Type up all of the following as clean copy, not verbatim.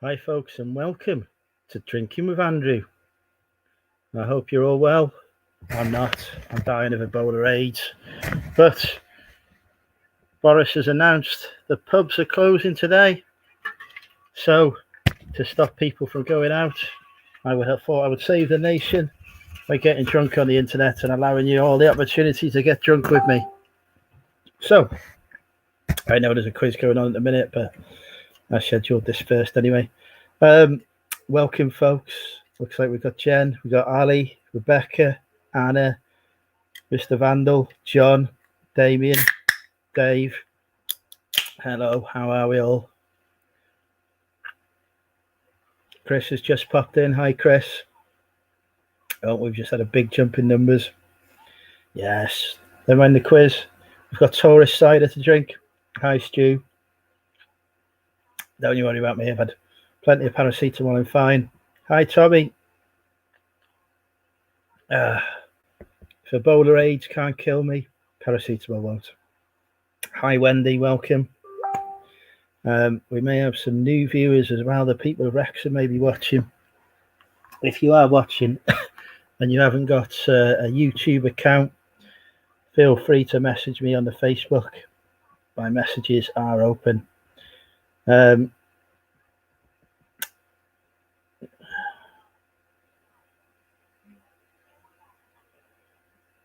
Hi folks and welcome to Drinking with Andrew. I hope you're all well. I'm not. I'm dying of Ebola AIDS. But Boris has announced the pubs are closing today. So to stop people from going out, I would have thought I would save the nation by getting drunk on the internet and allowing you all the opportunity to get drunk with me. So I know there's a quiz going on at the minute, but I scheduled this first anyway. Welcome folks. Looks like we've got Jen, we've got Ali, Rebecca, Anna, Mr. Vandal, John, Damien, Dave. Hello, how are we all? Chris has just popped in. Hi, Chris. Oh, we've just had a big jump in numbers. Yes. Then mind the quiz. We've got Taurus cider to drink. Hi, Stu. Don't you worry about me. I've had plenty of paracetamol. I'm fine. Hi, Tommy. If Ebola AIDS can't kill me, paracetamol won't. Hi, Wendy. Welcome. We may have some new viewers as well. The people of Wrexham may be watching. If you are watching and you haven't got a YouTube account, feel free to message me on the Facebook. My messages are open.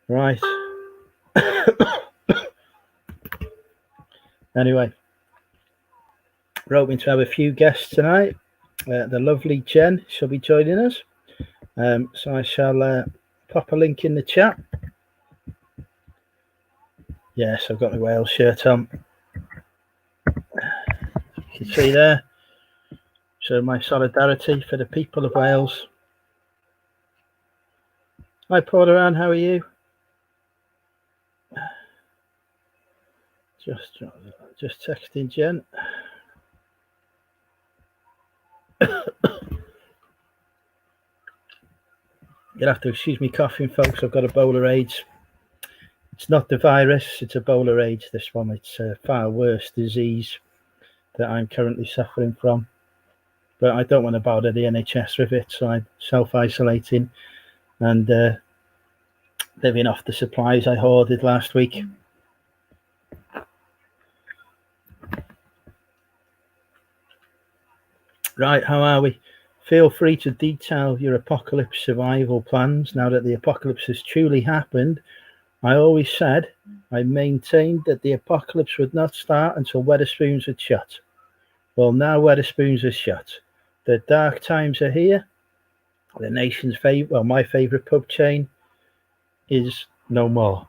Right. Anyway, we're hoping to have a few guests tonight. The lovely Jen shall be joining us. So I shall pop a link in the chat. Yes, I've got my Wales shirt on. You can see there. So my solidarity for the people of Wales. Hi, Paul Ann, how are you? Just texting Jen. You'll have to excuse me coughing, folks. I've got Ebola AIDS. It's not the virus, it's Ebola AIDS, this one. It's a far worse disease that I'm currently suffering from. But I don't want to bother the NHS with it, so I'm self-isolating and living off the supplies I hoarded last week. Right, how are we? Feel free to detail your apocalypse survival plans now that the apocalypse has truly happened. I always said, I maintained that the apocalypse would not start until Wetherspoons had shut. Well, now Wetherspoons is shut. The dark times are here. The nation's my favourite pub chain is no more.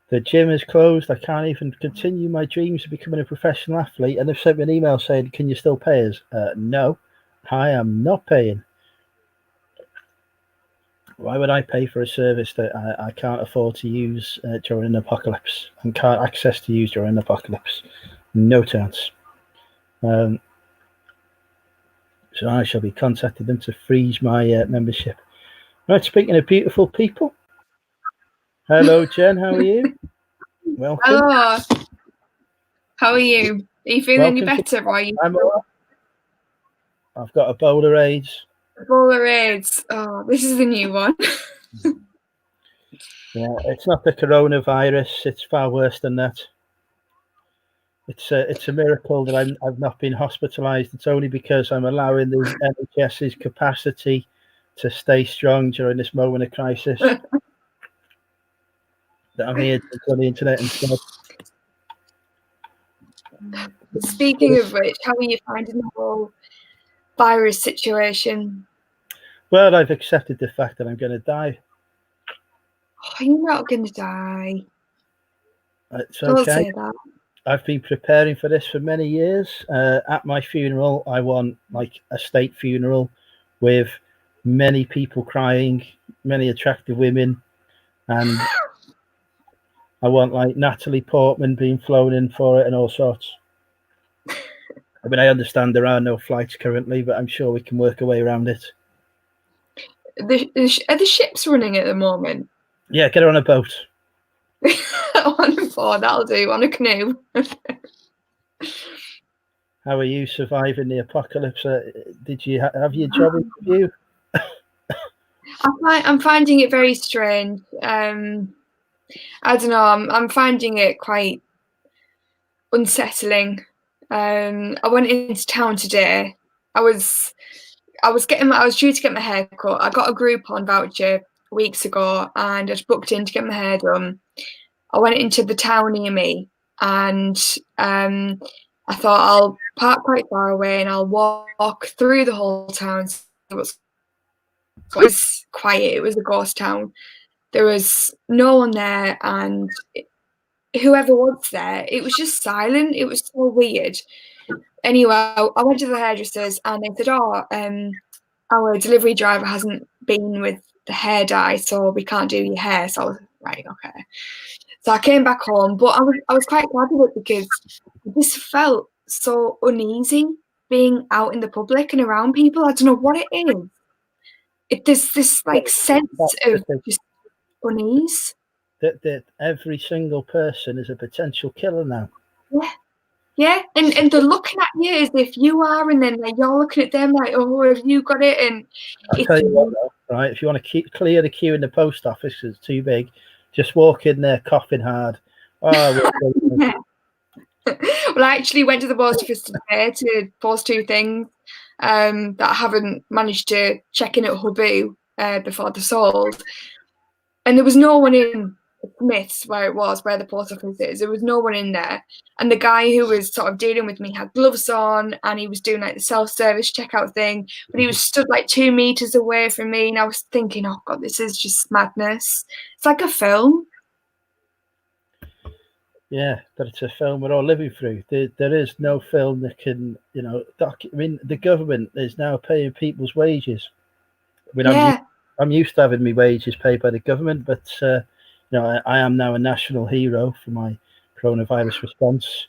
The gym is closed. I can't even continue my dreams of becoming a professional athlete. And they've sent me an email saying, can you still pay us? No, I am not paying. Why would I pay for a service that I can't afford to use during an apocalypse and can't access to use during an apocalypse? No chance. So I shall be contacting them to freeze my membership. Right, speaking of beautiful people. Hello, Jen. How are you? Welcome. Hello. How are you? Are you feeling any better? Or are you? I've got Ebola AIDS. Ebola AIDS. Oh, this is the new one. Yeah, it's not the coronavirus. It's far worse than that. It's a miracle that I've not been hospitalised. It's only because I'm allowing the NHS's capacity to stay strong during this moment of crisis that I'm here on the internet instead. Speaking of which, how are you finding the whole virus situation? Well, I've accepted the fact that I'm going to die. Oh, you're not going to die. It's Don't okay. say that. I've been preparing for this for many years. At my funeral, I want like a state funeral with many people crying, many attractive women, and I want like Natalie Portman being flown in for it and all sorts. I mean, I understand there are no flights currently, but I'm sure we can work our way around it. Are the ships running at the moment? Yeah, get her on a boat. On a boat, that'll do. On a canoe. How are you surviving the apocalypse? Did you have your job interview? I'm finding it very strange. I don't know. I'm finding it quite unsettling. I went into town today. I was due to get my hair cut. I got a Groupon voucher weeks ago, and I'd booked in to get my hair done. I went into the town near me, and I thought I'll park quite far away and I'll walk through the whole town. It was quiet. It was a ghost town. There was no one there, and whoever was there, it was just silent. It was so weird. Anyway, I went to the hairdressers and they said, "Oh, our delivery driver hasn't been with the hair dye, so we can't do your hair." So I was right, okay. So I came back home, but I was quite glad of it because this felt so uneasy being out in the public and around people. I don't know what it is. There's this like sense of just unease. That every single person is a potential killer now. Yeah, and they're looking at you as if you are, and then like, you're looking at them like, "Oh, have you got it?" And I'll tell you what, though, right? If you want to clear the queue in the post office because it's too big, just walk in there coughing hard. Oh, yeah. Well, I actually went to the post office today to post 2 things that I haven't managed to check in at Hubu before they're sold. And there was no one in Smiths where the post office is. There was no one in there. And the guy who was sort of dealing with me had gloves on and he was doing like the self-service checkout thing, but he was stood like 2 meters away from me. And I was thinking, oh God, this is just madness. It's like a film. Yeah, but it's a film we're all living through. There is no film that can, the government is now paying people's wages. I mean, Yeah. I'm used to having my wages paid by the government, but I am now a national hero for my coronavirus response.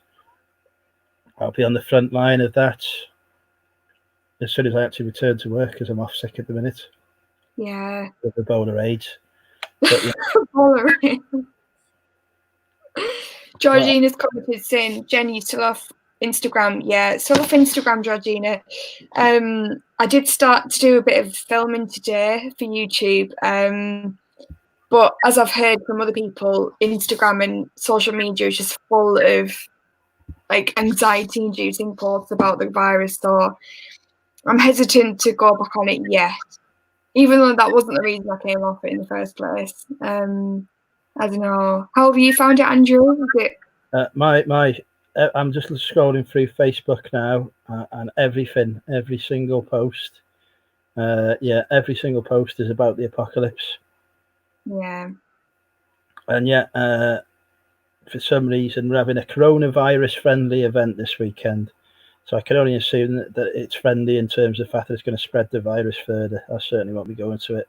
I'll be on the front line of that as soon as I actually return to work, because I'm off sick at the minute. Yeah. With Ebola AIDS. But, yeah. Georgina's commented saying, "Jen, you still off Instagram?" Yeah, still off Instagram, Georgina. I did start to do a bit of filming today for YouTube. But as I've heard from other people, Instagram and social media is just full of like anxiety-inducing posts about the virus. So I'm hesitant to go back on it yet, even though that wasn't the reason I came off it in the first place. I don't know. How have you found it, Andrew? Is it? I'm just scrolling through Facebook now, and every single post, every single post is about the apocalypse. Yeah. And yet, for some reason, we're having a coronavirus-friendly event this weekend. So I can only assume that it's friendly in terms of the fact that it's going to spread the virus further. I certainly won't be going to it.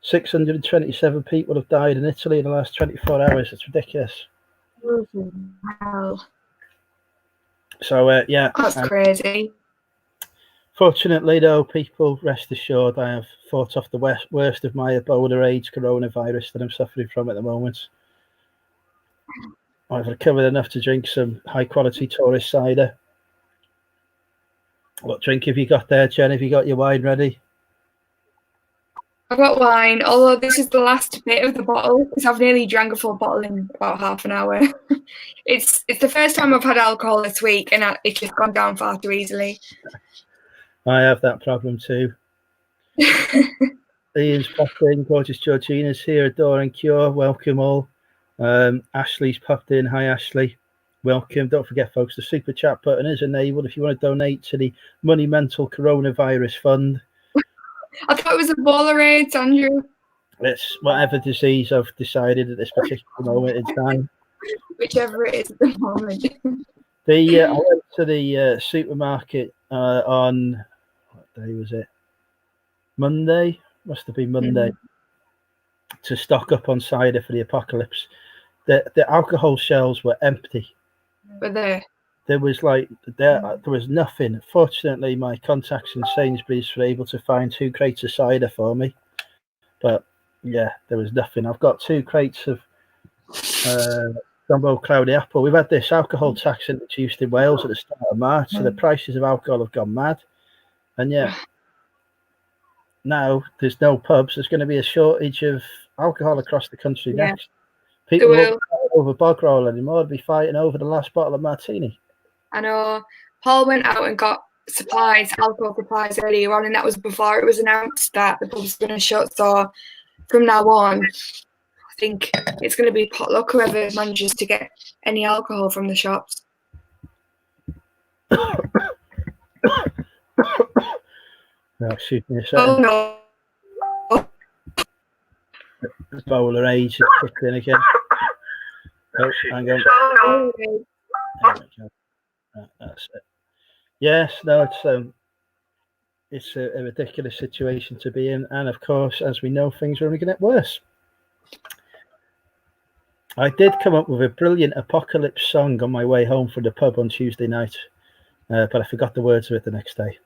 627 people have died in Italy in the last 24 hours. It's ridiculous. Wow. So, yeah. That's crazy. Fortunately, though, people, rest assured, I have fought off the worst of my Ebola AIDS coronavirus that I'm suffering from at the moment. I've recovered enough to drink some high-quality tourist cider. What drink have you got there, Jen? Have you got your wine ready? I've got wine, although this is the last bit of the bottle because I've nearly drank a full bottle in about half an hour. It's the first time I've had alcohol this week and it's just gone down far too easily. I have that problem too. Ian's popped in, gorgeous Georgina's here, Adore and Cure, welcome all. Ashley's popped in, hi Ashley, welcome. Don't forget folks, the super chat button is enabled if you want to donate to the Money Mental Coronavirus Fund. I thought it was Ebola AIDS, Andrew. It's whatever disease I've decided at this particular moment in time. Whichever it is at the moment. I went to the supermarket on, what day was it? Monday? Must have been Monday. To stock up on cider for the apocalypse. The alcohol shelves were empty. But there was nothing. Fortunately, my contacts in Sainsbury's were able to find 2 crates of cider for me. But yeah, there was nothing. I've got 2 crates of Jumbo Cloudy Apple. We've had this alcohol tax introduced in Wales at the start of March, so the prices of alcohol have gone mad. And yet, now there's no pubs. There's going to be a shortage of alcohol across the country next. People won't fight over bog roll anymore. They'll be fighting over the last bottle of martini. I know. Paul went out and got alcohol supplies earlier on, and that was before it was announced that the pubs were going to shut. So from now on, I think it's going to be potluck whoever manages to get any alcohol from the shops. No, shoot me a second. Oh no. The bowler age is kicked in again. Oh, hang on. Oh, There we go. That's it. Yes, no, it's a ridiculous situation to be in, and of course, as we know, things are only going to get worse. I did come up with a brilliant apocalypse song on my way home from the pub on Tuesday night, but I forgot the words of it the next day.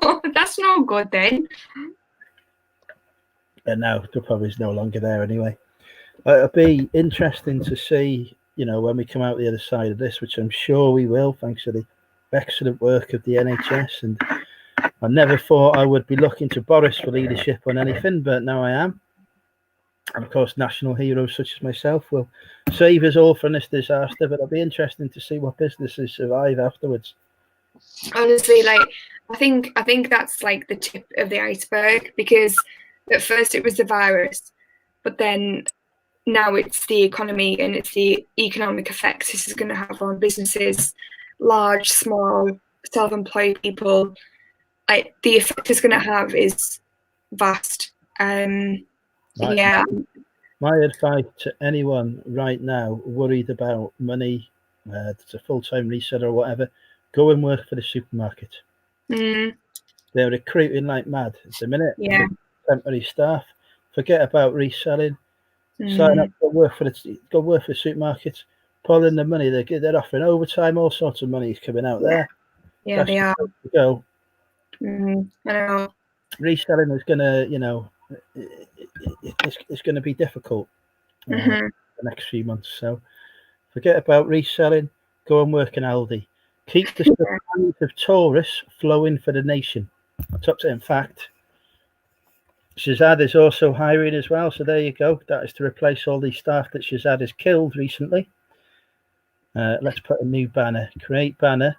Oh, that's not good then. And now the pub is no longer there anyway. It'll be interesting to see, when we come out the other side of this, which I'm sure we will, thanks to the excellent work of the NHS. And I never thought I would be looking to Boris for leadership on anything, but now I am. And of course, national heroes such as myself will save us all from this disaster, but it'll be interesting to see what businesses survive afterwards. Honestly, I think that's like the tip of the iceberg, because at first it was the virus, but then now it's the economy and it's the economic effects this is going to have on businesses, large, small, self-employed people. The effect it's going to have is vast. My advice to anyone right now worried about money, it's a full-time reseller or whatever, go and work for the supermarket. They're recruiting like mad at the minute. Temporary staff. Forget about reselling. Sign up, go work for the supermarkets. Pull in the money. They're offering overtime. All sorts of money is coming out there. Yeah, they are. Go. I know. Reselling is gonna, it's going to be difficult the next few months. So forget about reselling. Go and work in Aldi. Keep the supplies of tourists flowing for the nation. In fact, Shazad is also hiring as well. So there you go. That is to replace all the staff that Shazad has killed recently. Let's put a new banner. Create banner.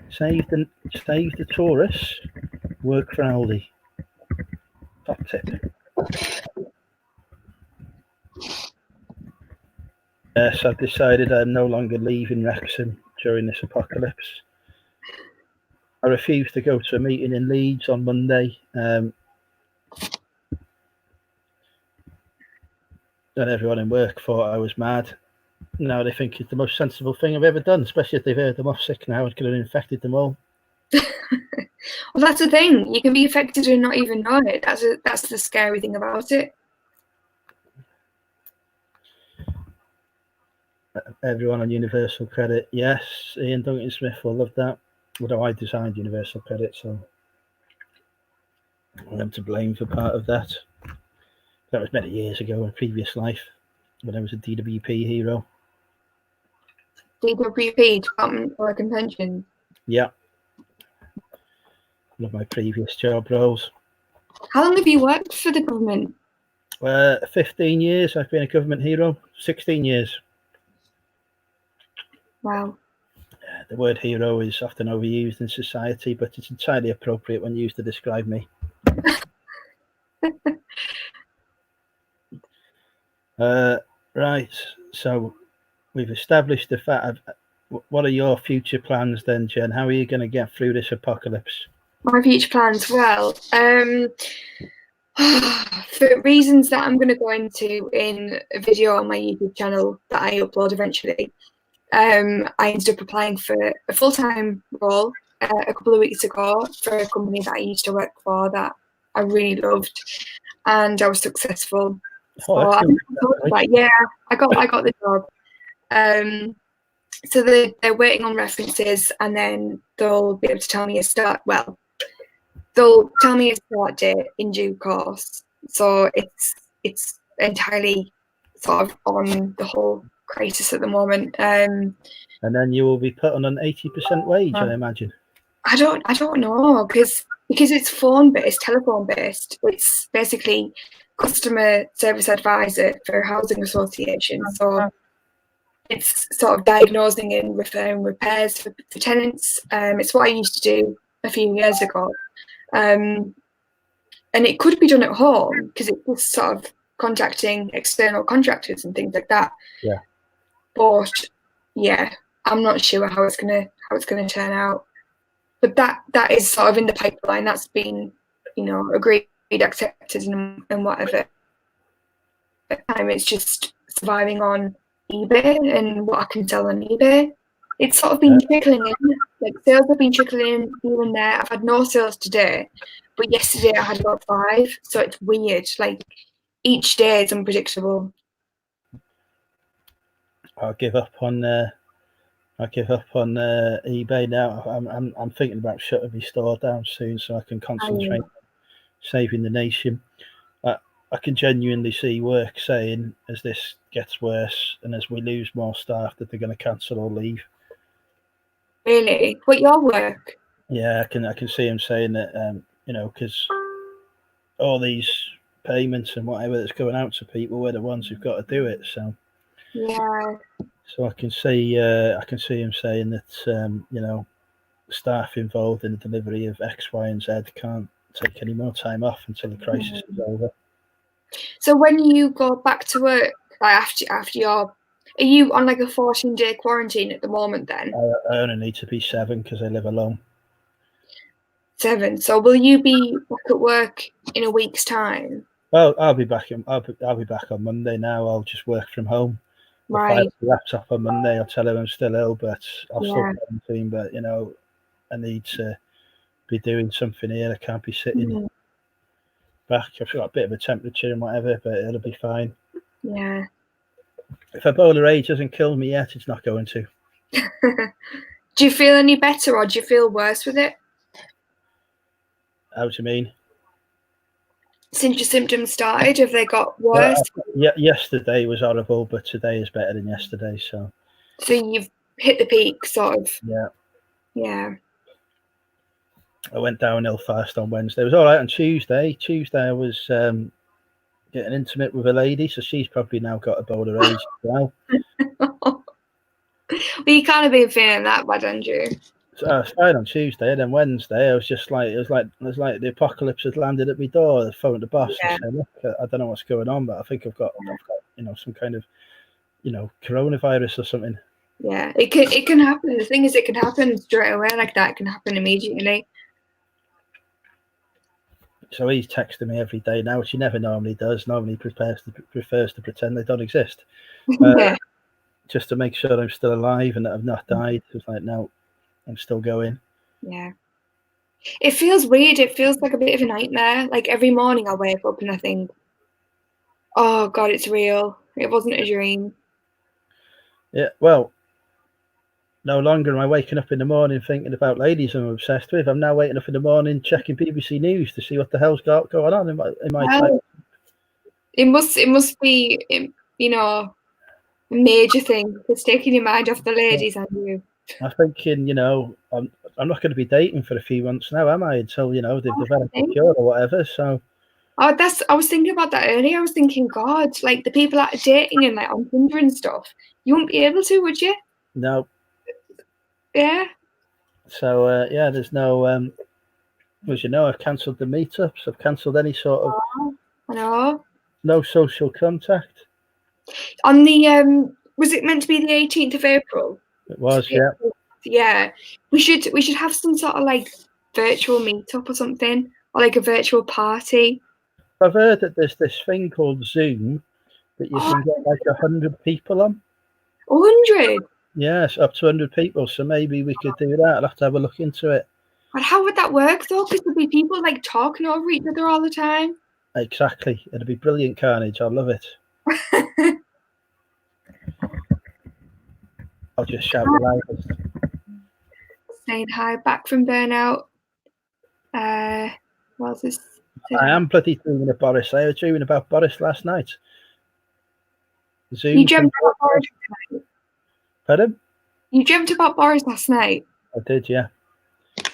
Save the tourists. Work for Aldi. Top tip. Yes, I've decided I'm no longer leaving Wrexham during this apocalypse. I refuse to go to a meeting in Leeds on Monday. And everyone in work thought I was mad. Now they think it's the most sensible thing I've ever done, especially if they've heard them off sick now. It could have infected them all. Well, that's the thing. You can be affected and not even know it. That's the scary thing about it. Everyone on Universal Credit. Yes, Ian Duncan Smith will love that. Although I designed Universal Credit, so I'm to blame for part of that. That was many years ago in a previous life when I was a DWP hero. DWP, Department for Work and Pensions. Yeah. One of my previous job roles. How long have you worked for the government? 15 years. I've been a government hero. 16 years. Wow. The word hero is often overused in society, but it's entirely appropriate when used to describe me. Right. So we've established the fact. What are your future plans then, Jen? How are you going to get through this apocalypse? My future plans, well, for reasons that I'm going to go into in a video on my YouTube channel that I upload eventually, I ended up applying for a full-time role a couple of weeks ago for a company that I used to work for that I really loved, and I was successful. So I got the job. So they're waiting on references, and then they'll be able to tell me a start. Well, they'll tell me a start date in due course. So it's entirely sort of on the whole crisis at the moment. And then you will be put on an 80% wage, I imagine. I don't know, because it's phone based, telephone based. It's basically customer service advisor for a housing association. So it's sort of diagnosing and referring repairs for tenants. It's what I used to do a few years ago. And it could be done at home because it's just sort of contacting external contractors and things like that. Yeah. But yeah, I'm not sure how it's gonna turn out. But that is sort of in the pipeline. That's been, agreed, accepted, and whatever. It's just surviving on eBay and what I can sell on eBay. It's sort of been trickling in. Like, sales have been trickling in here and there. I've had no sales today, but yesterday I had about 5. So it's weird. Like, each day is unpredictable. I'll give up on eBay now. I'm thinking about shutting my store down soon so I can concentrate on saving the nation. I can genuinely see work saying, as this gets worse and as we lose more staff, that they're going to cancel or leave. Really? What, your work? Yeah, I can see them saying that, because all these payments and whatever that's going out to people, we're the ones who've got to do it. So yeah. So I can see him saying that staff involved in the delivery of X, Y, and Z can't take any more time off until the crisis is over. So when you go back to work, like after are you on like a 14-day quarantine at the moment then? I only need to be 7 because I live alone. 7. So will you be back at work in a week's time? Well, I'll be back on Monday now. I'll just work from home. I'll fire the laptop on Monday. I'll tell him I'm still ill, but I'll still quarantine. But I need to be doing something here. I can't be sitting back. I've got a bit of a temperature and whatever, but it'll be fine. Yeah. If Ebola age doesn't kill me yet, it's not going to. Do you feel any better or do you feel worse with it? How do you mean? Since your symptoms started, have they got worse? Yesterday was horrible, but today is better than yesterday. So you've hit the peak, sort of. Yeah. Yeah. I went downhill fast on Wednesday. It was all right on Tuesday. Tuesday I was getting intimate with a lady, so she's probably now got Ebola age as well. Well, you can't have been feeling that bad, Andrew. So I was fine on Tuesday, and then Wednesday I was just like, it was like the apocalypse had landed at my door. I phoned the boss and said, "Look, I don't know what's going on, but I think I've got some kind of coronavirus or something." Yeah, it can happen. The thing is, it can happen straight away like that. It can happen immediately. So he's texting me every day now, which he never normally does. Normally he prefers to pretend they don't exist. Just to make sure I'm still alive and that I've not died. It's like, no, I'm still going. Yeah. It feels weird. It feels like a bit of a nightmare. Like every morning I wake up and I think, oh God, it's real. It wasn't a dream. Yeah, well, no longer am I waking up in the morning thinking about ladies I'm obsessed with. I'm now waking up in the morning checking BBC News to see what the hell's going on in my time. It must be, a major thing. It's taking your mind off the ladies and you. I'm thinking, I'm not going to be dating for a few months now, am I? Until they've developed a cure or whatever. So. I was thinking about that earlier. I was thinking, God, like the people that are dating and like on Tinder and stuff, you wouldn't be able to, would you? No. Yeah. So there's no. As you know, I've cancelled the meetups. I've cancelled any sort of. I know. No social contact. On the was it meant to be the 18th of April? It was, yeah. Yeah. We should have some sort of like virtual meetup or something, or like a virtual party. I've heard that there's this thing called Zoom that you can get like 100 people on. 100? Yes, up to 100 people. So maybe we could do that. I'll have to have a look into it. But how would that work though? Because there'd be people like talking over each other all the time. Exactly. It'd be brilliant carnage. I love it. I'll just shout the loudest. Saying hi back from burnout. What's this? I am bloody dreaming of Boris. I was dreaming about Boris last night. Zoom. You dreamt about Boris last night? Pardon? You dreamt about Boris last night? I did, yeah.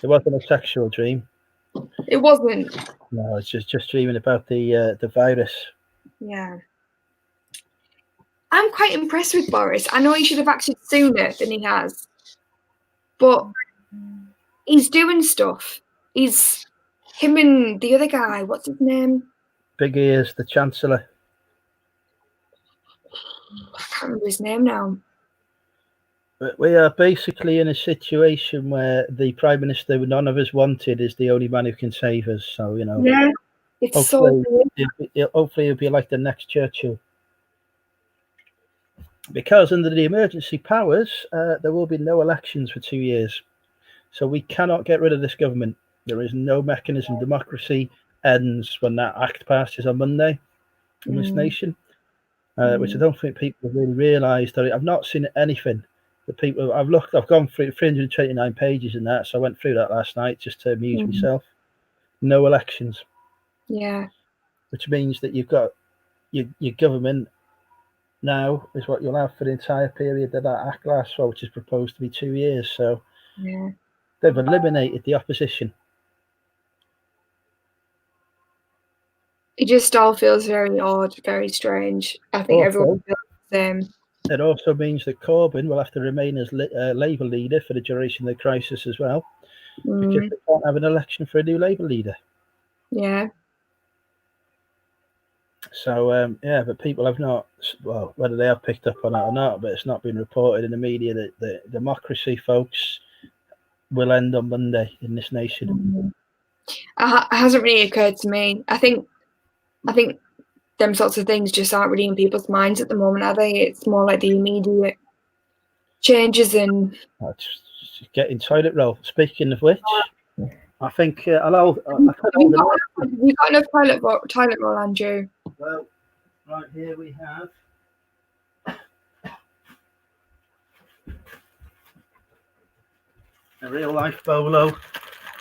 It wasn't a sexual dream. It wasn't. No, it's just dreaming about the virus. Yeah. I'm quite impressed with Boris. I know he should have acted sooner than he has, but he's doing stuff. He's him and the other guy. What's his name? Big Ears, the Chancellor. I can't remember his name now. But we are basically in a situation where the Prime Minister none of us wanted is the only man who can save us. So, you know. Yeah, it's hopefully, so weird. hopefully he'll be like the next Churchill. Because under the emergency powers, there will be no elections for 2 years. So we cannot get rid of this government. There is no mechanism. Democracy ends when that act passes on Monday in this nation, which I don't think people have really realised. I've not seen anything. The people I've gone through 329 pages in that, so I went through that last night just to amuse myself. No elections. Yeah. Which means that you've got your government now is what you'll have for the entire period that act lasts for, which is proposed to be 2 years. So they've eliminated the opposition. It just all feels very odd, very strange. I think everyone feels the same. It also means that Corbyn will have to remain as Labour leader for the duration of the crisis as well, because they can't have an election for a new Labour leader. Yeah. So, but people have not, well, whether they have picked up on it or not, but it's not been reported in the media that the democracy, folks, will end on Monday in this nation. It hasn't really occurred to me. I think them sorts of things just aren't really in people's minds at the moment, are they? It's more like the immediate changes in. Getting toilet roll. Speaking of which, I think Have you got enough toilet roll, Andrew? Well, right here we have a real life bolo.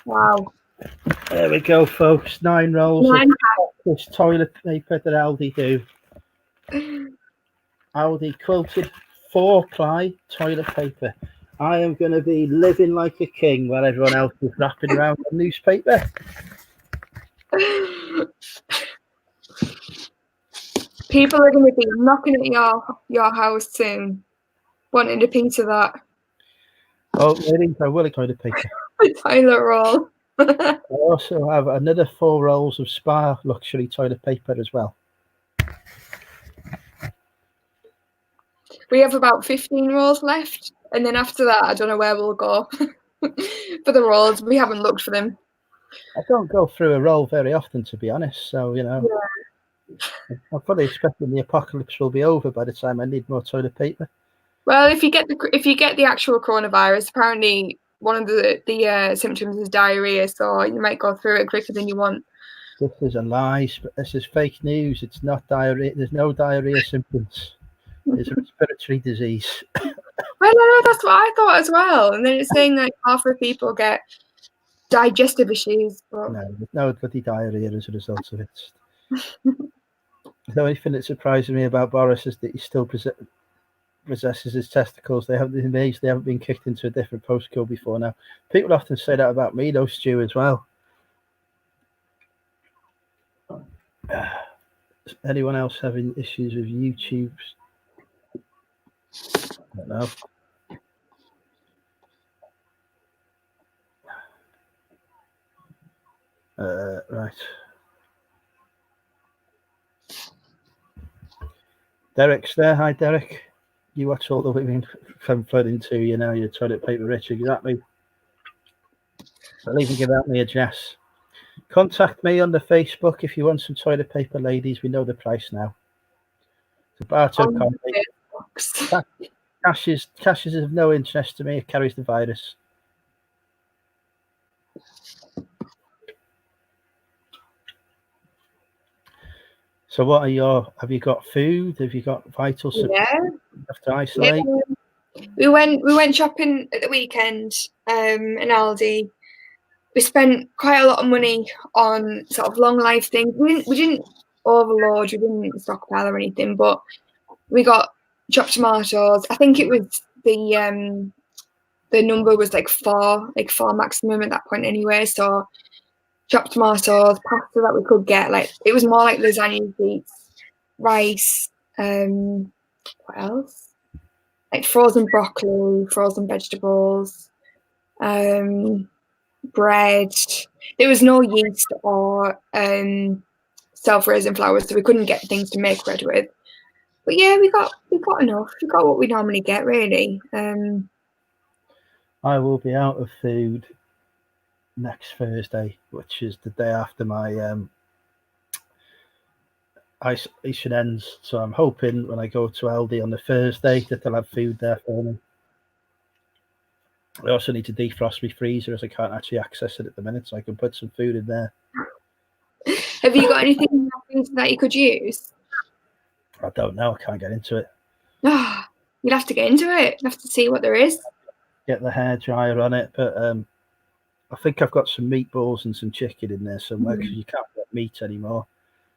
Wow. There we go, folks. 9 rolls of this toilet paper that Aldi do. Aldi quilted 4-ply toilet paper. I am going to be living like a king while everyone else is wrapping around the newspaper. People are going to be knocking at your house soon, wanting a piece of that. Oh, maybe I will toilet paper. Toilet roll. I also have another 4 rolls of Spa luxury toilet paper as well. We have about 15 rolls left, and then after that, I don't know where we'll go for the rolls. We haven't looked for them. I don't go through a roll very often, to be honest. So, you know, I'm probably expecting the apocalypse will be over by the time I need more toilet paper. Well, if you get the actual coronavirus, apparently one of the symptoms is diarrhea, so you might go through it quicker than you want. This is a lie. This is fake news. It's not diarrhea. There's no diarrhea symptoms. It's a respiratory disease. Well, no, that's what I thought as well. And then it's saying like half of people get digestive issues. But... No, there's no bloody diarrhea as a result of it. The only thing that surprises me about Boris is that he still possesses his testicles. They haven't been kicked into a different postcode before now. People often say that about me, though, Stu, as well. Anyone else having issues with YouTube? I don't know. Right. Derek's there. Hi, Derek. You watch all the women from flooding to you now. You're toilet paper rich, exactly. I'll even give out me address. Contact me on the Facebook if you want some toilet paper, ladies. We know the price now. It's a barter copy. Cash is of no interest to me. It carries the virus. So what have you got food? Have you got vital support? Yeah. You have to isolate? We went shopping at the weekend in Aldi. We spent quite a lot of money on sort of long life things. We didn't overload, we didn't stockpile or anything, but we got chopped tomatoes. I think it was the number was like four maximum at that point anyway. So chopped tomatoes, pasta that we could get. Like it was more like lasagna sheets, rice. What else? Like frozen broccoli, frozen vegetables, bread. There was no yeast or self-raising flour, so we couldn't get things to make bread with. But yeah, we got enough. We got what we normally get, really. I will be out of food next Thursday, which is the day after my isolation ends. So I'm hoping when I go to Aldi on the Thursday that they'll have food there for me. I also need to defrost my freezer as I can't actually access it at the minute, so I can put some food in there. Have you got anything in your freezer that you could use? I don't know. I can't get into it. Oh, you'd have to get into it. You'd have to see what there is. Get the hairdryer on it, but I think I've got some meatballs and some chicken in there somewhere because you can't get meat anymore.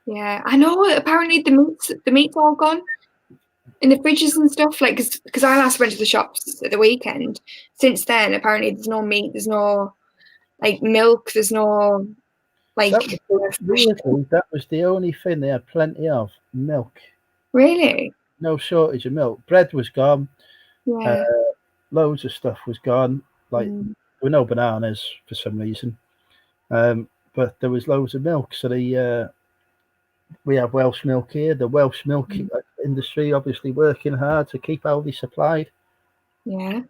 Yeah, I know. Apparently, the meat's all gone in the fridges and stuff. Like, because I last went to the shops at the weekend. Since then, apparently, there's no meat. There's no like milk. There's no like. That was the only thing they had plenty of, milk. Really? No shortage of milk. Bread was gone. Yeah. Loads of stuff was gone. Like there were no bananas for some reason, but there was loads of milk. So we have Welsh milk here. The Welsh milk industry obviously working hard to keep Aldi supplied. Yeah.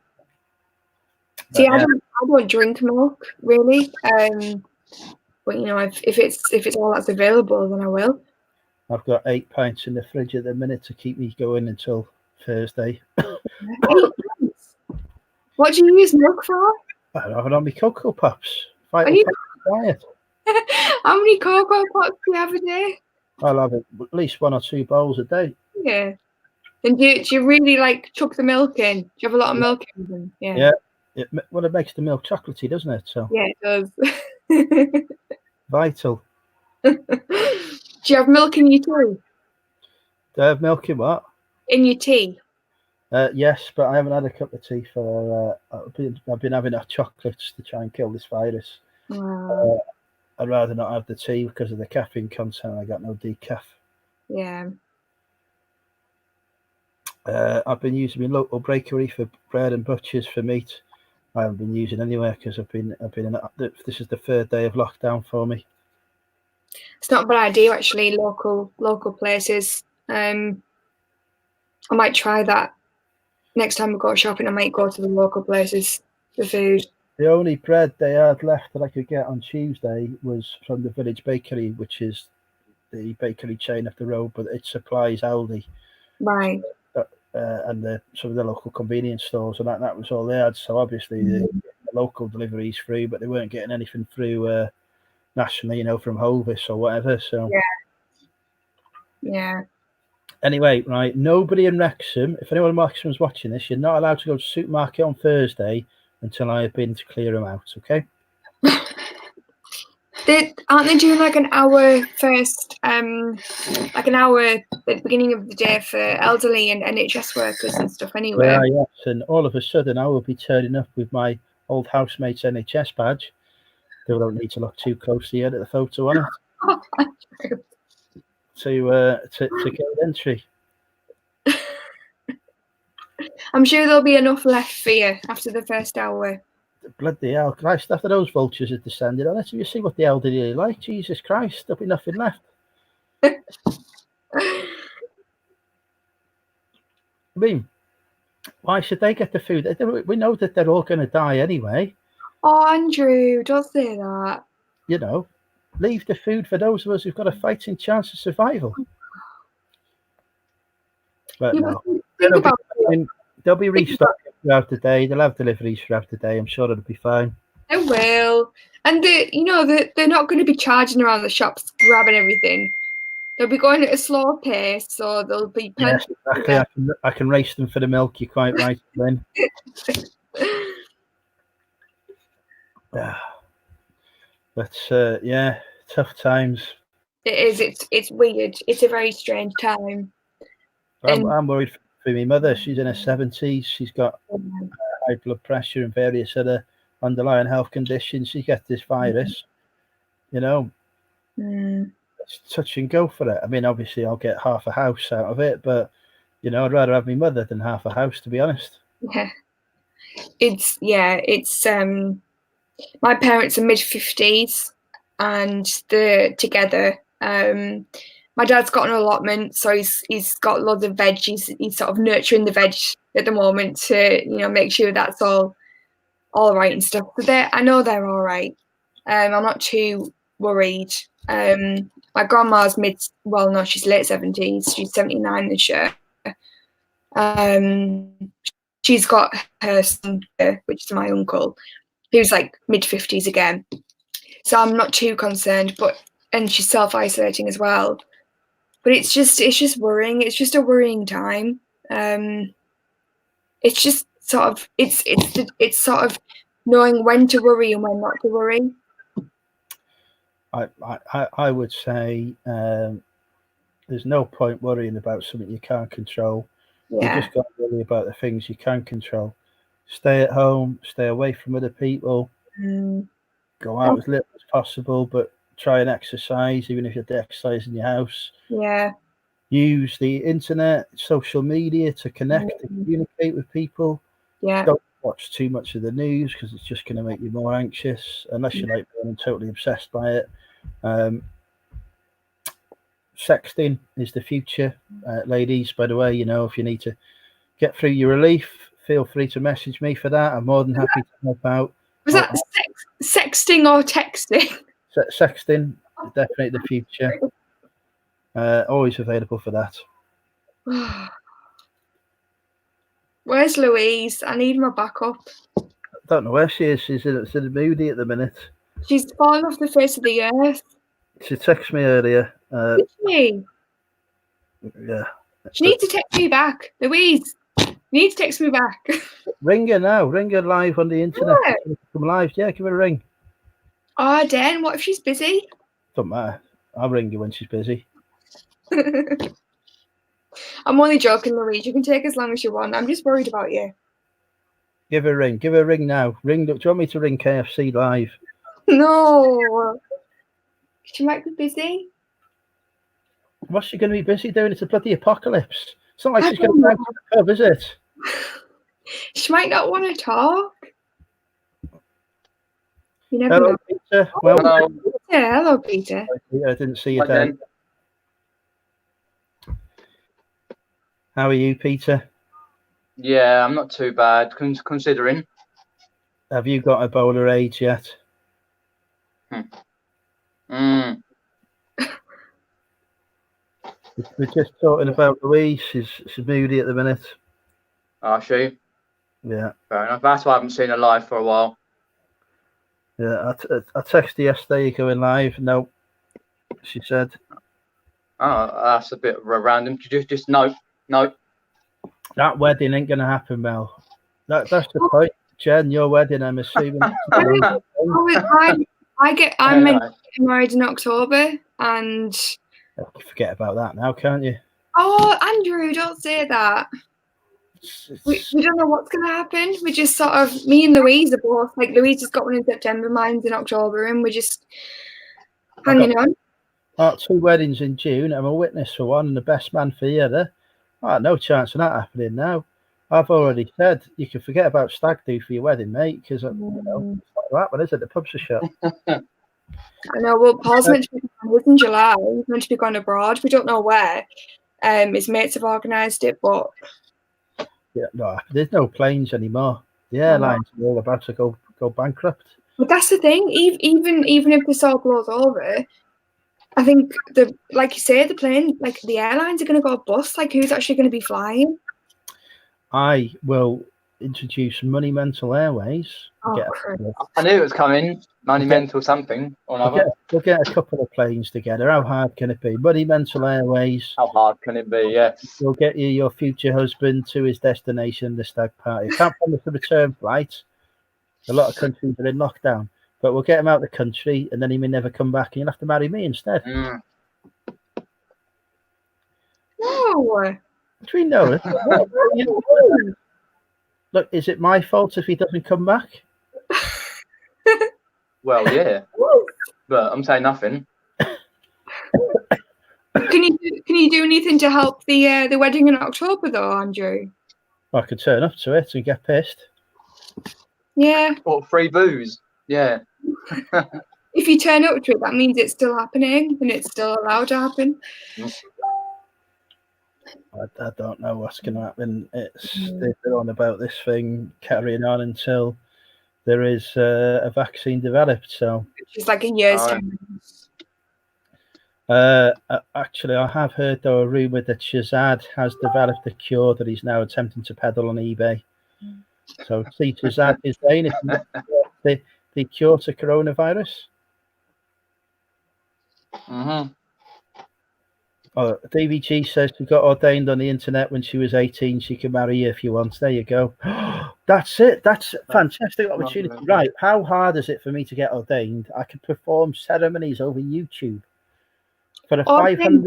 See, I don't drink milk really. But you know, if it's all that's available, then I will. I've got 8 pints in the fridge at the minute to keep me going until Thursday. 8 pints? What do you use milk for? I have it on my Cocoa Pops. Diet. How many Cocoa Pops do you have a day? I'll have at least 1 or 2 bowls a day. Yeah. And do you really like chuck the milk in? Do you have a lot of milk in them? Yeah. Yeah. It makes the milk chocolatey, doesn't it? So yeah, it does. Vital. Do you have milk in your tea? Do I have milk in what? In your tea? Yes, but I haven't had a cup of tea for. I've been having chocolates to try and kill this virus. Wow. I'd rather not have the tea because of the caffeine content. I got no decaf. Yeah. I've been using my local bakery for bread and butchers for meat. I haven't been using anywhere because I've been this is the 3rd day of lockdown for me. It's not a bad idea actually. Local places. I might try that next time we go shopping. I might go to the local places for food. The only bread they had left that I could get on Tuesday was from the Village Bakery, which is the bakery chain up the road, but it supplies Aldi. Right. And some of the local convenience stores, and that was all they had. So obviously the local deliveries through, but they weren't getting anything through nationally, from Hovis or whatever. So yeah. Anyway, right, nobody in Wrexham. If anyone in Wrexham's watching this, you're not allowed to go to the supermarket on Thursday until I have been to clear them out. Okay? Aren't they doing like an hour first, like an hour at the beginning of the day for elderly and NHS workers and stuff anyway? Yeah, yes. And all of a sudden I will be turning up with my old housemate's NHS badge. They don't need to look too closely at the photo on it. to get entry. I'm sure there'll be enough left for you after the first hour. Bloody hell, Christ, after those vultures have descended on it, you see what the elderly are like. Jesus Christ, there'll be nothing left. I mean, why should they get the food? We know that they're all going to die anyway. Oh, Andrew, don't say that. Leave the food for those of us who've got a fighting chance of survival. But no, they'll be restocking throughout the day. They'll have deliveries throughout the day. I'm sure it'll be fine. They will. And they're not going to be charging around the shops grabbing everything. They'll be going at a slower pace, so they'll be Yes, exactly. I can race them for the milk. You're quite right, Lynn. But tough times. It is. It's weird. It's a very strange time. I'm worried for my mother. She's in her 70s. She's got high blood pressure and various other underlying health conditions. She gets this virus, it's touch and go for it. I mean, obviously I'll get half a house out of it, but I'd rather have my mother than half a house, to be honest. Yeah. It's my parents are mid-50s and they're together. My dad's got an allotment, so he's got lots of veg. He's sort of nurturing the veg at the moment to make sure that's all right and stuff. But I know they're all right. I'm not too worried. My grandma's she's late 70s. She's 79 this year. She's got her son, which is my uncle, who's like mid-50s again. So I'm not too concerned, and she's self-isolating as well. But it's just worrying. It's just a worrying time. It's just sort of it's sort of knowing when to worry and when not to worry. I would say there's no point worrying about something you can't control. Yeah. You just got to worry about the things you can control. Stay at home, stay away from other people, go out as little as possible, but try and exercise, even if you're exercising in your house. Yeah. Use the internet, social media to connect and communicate with people. Yeah. Don't watch too much of the news because it's just going to make you more anxious, unless you're like being totally obsessed by it. Sexting is the future, ladies. By the way, if you need to get through your relief, feel free to message me for that. I'm more than happy to help out. Was that sexting or texting? Sexting is definitely the future. Always available for that. Where's Louise? I need my backup. I don't know where she is. She's in a moody at the minute. She's fallen off the face of the earth. She texted me earlier. Did she? Yeah. She needs to text me back. Louise, you need to text me back. Ring her now. Ring her live on the internet. Yeah. Come live. Yeah, give her a ring. Oh, Dan, what if she's busy? Don't matter. I'll ring you when she's busy. I'm only joking, Louise. You can take as long as you want. I'm just worried about you. Give her a ring. Give her a ring now. Do you want me to ring KFC live? No. She might be busy. What's she going to be busy doing? It's a bloody apocalypse. It's not like she's going to go to the pub, is it? She might not want to talk. You never know. Peter. Hello. Hello, Peter. I didn't see you then. How are you, Peter? Yeah, I'm not too bad, considering. Have you got Ebola AIDS yet? We're just talking about Louise. She's moody at the minute. Oh, she? Yeah. Fair enough. That's why I haven't seen her live for a while. Yeah, I texted you yesterday, you're going live. No, she said. Oh, that's a bit random. Just no. That wedding ain't going to happen, Mel. That's the point. Jen, your wedding, I'm assuming. I'm meant to get married in October, and forget about that now, can't you? Oh, Andrew, don't say that. We don't know what's going to happen. We just sort of, me and Louise are both, like, Louise has got one in September, mine's in October, and we're just hanging on. 2 weddings in June. I'm a witness for one and the best man for the other. No chance of that happening now. I've already said you can forget about stag do for your wedding, mate, because it's not that one, is it? The pubs are shut. I know. Well, Paul's meant to be going in July. He's meant to be going abroad. We don't know where. His mates have organised it, but no, there's no planes anymore. The airlines are all about to go bankrupt. But that's the thing. Even if this all blows over, I think like you say, the airlines are going to go bust. Like, who's actually going to be flying? I will introduce Monumental Airways. I knew it was coming. Monumental something or another. We'll get a couple of planes together. How hard can it be? Monumental Airways. How hard can it be? Yes. We'll get you your future husband to his destination, the stag party. Can't promise a return flight. A lot of countries are in lockdown, but we'll get him out of the country, and then he may never come back, and you'll have to marry me instead. No. Between know. Look, is it my fault if he doesn't come back? Well, yeah, but I'm saying nothing. Can you do anything to help the wedding in October though, Andrew? I could turn up to it and get pissed. Yeah. What, free booze? Yeah. If you turn up to it, that means it's still happening and it's still allowed to happen. I don't know what's going to happen. They're on about this thing carrying on until there is a vaccine developed. So it's like a year's time. Actually, I have heard though a rumor that Shazad has developed a cure that he's now attempting to peddle on eBay. So see, Shazad is saying the cure to coronavirus. Mm-hmm. Oh, DVG says she got ordained on the internet when she was 18. She can marry you if you want. There you go. That's it. That's a fantastic opportunity. Right. How hard is it for me to get ordained? I could perform ceremonies over YouTube for a 500.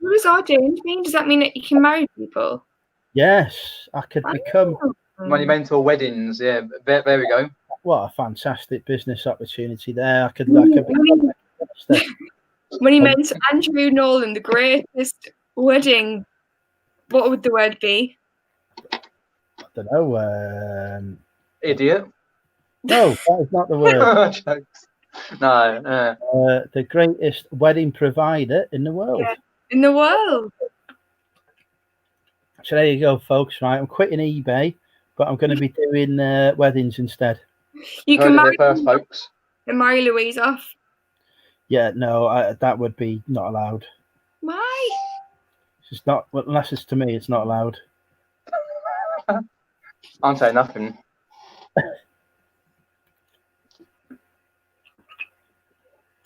What does ordained mean? Does that mean that you can marry people? Yes, I could become monumental weddings. Yeah, there we go. What a fantastic business opportunity there. I could when he meant Andrew Nolan, the greatest wedding, what would the word be? I don't know. Idiot. No, that is not the word. No. The greatest wedding provider in the world. Yeah, in the world. So there you go, folks. Right, I'm quitting eBay, but I'm going to be doing weddings instead. You can marry first, folks. And marry Louise off. Yeah, no, that would be not allowed. Why? It's not, unless it's to me, it's not allowed. I'm saying nothing.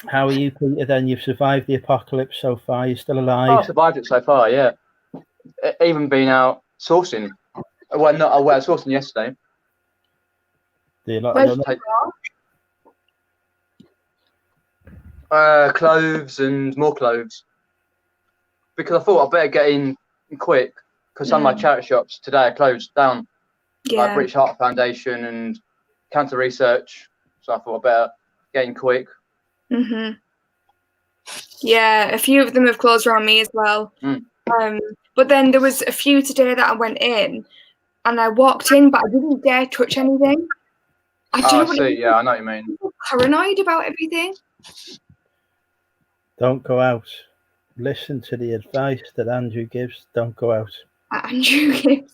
How are you, Peter, then? You've survived the apocalypse so far. You're still alive? Oh, I survived it so far, yeah. Even been out sourcing. Well, not sourcing yesterday. Do you not clothes and more clothes. Because I thought I'd better get in quick, because some of my charity shops today are closed down. Yeah. Like British Heart Foundation and Cancer Research. So I thought I'd better get in quick. Mm-hmm. Yeah, a few of them have closed around me as well. But then there was a few today that I went in and I walked in, but I didn't dare touch anything. I know what you mean. I'm paranoid about everything. Don't go out. Listen to the advice that Andrew gives. Don't go out. Andrew gives.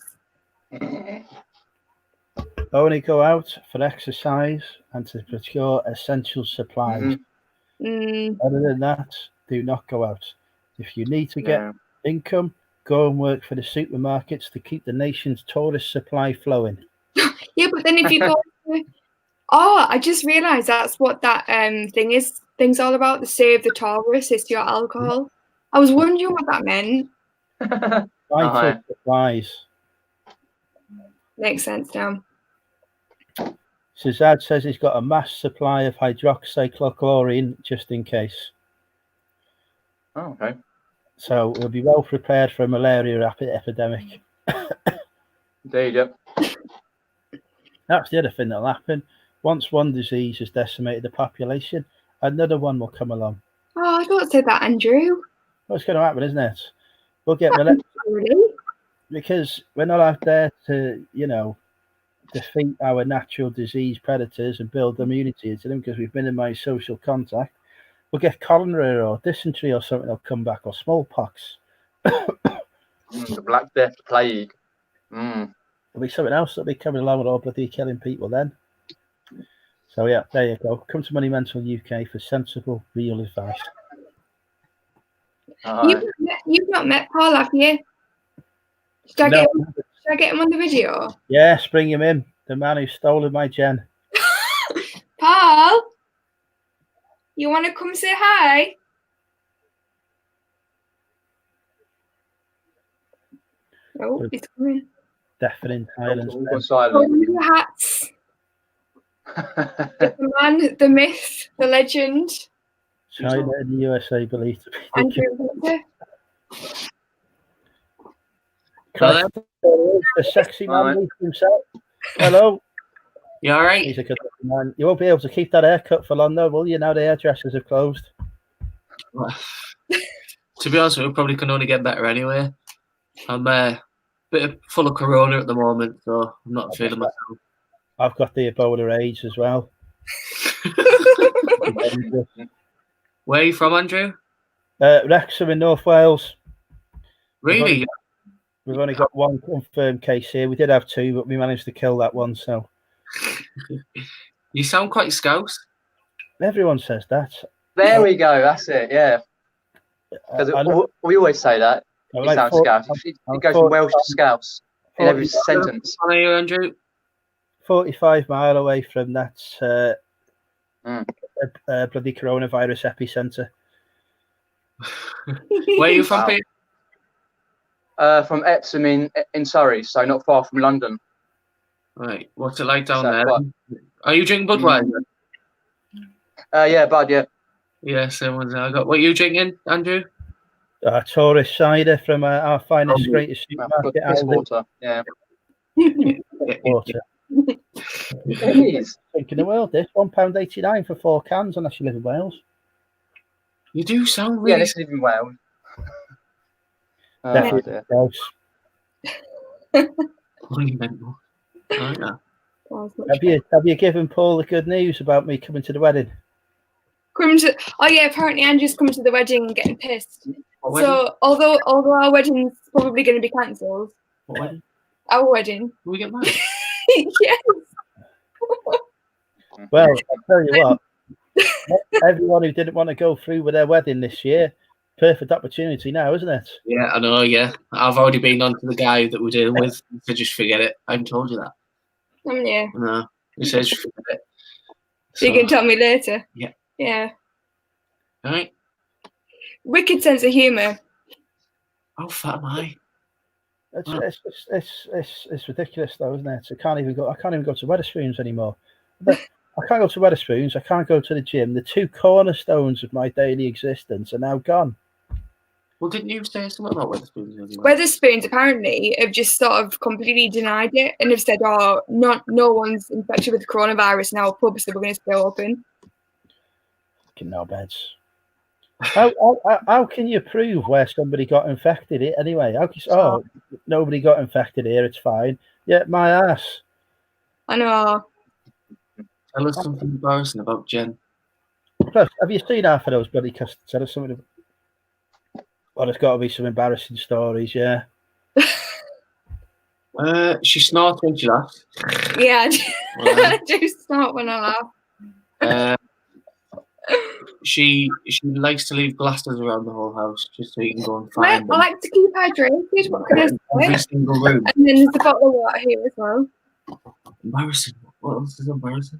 Only go out for exercise and to procure essential supplies. Other than that, do not go out. If you need to get income, go and work for the supermarkets to keep the nation's tourist supply flowing. Yeah, but then if you go... Oh, I just realised that's what that thing's all about. The Save the Tourists is your alcohol. I was wondering what that meant. Vital supplies. Makes sense now. Shazad says he's got a mass supply of hydroxychloroquine just in case. Oh, okay. So we'll be well prepared for a malaria epidemic. Indeed, yep. That's the other thing that'll happen. Once one disease has decimated the population, another one will come along. Oh, don't say that, Andrew. What's going to happen, isn't it? We'll get malaria. Because we're not out there to, defeat our natural disease predators and build immunity to them because we've minimized social contact. We'll get cholera or dysentery or something will come back, or smallpox. The Black Death, the plague. There'll be something else that'll be coming along with all bloody killing people then. So yeah, there you go. Come to Money Mental UK for sensible, real advice. You've not met Paul, have you? Should I get him on the video? Yes, bring him in. The man who stole my gen. Paul, you want to come say hi? Oh, he's coming. Deafening silence. Your hats. The man, the myth, the legend. China and the USA believe to be. Christ, the sexy man himself. Hello. You all right? He's a good man. You won't be able to keep that haircut for long, though, will you? Now the hairdressers have closed. Well, to be honest, we probably can only get better anyway. I'm a bit full of corona at the moment, so I'm not feeling myself. I've got the Ebola AIDS as well. Where are you from, Andrew? Wrexham in North Wales. Really? We've only got one confirmed case here. We did have two, but we managed to kill that one. So you sound quite Scouse. Everyone says that. There we go. That's it. Yeah. Because we always say that. He sounds Scouse. He goes from Welsh to Scouse in every sentence. How are you, Andrew? 45 mile away from that bloody coronavirus epicenter. Where are you from, Pete? From Epsom in Surrey, so not far from London. Right. What's it like down there? Are you drinking Budweiser? Yeah, Bud, yeah. Yeah, same ones I got. What are you drinking, Andrew? Tourist cider from our finest, greatest supermarket. Piss water, yeah. Water. It is. Think in the world, this £1.89 for 4 cans, unless you live in Wales. You do sound really. Yeah, this live in Wales. Definitely close. Have you given Paul the good news about me coming to the wedding? Oh yeah, apparently Andrew's coming to the wedding and getting pissed. So although our wedding's probably going to be cancelled. What wedding? Our wedding. Will we get married? Yes. Well, I'll tell you what. Everyone who didn't want to go through with their wedding this year, perfect opportunity now, isn't it? Yeah, I know. Yeah, I've already been on to the guy that we're dealing with, so just forget it. I haven't told you that. Yeah. No, he says just forget it. So you can tell me later. Yeah. Yeah. All right. Wicked sense of humour. How fat am I? It's ridiculous though, isn't it? I can't even go to Wetherspoons anymore. I can't go to Wetherspoons. I can't go to the gym. The two cornerstones of my daily existence are now gone. Well, didn't you say something about Wetherspoons? Wetherspoons apparently have just sort of completely denied it and have said, "Oh, no one's infected with coronavirus now. Pubs, so we're going to stay open." Fucking knobheads. How can you prove where somebody got infected anyway? Nobody got infected here, it's fine. Yeah, my ass. I know. Tell us something embarrassing about Jen. Plus, have you seen half of those bloody customers? Tell us something. Well, there's got to be some embarrassing stories, yeah. She snorts when she laughs. Yeah, I do snort when I laugh. She likes to leave glasses around the whole house just so you can go and find them. I like to keep hydrated. What can I say? Every single room. And then there's a bottle of water here as well. Embarrassing. What else is embarrassing?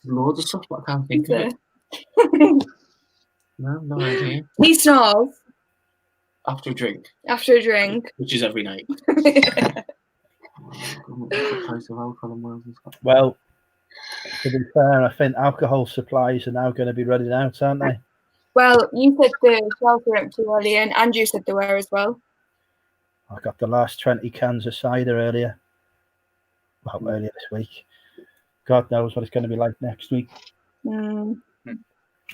There's loads of stuff, but I can't think of it. No idea. He snores. After a drink. After a drink. Which is every night. Well, to be fair, I think alcohol supplies are now going to be running out, aren't they? Well, you said the shelves were empty earlier, and Andrew said they were as well. I got the last 20 cans of cider earlier. Well, earlier this week. God knows what it's going to be like next week.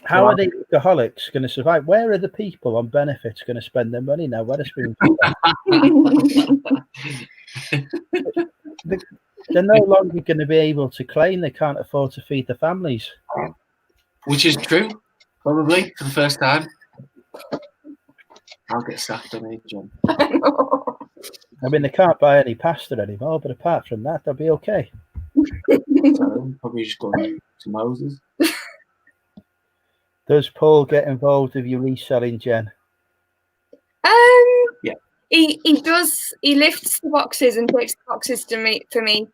How are the alcoholics going to survive? Where are the people on benefits going to spend their money now? Wetherspoons. They're no longer going to be able to claim they can't afford to feed their families. Which is true, probably, for the first time. I'll get sacked on it, John. I mean, they can't buy any pasta anymore, but apart from that, they'll be okay. Probably just go to Moses. Does Paul get involved with you reselling, Jen? Yeah. He does. He lifts the boxes and takes the boxes for me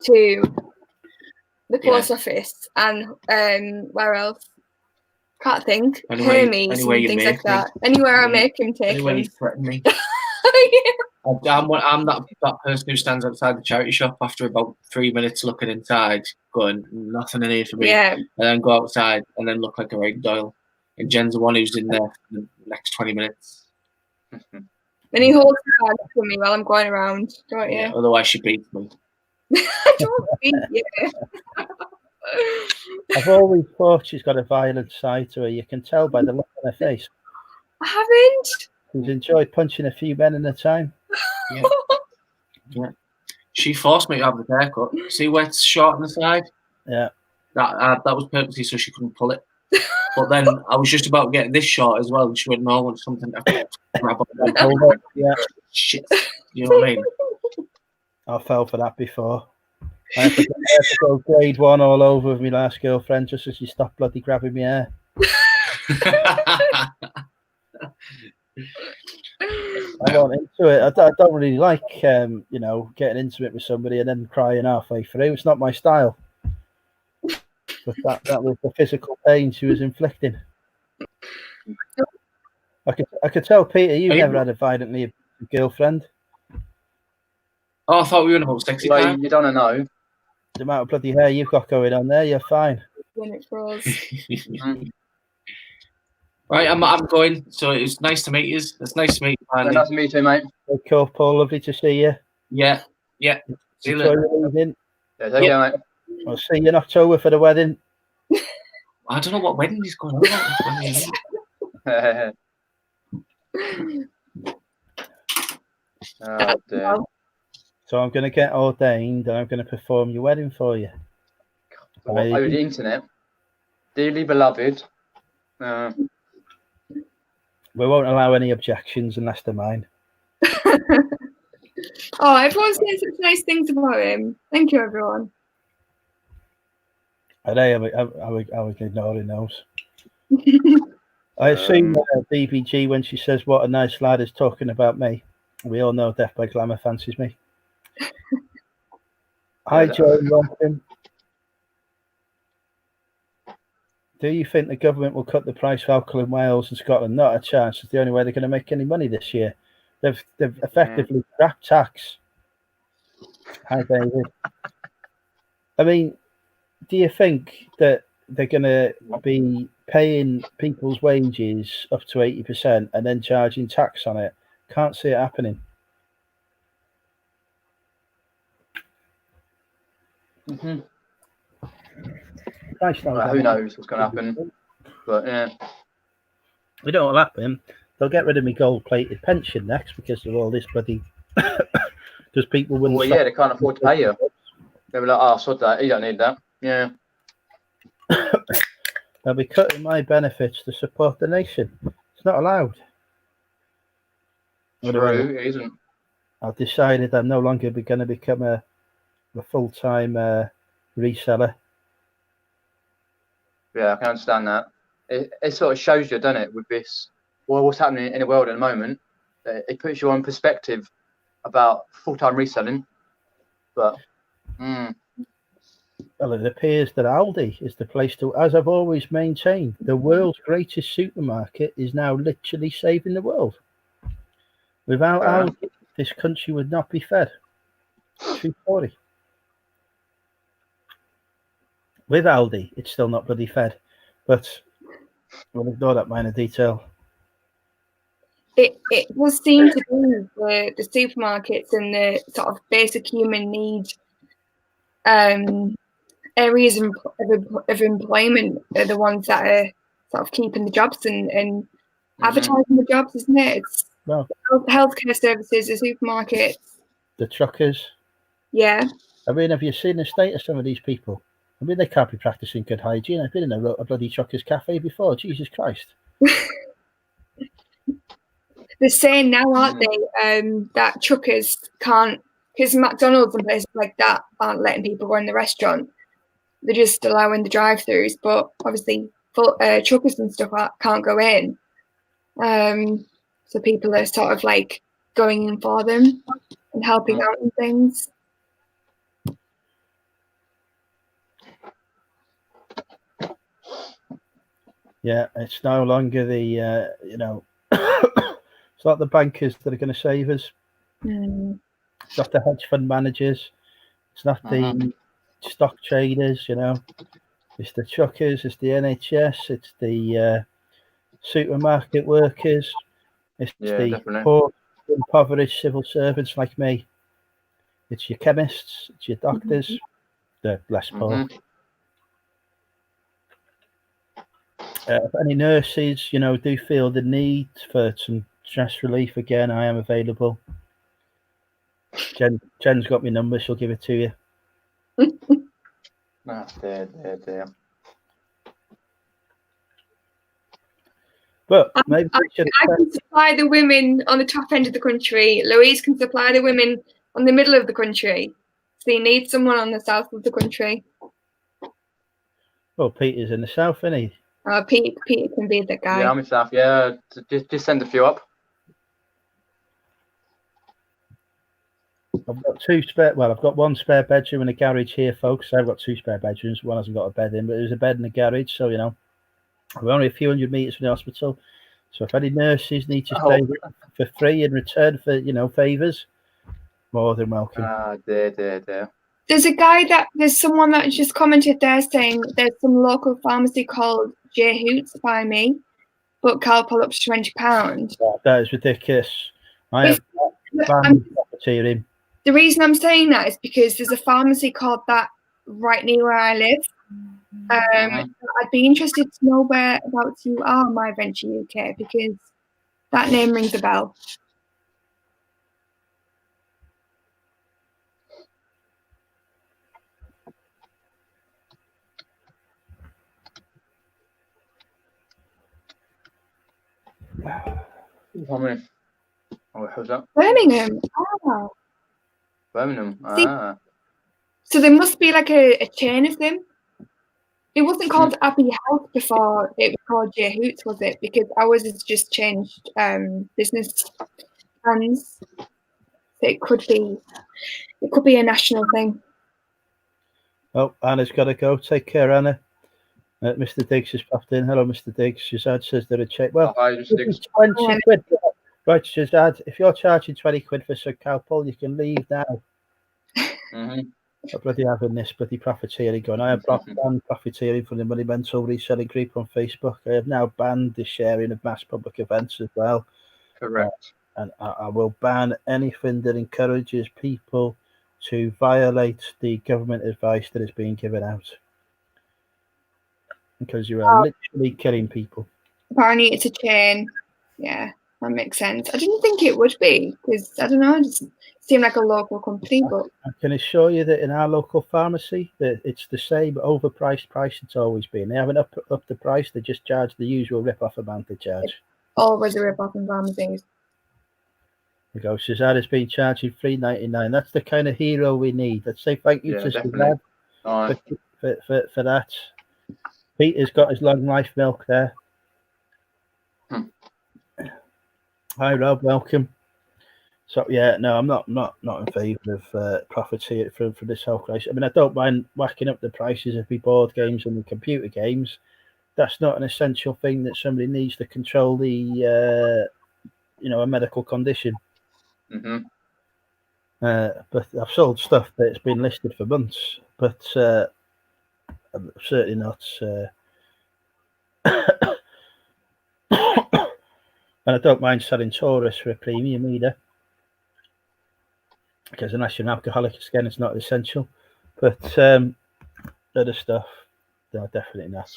to the post office and where else? Can't think. Hermes and things like that. Anywhere I make him take anywhere him. you threaten me. Yeah. I'm that person who stands outside the charity shop after about 3 minutes looking inside, going, nothing in here for me. Yeah. And then go outside and then look like a rag doll. And Jen's the one who's in there for the next 20 minutes. And he holds the bag for me while I'm going around, don't you? Yeah, otherwise she beats me. I don't beat you. I've always thought she's got a violent side to her. You can tell by the look on her face. I haven't. She's enjoyed punching a few men in a time. Yeah. Yeah. She forced me to have the haircut. See where it's short on the side? Yeah. That was purposely so she couldn't pull it. But then I was just about getting this short as well, and she went, "No, I want something to grab on." Yeah. Shit. You know what I mean? I fell for that before. I had to go grade 1 all over with my last girlfriend just as she stopped bloody grabbing my hair. I want into it. I don't really like, getting intimate with somebody and then crying halfway through. It's not my style. But that was the physical pain she was inflicting. I could tell, Peter, you've never had a violently abusive girlfriend. Oh, I thought we were in about sexy time. You don't know. The amount of bloody hair you've got going on there, you're fine. Right, I'm going. So it's nice to meet you. It's nice to meet you, Andy. Nice to meet you, mate. Cool, Paul. Lovely to see you. Yeah. See you later. Your evening. Yeah, take care, mate. I'll see you in October for the wedding. I don't know what wedding is going on. Oh, dear. So I'm going to get ordained and I'm going to perform your wedding for you. Over the internet. Dearly beloved. We won't allow any objections unless they're mine. Oh, everyone's saying such nice things about him. Thank you, everyone. I was ignoring those. I assume BBG, when she says what a nice lad, is talking about me. We all know Death by Glamour fancies me. Hi, Joe. Welcome. Do you think the government will cut the price of alcohol in Wales and Scotland? Not a chance. It's the only way they're going to make any money this year. They've effectively scrapped tax. Hi, David. I mean, do you think that they're going to be paying people's wages up to 80% and then charging tax on it? Can't see it happening. Mm-hmm. Well, who knows what's going to happen? But yeah, we don't will happen. They'll get rid of me gold-plated pension next because of all this bloody. Because people wouldn't. Well, yeah, they can't afford to pay you. They'll be like, "Oh, sod that. You don't need that." Yeah. They'll be cutting my benefits to support the nation. It's not allowed. True, it isn't. I've decided I'm no longer going to become a full-time reseller. Yeah, I can understand that. It sort of shows you, doesn't it, with this, what's happening in the world at the moment. It puts you on perspective about full-time reselling. But, well, it appears that Aldi is the place to, as I've always maintained, the world's greatest supermarket is now literally saving the world. Without Aldi, this country would not be fed. 240. With Aldi, it's still not bloody fed, but we'll ignore that minor detail. It does seem to be the supermarkets and the sort of basic human need areas of employment are the ones that are sort of keeping the jobs and advertising the jobs, isn't it? It's healthcare services, the supermarkets, the truckers. Yeah. I mean, have you seen the state of some of these people? I mean, they can't be practicing good hygiene. I've been in a bloody truckers cafe before. Jesus Christ. They're saying now, aren't they, that truckers can't, because McDonald's and places like that aren't letting people go in the restaurant. They're just allowing the drive-thrus, but obviously truckers and stuff can't go in. So people are sort of like going in for them and helping out and things. Yeah, it's no longer the, it's not the bankers that are going to save us. It's not the hedge fund managers. It's not the stock traders, It's the truckers, it's the NHS, it's the supermarket workers, it's the impoverished civil servants like me. It's your chemists, it's your doctors, they're less poor. If any nurses, do feel the need for some stress relief, again, I am available. Jen's got my number, she'll give it to you. Dear. But maybe I can supply the women on the top end of the country. Louise can supply the women on the middle of the country. So you need someone on the south of the country. Well, Peter's in the south, isn't he? Peter can be the guy. Yeah, I'm in South. Yeah, just send a few up. I've got two spare. Well, I've got one spare bedroom and a garage here, folks. I've got two spare bedrooms. One hasn't got a bed in, but there's a bed in a garage. So we're only a few hundred meters from the hospital. So if any nurses need to stay for free in return for favours, more than welcome. Dear. There's someone that just commented there saying there's some local pharmacy called J Hoots by me, but Calpol up to £20. That is ridiculous. I have banned profiteering. The reason I'm saying that is because there's a pharmacy called that right near where I live. I'd be interested to know whereabouts you are, My Venture UK, because that name rings a bell. How many? Oh, who's that? Birmingham. Birmingham. So there must be like a chain of them. It wasn't called Abbey House before it was called J Hoots, was it? Because ours has just changed business plans. So it could be a national thing. Oh, Anna's got to go. Take care, Anna. Mr. Diggs has popped in. Hello, Mr. Diggs. Shazad says they're a check. Well, 20 quid. Right, Shazad, if you're charging 20 quid for Sir Calpol, you can leave now. I'm bloody having this bloody profiteering going. I have banned profiteering from the Monumental Reselling Group on Facebook. I have now banned the sharing of mass public events as well. Correct. And I will ban anything that encourages people to violate the government advice that is being given out. Because you are literally killing people. Apparently it's a chain. Yeah, that makes sense. I didn't think it would be, because, I don't know, it just seemed like a local company. But I can assure you that in our local pharmacy, that it's the same overpriced price it's always been. They haven't upped the price, they just charge the usual rip-off amount they charge. Always a rip-off in pharmacies. There you go. Shazad has been charging $3.99. That's the kind of hero we need. Let's say thank you to Shazad for that. Peter's got his long life milk there. Hi Rob, welcome. So yeah, no, I'm not in favour of profiteering from this whole crisis. I mean, I don't mind whacking up the prices of the board games and the computer games. That's not an essential thing that somebody needs to control the a medical condition. But I've sold stuff that's been listed for months, but I'm certainly not. And I don't mind selling Taurus for a premium either, because unless you're an alcoholic, again, it's not essential. But other stuff, no, definitely not.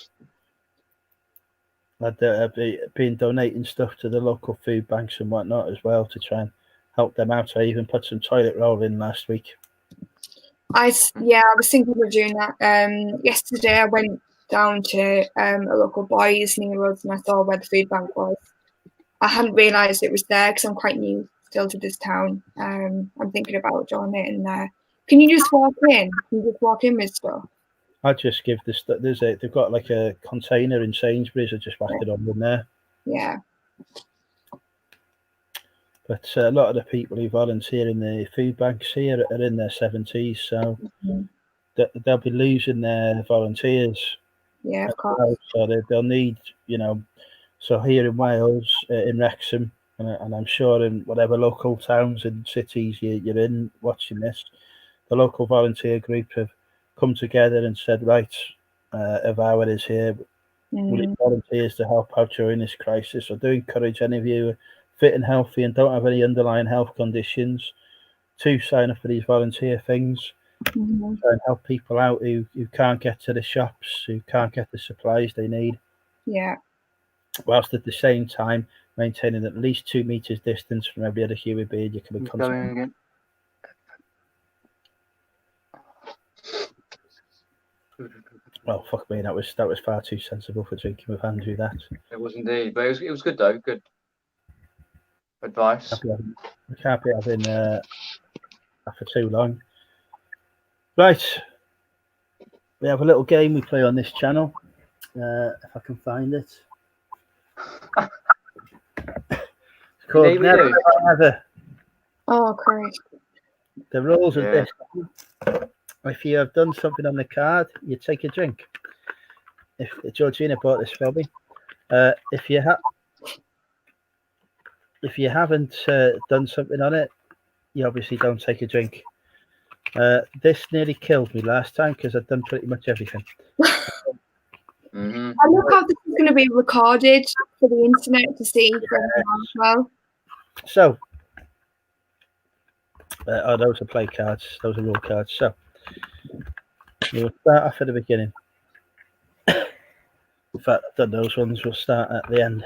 I've been donating stuff to the local food banks and whatnot as well to try and help them out. I even put some toilet roll in last week. I was thinking of doing that. Yesterday I went down to a local boys near us and I saw where the food bank was. I hadn't realised it was there because I'm quite new still to this town. I'm thinking about donating there. Can you just walk in? Can you just walk in with stuff? I just give the stuff. They've got like a container in Sainsbury's. I just whack it on in there. Yeah. But a lot of the people who volunteer in the food banks here are in their 70s, so they'll be losing their volunteers. Yeah, of course. So they'll need, So here in Wales, in Wrexham, and I'm sure in whatever local towns and cities you're in watching this, the local volunteer group have come together and said, right, Avour is here. We need volunteers to help out during this crisis. So do encourage any of you fit and healthy and don't have any underlying health conditions to sign up for these volunteer things. Mhm. Try and help people out who can't get to the shops, who can't get the supplies they need, Yeah. whilst at the same time maintaining at least 2 meters distance from every other human being you can be He's going again. Well, fuck me, that was far too sensible for drinking with Andrew. That It was indeed, but it was good though. Good advice. we can't be having that for too long. Right, we have a little game we play on this channel. If I can find it. It's called Indeed we Never do. Have I Ever. Oh, Christ. The rules of Yeah. this: if you have done something on the card, you take a drink. If Georgina bought this for me, if you haven't done something on it, you obviously don't take a drink. This nearly killed me last time because I'd done pretty much everything. Mm-hmm. I look how this is going to be recorded for the internet to see for everyone as well. So, those are play cards. Those are rule cards. So, we'll start off at the beginning. In fact, I've done those ones. We'll start at the end.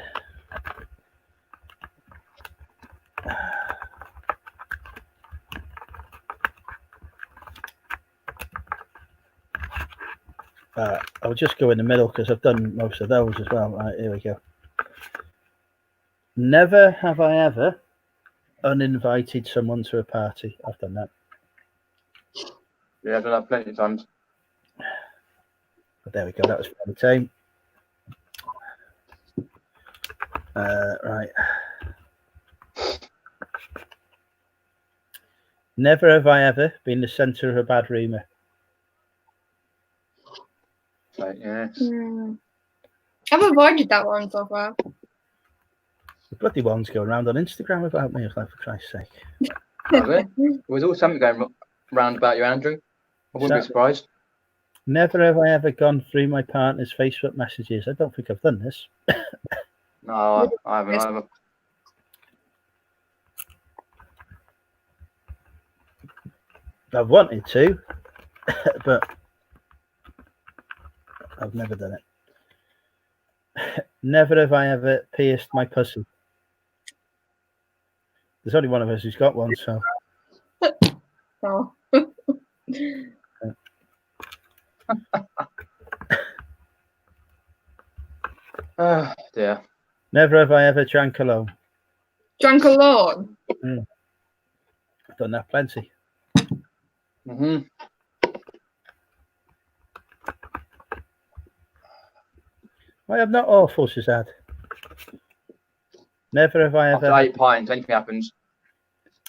I'll just go in the middle because I've done most of those as well. Right, here we go. Never have I ever uninvited someone to a party. I've done that. Yeah, I've done that plenty of times. But there we go. That was fairly tame. Right. Never have I ever been the centre of a bad rumour. Right, yes. I've avoided that one so far. The bloody ones going around on Instagram about me, like, for Christ's sake. Was it? There was all something going round about you, Andrew. I wouldn't be surprised. Never have I ever gone through my partner's Facebook messages. I don't think I've done this. No, I haven't either. I've wanted to, but I've never done it. Never have I ever pierced my pussy. There's only one of us who's got one, so. Oh. Oh, dear. Never have I ever drank alone. Drank alone? I've done that plenty. Mm-hmm. I am not awful, Shazad. Never have I ever. After 8 pints, anything happens.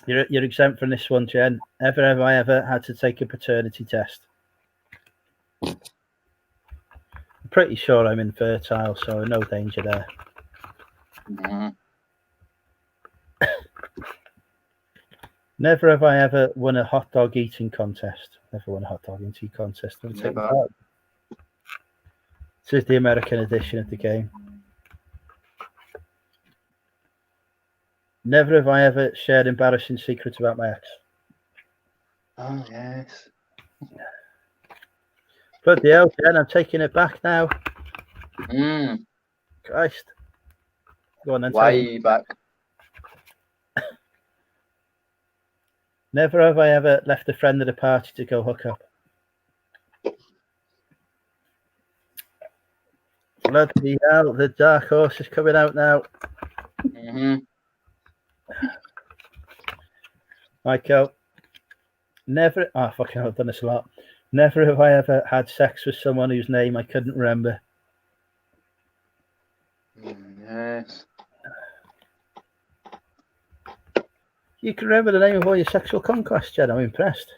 You're exempt from this one, Jen. Never have I ever had to take a paternity test. I'm pretty sure I'm infertile, so no danger there. Mm-hmm. Never have I ever won a hot dog eating contest. Never won a hot dog eating contest. Never taken Never. part. This is the American edition of the game. Never have I ever shared embarrassing secrets about my ex. Oh, yes. Bloody hell, Jen, I'm taking it back now. Mm. Christ. Go on then. tell me. Way back. Never have I ever left a friend at a party to go hook up. Bloody hell, the dark horse is coming out now. Mm-hmm. Michael. Never. Oh, fucking hell, I've done this a lot. Never have I ever had sex with someone whose name I couldn't remember. Yes. You can remember the name of all your sexual conquests, Jen. I'm impressed.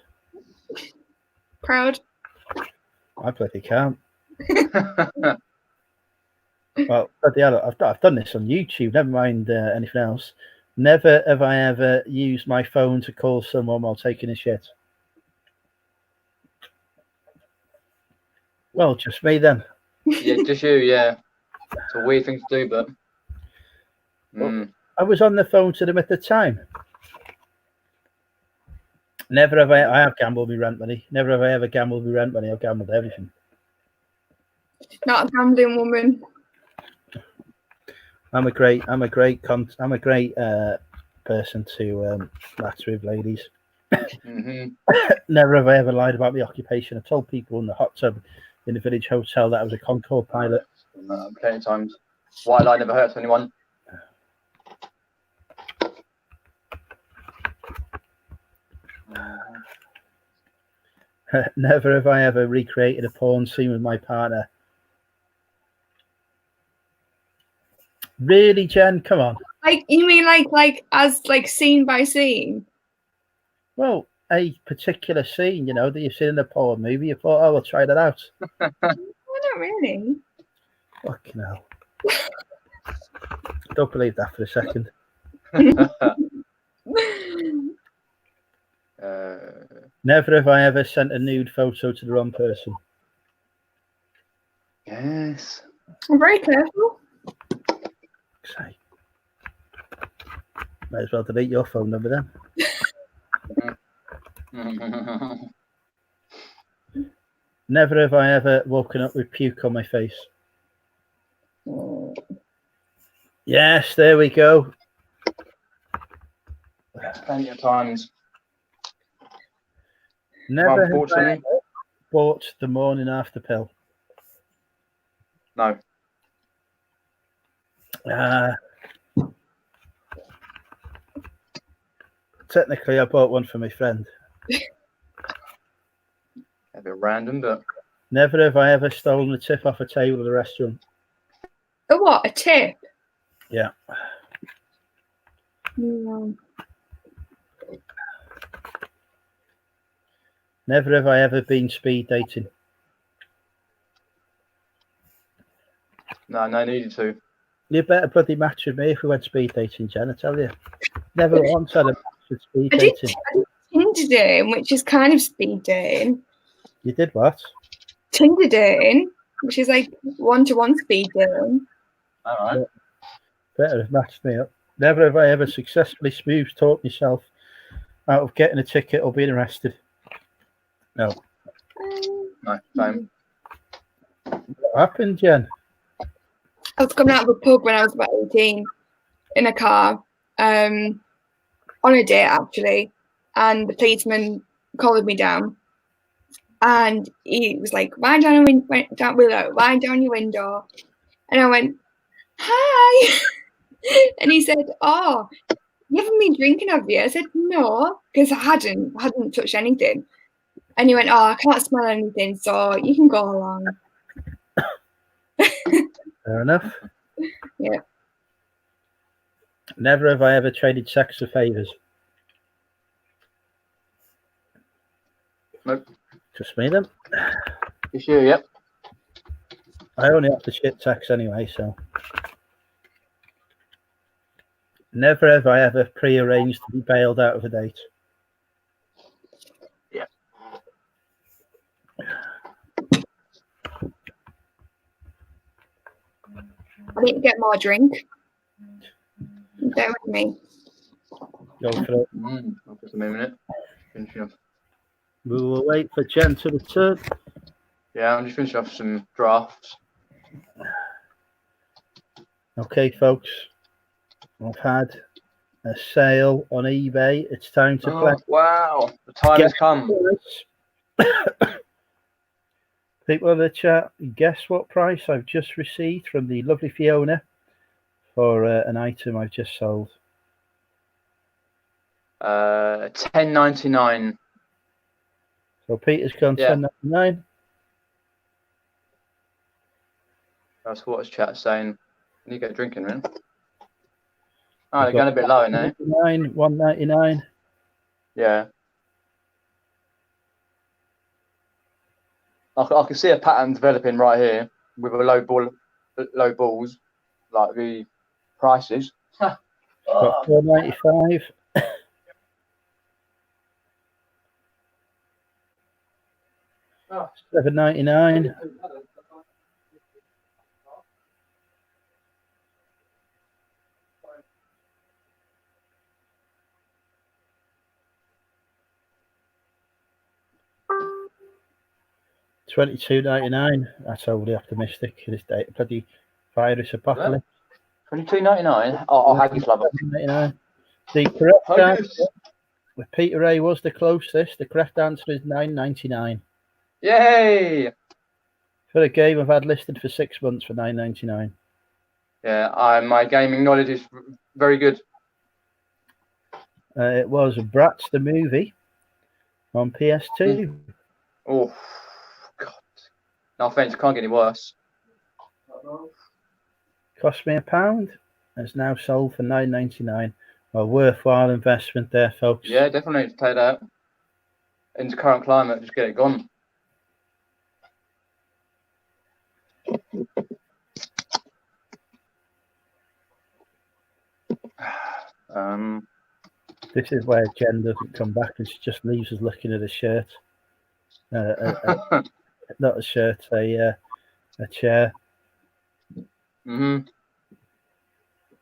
Proud? I bloody can't. Well, bloody hell, I've done this on YouTube. Never mind anything else. Never have I ever used my phone to call someone while taking a shit. Well, just me then. Yeah, just you, yeah. It's a weird thing to do, but... I was on the phone to them at the time. Never have I have gambled my rent money. Never have I ever gambled my rent money. I've gambled everything. Not a gambling woman. I'm a great person to matter with ladies. Mm-hmm. Never have I ever lied about the occupation. I told people in the hot tub in the village hotel that I was a Concorde pilot. Plenty of times. White lie never hurts anyone. Never have I ever recreated a porn scene with my partner. Really, Jen? Come on. Like, you mean like as like scene by scene? Well, a particular scene, that you've seen in a porn movie, you thought, oh, I'll try that out. I don't really. Fucking hell. Don't believe that for a second. Never have I ever sent a nude photo to the wrong person. Yes. I'm very careful. Say. Might as well delete your phone number then. Never have I ever woken up with puke on my face. Yes, there we go. That's plenty of times. Never have I Unfortunately, ever bought the morning after pill. no. Technically, I bought one for my friend. A bit random, but Never have I ever stolen a tip off a table at a restaurant. A what? A tip? Yeah. No. Never have I ever been speed dating. no needed to. You better bloody match with me if we went speed dating, Jen, I tell you. Never once had a match with speed I did dating. Tinder dating, which is kind of speed dating. You did what? Tinder dating, which is like one-to-one speed dating. All right. Better have matched me up. Never have I ever successfully smooth talked myself out of getting a ticket or being arrested. No. No, same. What happened, Jen? I was coming out of a pub when I was about 18 in a car, on a date actually, and the policeman collared me down, and he was like, "Wind down your window," and I went, "Hi," and he said, "Oh, you haven't been drinking, have you?" I said, "No," because I hadn't touched anything, and he went, "Oh, I can't smell anything, so you can go along." Fair enough. Yeah. Never have I ever traded sex for favours. Nope. Just me then. You sure? Yep. I only have to shit sex anyway, so. Never have I ever pre-arranged to be bailed out of a date. Yeah. I need to get more drink. Bear with me. Go for it. I'll just a minute. Finishing off. We will wait for Jen to return. Yeah, I'm just finishing off some drafts. Okay, folks. I've had a sale on eBay. It's time to play. Wow, the time has come. People in the chat, guess what price I've just received from the lovely Fiona for an item I've just sold? $10.99. So Peter's gone Yeah. $10.99. That's what his chat's saying. You get drinking, man. Oh, they're going a bit low now. $1.99. Yeah. I can see a pattern developing right here with a low balls, like the prices. Got $4.95. $7.99. $22.99. That's overly optimistic. This day, bloody virus apocalypse. $22.99. Oh, haggis lover. $22.99. The correct answer Haggis. with Peter Ray was the closest. The correct answer is $9.99. Yay! For a game I've had listed for 6 months for $9.99. Yeah, my gaming knowledge is very good. It was Bratz the movie on PS2. Oh, God. No offense, can't get any worse. Cost me £1. It's now sold for $9.99. A worthwhile investment there, folks. Yeah, definitely to take that. In the current climate, just get it gone. This is where Jen doesn't come back and she just leaves us looking at a shirt. Not a shirt, a chair.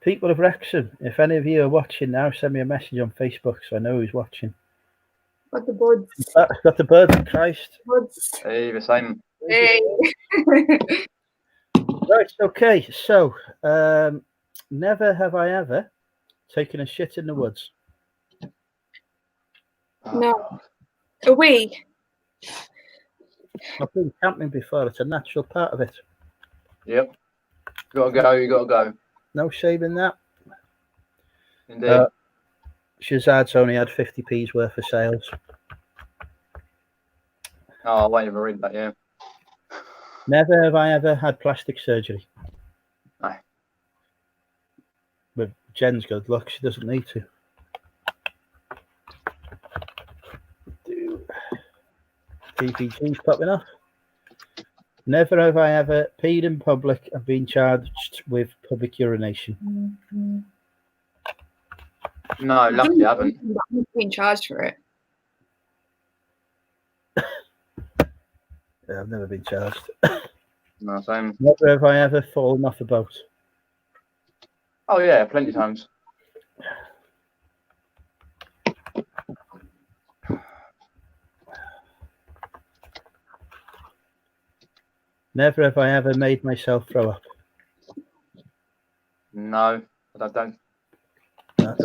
People of Wrexham, if any of you are watching now, send me a message on Facebook so I know who's watching. Got the buds. Got the bird of Christ. Buds. Hey, the same. Hey. Right, okay, so never have I ever taken a shit in the woods. No. A wee. I've been camping before, it's a natural part of it. Yep. You gotta go. No shame in that. Indeed. Shazad's only had 50p's worth of sales. Oh, I won't even read that, yeah. Never have I ever had plastic surgery. No. With Jen's good luck, she doesn't need to. DPG's popping off. Never have I ever peed in public and been charged with public urination. No, luckily I haven't. I've been charged for it. Yeah, I've never been charged. No, same. Never have I ever fallen off a boat. Oh yeah, plenty of times. Never have I ever made myself throw up. No, I don't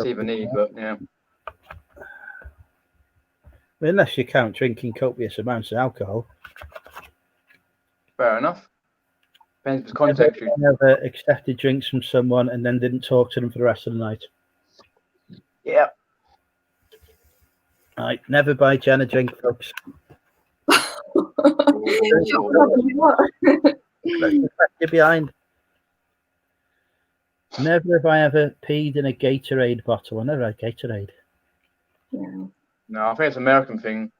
see the need, but yeah. Unless you count drinking copious amounts of alcohol. Fair enough. Depends on the context. Never accepted drinks from someone and then didn't talk to them for the rest of the night. Yeah. Right, never buy Jen a drink, folks. You're behind. Never have I ever peed in a Gatorade bottle. I never had Gatorade. Yeah. No, I think it's an American thing.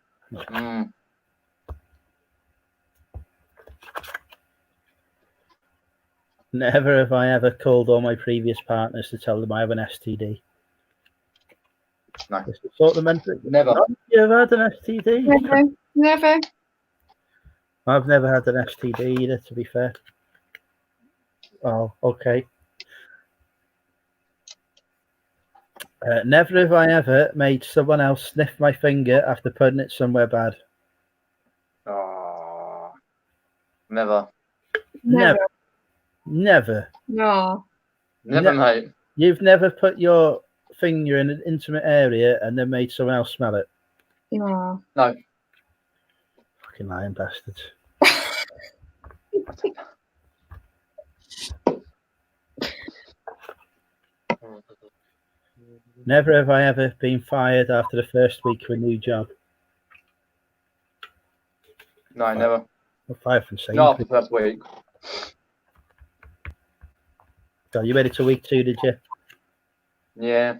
Never have I ever called all my previous partners to tell them I have an STD. No. Sort of mental. Never. You ever had an STD? Never. I've never had an STD either, to be fair. Oh, okay. Never have I ever made someone else sniff my finger after putting it somewhere bad. Oh, never. Never. No. Never, mate. You've never put your finger in an intimate area and then made someone else smell it? No. No. Fucking lying bastards. Never have I ever been fired after the first week of a new job. No, never. I'm fired from Sainsbury's. Not after the first week. So you made it to week 2, did you? Yeah.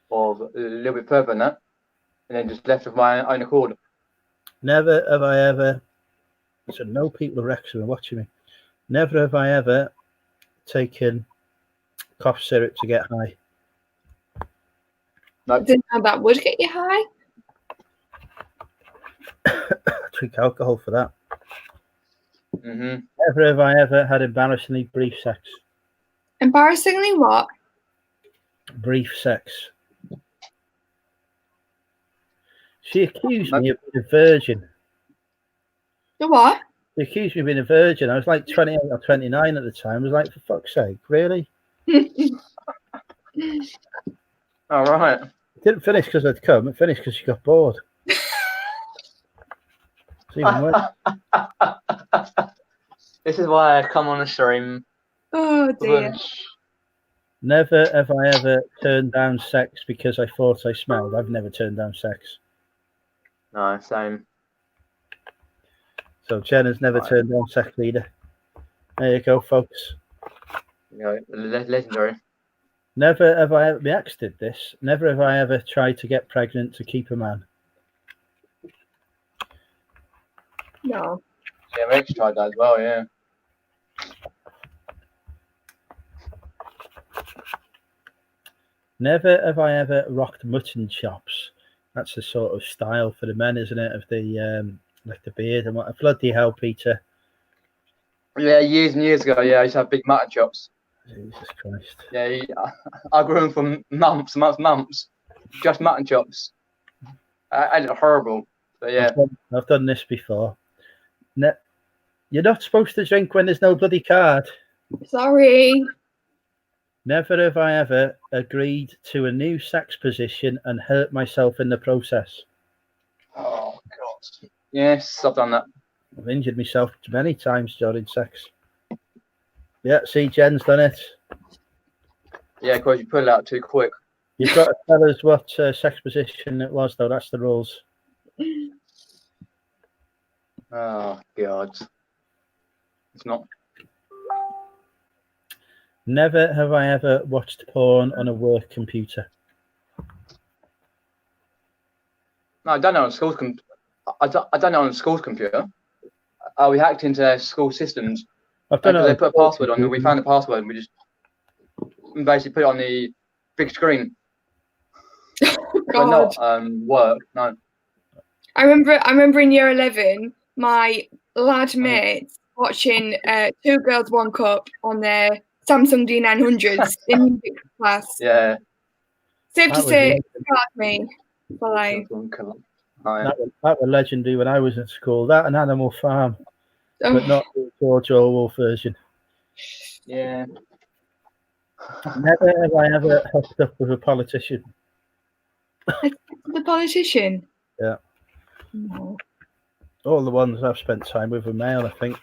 Or a little bit further than that. And then just left of my own accord. Never have I ever, so no people of Wrexham are watching me. Never have I ever taken cough syrup to get high. No. I didn't know that would get you high. Drink alcohol for that. Mm-hmm. Never have I ever had embarrassingly brief sex. Embarrassingly what? Brief sex. She accused me of being a virgin. The what? They accused me of being a virgin. I was like 28 or 29 at the time. I was like, for fuck's sake, really? All right. It didn't finish because I'd come. It finished because she got bored. It's even worse. This is why I come on a stream. Oh dear. Never have I ever turned down sex because I thought I smelled. I've never turned down sex. No, same. So Jen has never Right. turned down sex either. There you go, folks. You know, legendary. Never have I ever, my ex did this, never have I ever tried to get pregnant to keep a man. No. Yeah, my ex tried that as well, yeah. Never have I ever rocked mutton chops. That's a sort of style for the men, isn't it? Of the like the beard and what. Bloody hell, Peter. Yeah, years and years ago, yeah, I used to have big mutton chops. Jesus Christ. Yeah, I grew them for months. Just mutton chops. I did horrible. But yeah. I've done this before. You're not supposed to drink when there's no bloody card. Sorry. Never have I ever agreed to a new sex position and hurt myself in the process. Oh God. Yes, I've done that. I've injured myself many times during sex. Yeah, see, Jen's done it. Yeah, because you put it out too quick. You've got to tell us what sex position it was, though. That's the rules. Oh God. It's not. Never have I ever watched porn on a work computer. No, I don't know on school's I don't know on the school's computer. We hacked into their school systems. I've done it. They put a password on, and we found the password, and we just basically put it on the big screen. But not work. No. I remember in year 11, my lad mates watching Two Girls One Cup on their Samsung D900s in music class. Yeah. Safe to say, it scarred me for life. That was legendary when I was at school. That and Animal Farm, but not the George Orwell version. Yeah. Never have I ever hooked up with a politician. The politician? Yeah. No. All the ones I've spent time with are male, I think.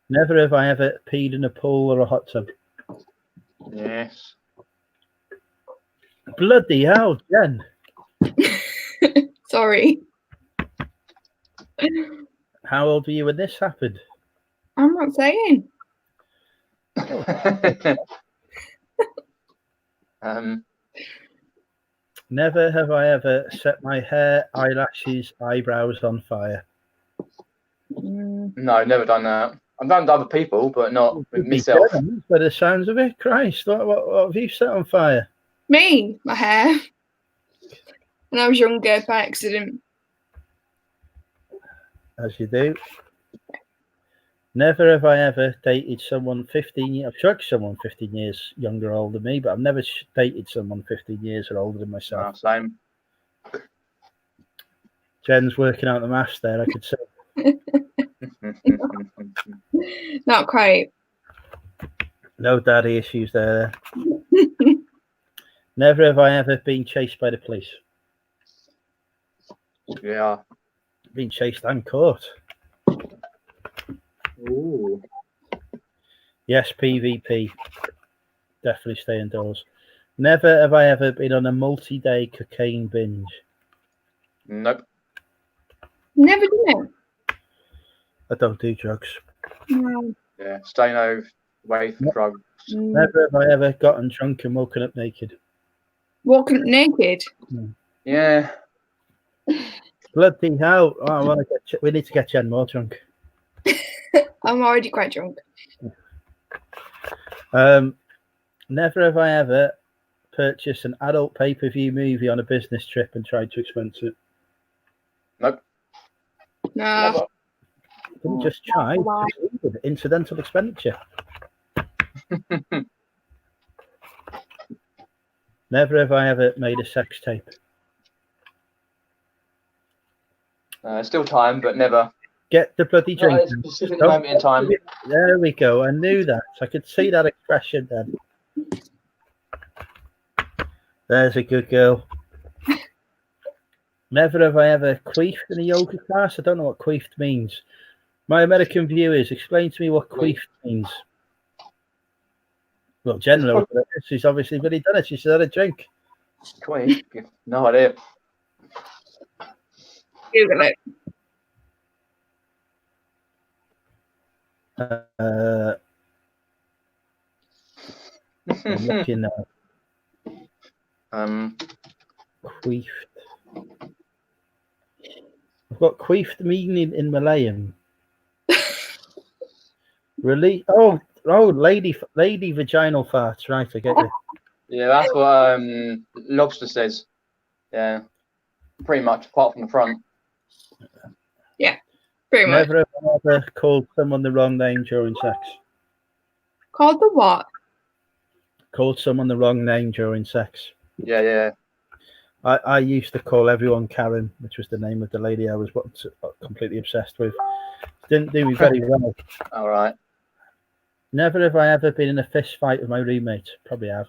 Never have I ever peed in a pool or a hot tub. Yes. Bloody hell, Jen. Sorry. How old were you when this happened? I'm not saying. Never have I ever set my hair, eyelashes, eyebrows on fire. No, never done that. I've done it to other people, but not with myself. By the sounds of it, Christ, what have you set on fire? Me, my hair. When I was younger, by accident. As you do. Never have I ever dated someone 15 years. I've tried someone 15 years younger or older than me, but I've never dated someone 15 years or older than myself. No, same. Jen's working out the maths there, I could say. Not quite. No daddy issues there. Never have I ever been chased by the police. Yeah. Been chased and caught. Ooh. Yes, PvP. Definitely stay indoors. Never have I ever been on a multi-day cocaine binge. Nope. Never done it. I don't do drugs. No. Yeah, staying away from drugs. Never have I ever gotten drunk and woken up naked. Walking up naked? Yeah. Bloody hell. Oh, we need to get Jen more drunk. I'm already quite drunk. Never have I ever purchased an adult pay-per-view movie on a business trip and tried to expense it. Nope. No. Didn't just try, just incidental expenditure. Never have I ever made a sex tape. Still time, but never. Get the bloody Not drink. at a specific moment in time. There we go. I knew that. I could see that expression then. There's a good girl. Never have I ever queefed in a yoga class. I don't know what queefed means. My American viewers, explain to me what queefed means. Well, Jen knows what it is. She's obviously really done it. She's had a drink. Queen? No idea. Google it. I'm looking now. Queefed. I've got queefed meaning in Malayan. Really? Oh, lady vaginal farts. Right, I get you. Yeah, that's what Lobster says. Yeah, pretty much, apart from the front. Yeah, pretty much. Never have I ever called someone the wrong name during sex. Called the what? Called someone the wrong name during sex. Yeah. I used to call everyone Karen, which was the name of the lady I was completely obsessed with. Didn't do me very well. All right. Never have I ever been in a fist fight with my roommate. Probably have.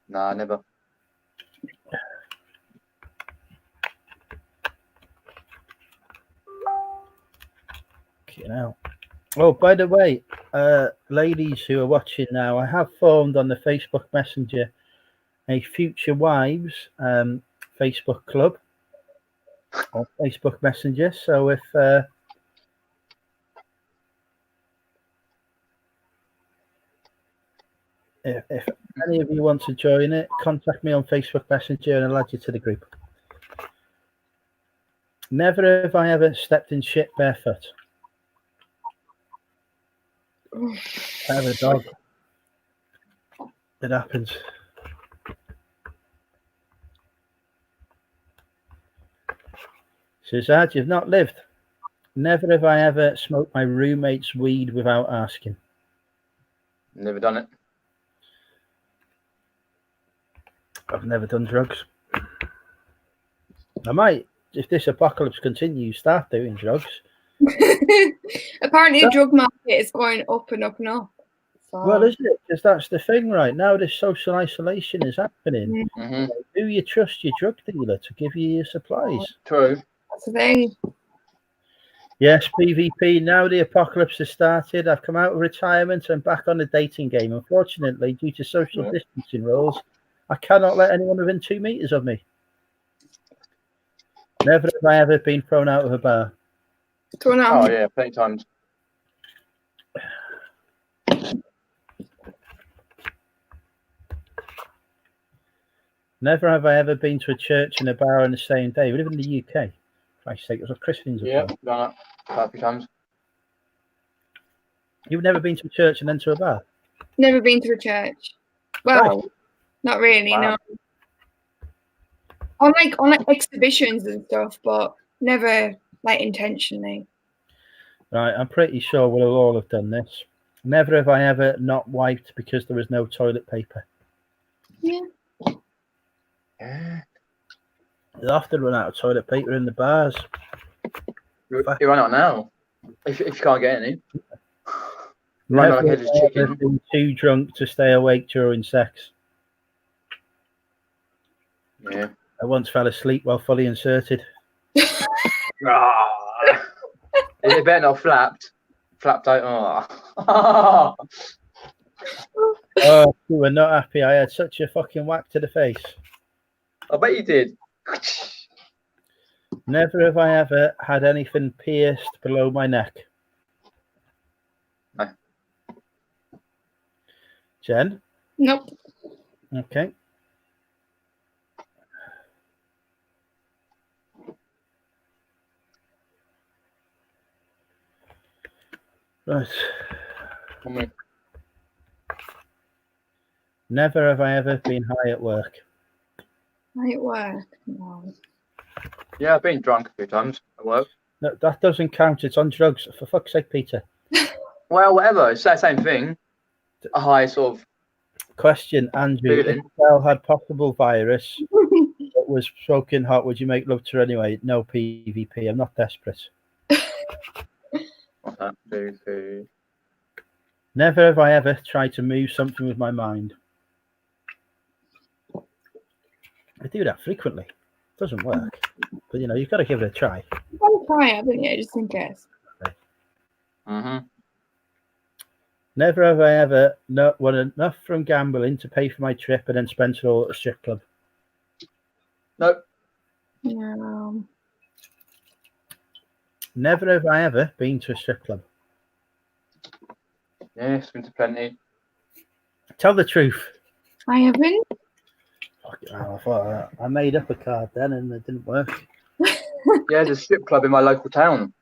Nah, never. Okay, now. Oh, by the way, ladies who are watching now, I have formed on the Facebook Messenger a Future Wives Facebook club on Facebook Messenger. So if any of you want to join it, contact me on Facebook Messenger and I'll add you to the group. Never have I ever stepped in shit barefoot. I have a dog. It happens. Says, you've not lived. Never have I ever smoked my roommate's weed without asking. Never done it. I've never done drugs. I might, if this apocalypse continues, start doing drugs. Apparently, the drug market is going up and up and up. So. Well, isn't it? Because that's the thing right now. This social isolation is happening. Mm-hmm. Do you trust your drug dealer to give you your supplies? True. That's the thing. Yes, PvP. Now the apocalypse has started. I've come out of retirement and back on the dating game. Unfortunately, due to social distancing rules, I cannot let anyone within 2 meters of me. Never have I ever been thrown out of a bar. Oh yeah, plenty times. Never have I ever been to a church and a bar on the same day. We live in the UK. Christ's sake, it was a Christians. Yeah, done it quite a few times. You've never been to a church and then to a bar? Never been to a church. Well, right. Not really, Wow. no. On like exhibitions and stuff, but never like intentionally. Right, I'm pretty sure we'll all have done this. Never have I ever not wiped because there was no toilet paper. Yeah. Yeah. They often run out of toilet paper in the bars. You run out now. If you can't get any. Never like a have headless I ever chicken. been too drunk to stay awake during sex. Yeah. I once fell asleep while fully inserted. It better not flapped. Flapped out. Oh. Oh, you were not happy. I had such a fucking whack to the face. I bet you did. Never have I ever had anything pierced below my neck. No. Jen? Nope. Okay. Right. Never have I ever been high at work. High at work. No. Yeah, I've been drunk a few times at work. No, that doesn't count. It's on drugs. For fuck's sake, Peter. Well, whatever. It's that same thing. A high sort of Question, Andrew. feeling. If a girl had possible virus that was smoking hot, would you make love to her anyway? No PvP. I'm not desperate. What's that? 2, 3. Never have I ever tried to move something with my mind. I do that frequently. Doesn't work. But, you've got to give it a try. You've got to try it, haven't you? Just in case. Mm-hmm. Never have I ever won enough from gambling to pay for my trip and then spent it all at a strip club. Nope. No. Never have I ever been to a strip club. Yes, been to plenty. Tell the truth. I haven't. Fucking hell, I thought I made up a card then and it didn't work. Yeah, there's a strip club in my local town.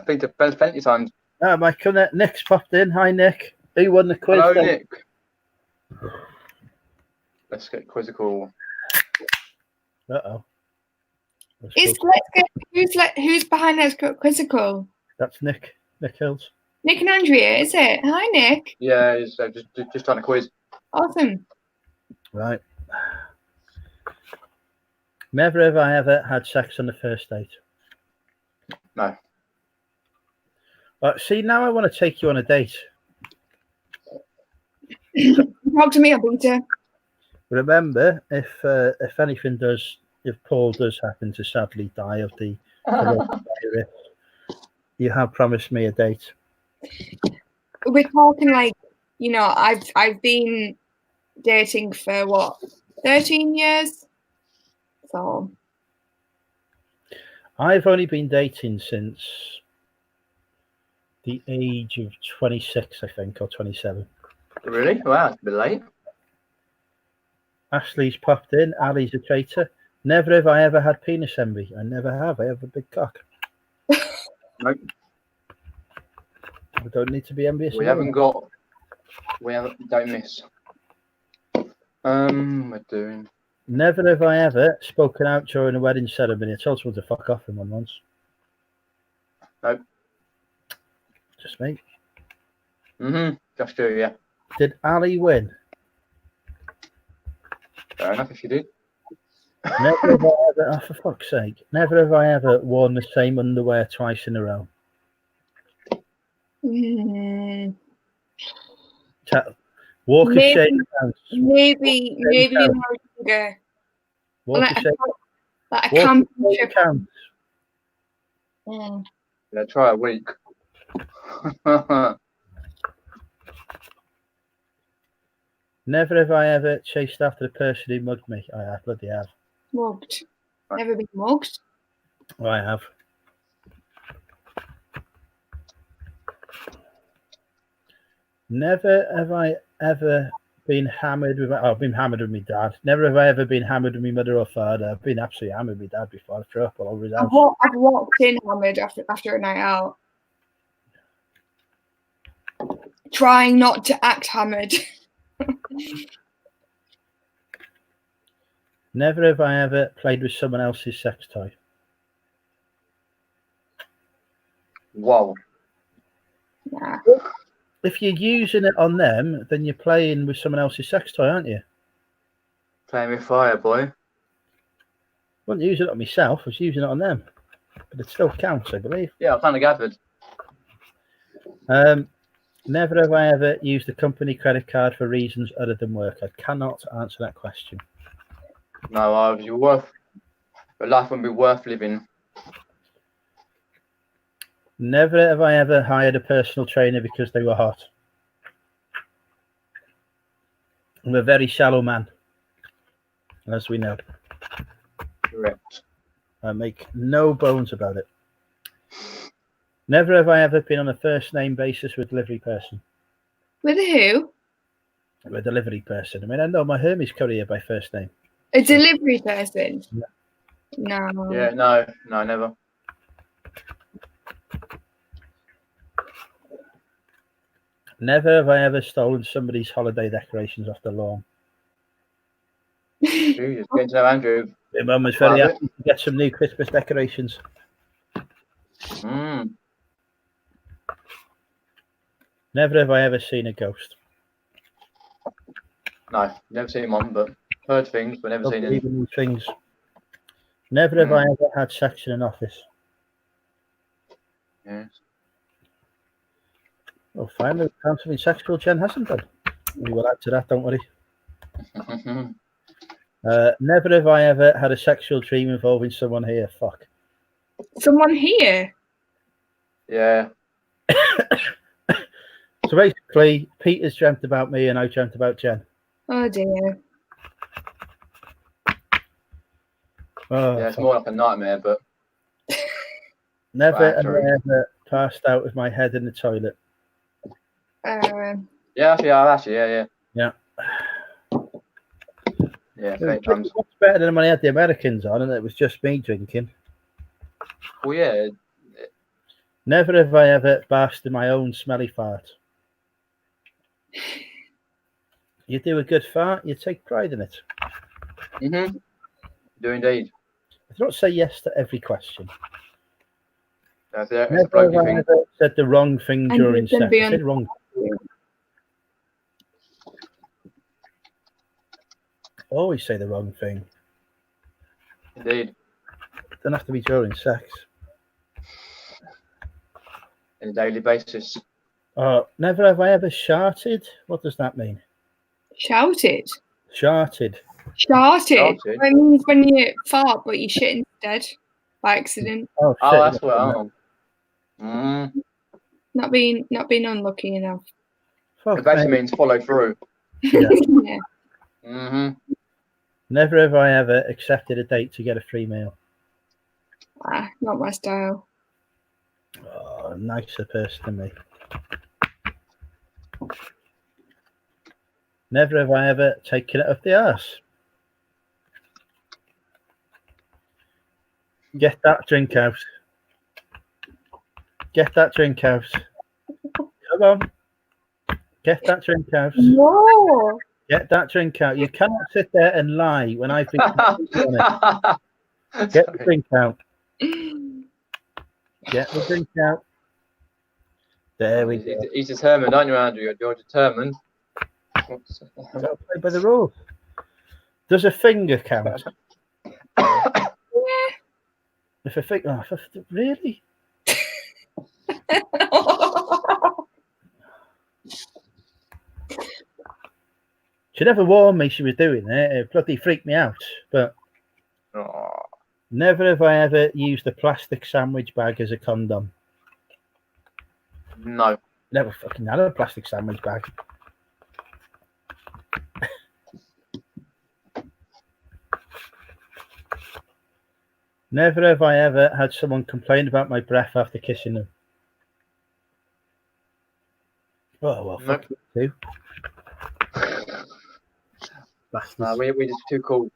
Been to plenty of times. My cousin Nick's popped in. Hi, Nick. Who won the quiz? Hello, then? Nick. Let's get quizzical. Uh-oh. Who's behind Let's Get Quizzical? That's Nick. Nick Hills. Nick and Andrea, is it? Hi, Nick. Yeah, he's just trying to quiz. Awesome. Right. Never have I ever had sex on the first date. No. See, now I want to take you on a date. Talk to me, Abita. Remember, if anything does, if Paul does happen to sadly die of the coronavirus, you have promised me a date. We're talking like, I've been dating for what, 13 years? So I've only been dating since the age of 26, I think, or 27. Really? Wow, it's a bit late. Ashley's popped in. Ali's a traitor. Never have I ever had penis envy. I never have. I have a big cock. Nope. I don't need to be envious. Don't miss. We're doing. Never have I ever spoken out during a wedding ceremony. I told someone to fuck off in one once. Nope. Just me. Just do, yeah. Did Ali win? Fair enough if you did. Never have I ever, oh, for fuck's sake, never have I ever worn the same underwear twice in a row. Walk of shame counts. Maybe when I was younger. Walk of shame. Like a camping trip. Counts. Yeah, try a week. Never have I ever chased after the person who mugged me. I bloody have. Mugged. Never been mugged. I have. Never have I ever been hammered with I've been hammered with my dad. Never have I ever been hammered with my mother or father. I've been absolutely hammered with my dad before. I've thrown up all over his house. I've walked in hammered after a night out. Trying not to act hammered. Never have I ever played with someone else's sex toy. Whoa. Nah. If you're using it on them, then you're playing with someone else's sex toy, aren't you? Playing with fire, boy. I wasn't using it on myself, I was using it on them. But it still counts, I believe. Yeah, I kind of gathered. Never have I ever used a company credit card for reasons other than work. I cannot answer that question. No, your life wouldn't be worth living. Never have I ever hired a personal trainer because they were hot. I'm a very shallow man, as we know. Correct. I make no bones about it. Never have I ever been on a first name basis with a delivery person. With who? With a delivery person. I mean, I know my Hermes courier by first name. A delivery person? Yeah. No. Yeah, no, never. Never have I ever stolen somebody's holiday decorations off the lawn. Jesus, getting to know Andrew. My mum was very happy to get some new Christmas decorations. Never have I ever seen a ghost. No, never seen one, but heard things, but never seen any. Even things. Never have I ever had sex in an office. Yes. Well, finally, found something sexual Jen hasn't done. We will add to that, don't worry. Never have I ever had a sexual dream involving someone here. Fuck. Someone here. Yeah. So basically, Peter's dreamt about me and I dreamt about Jen. Oh dear. Oh, Yeah, it's fuck. more like a nightmare, but Never have Battery. I ever passed out with my head in the toilet. yeah, actually, yeah. Yeah. Yeah, It was fake times. much better than when I had the Americans on and it was just me drinking. Well, yeah, Never have I ever basked in my own smelly fart. You do a good fart, you take pride in it. do indeed. I don't say yes to every question. That's a Never have blokey I thing. ever said the wrong thing And during you can sex. be I said wrong. Always say the wrong thing. Indeed. Don't have to be during sex. On a daily basis. Never have I ever sharted. What does that mean? Shouted. Sharted. Shouted. Shouted? That means when you fart but you shit instead by accident. Oh, shit. Oh, that's what. Oh. Not being unlucky enough. Fuck It basically me. means follow through. Yeah. Yeah. Never have I ever accepted a date to get a free meal. Not my style. Oh, nicer person than me. Never have I ever taken it up the arse. Get that drink out. Get that drink out. Come on. Get that drink out. No. Get that drink out. You cannot sit there and lie when I've been on it. Get the drink out. Get the drink out. There we go. He's determined, aren't you, Andrew? You're determined. Gotta play by the rules. Does a finger count? Yeah. If a finger, really? She never warned me she was doing it. It bloody freaked me out. But never have I ever used a plastic sandwich bag as a condom. No. Never fucking had a plastic sandwich bag. Never have I ever had someone complain about my breath after kissing them. Oh, well, fuck you too. Bastards. No, we're just too cool.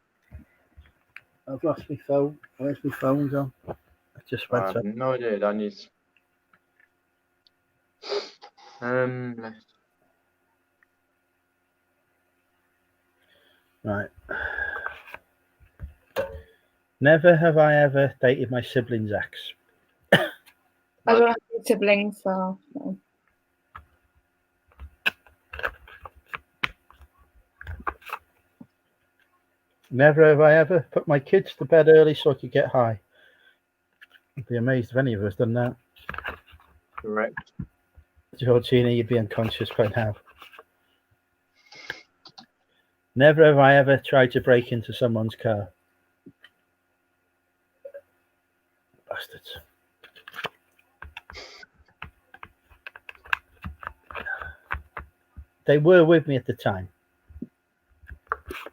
I've lost my phone. Where's my phone gone? I just I went have no idea. I need. Right. Never have I ever dated my sibling's ex. I don't have any siblings, so no. Never have I ever put my kids to bed early so I could get high. I'd be amazed if any of us done that. Correct. Georgina, you'd be unconscious by now. Never have I ever tried to break into someone's car. Bastards. They were with me at the time.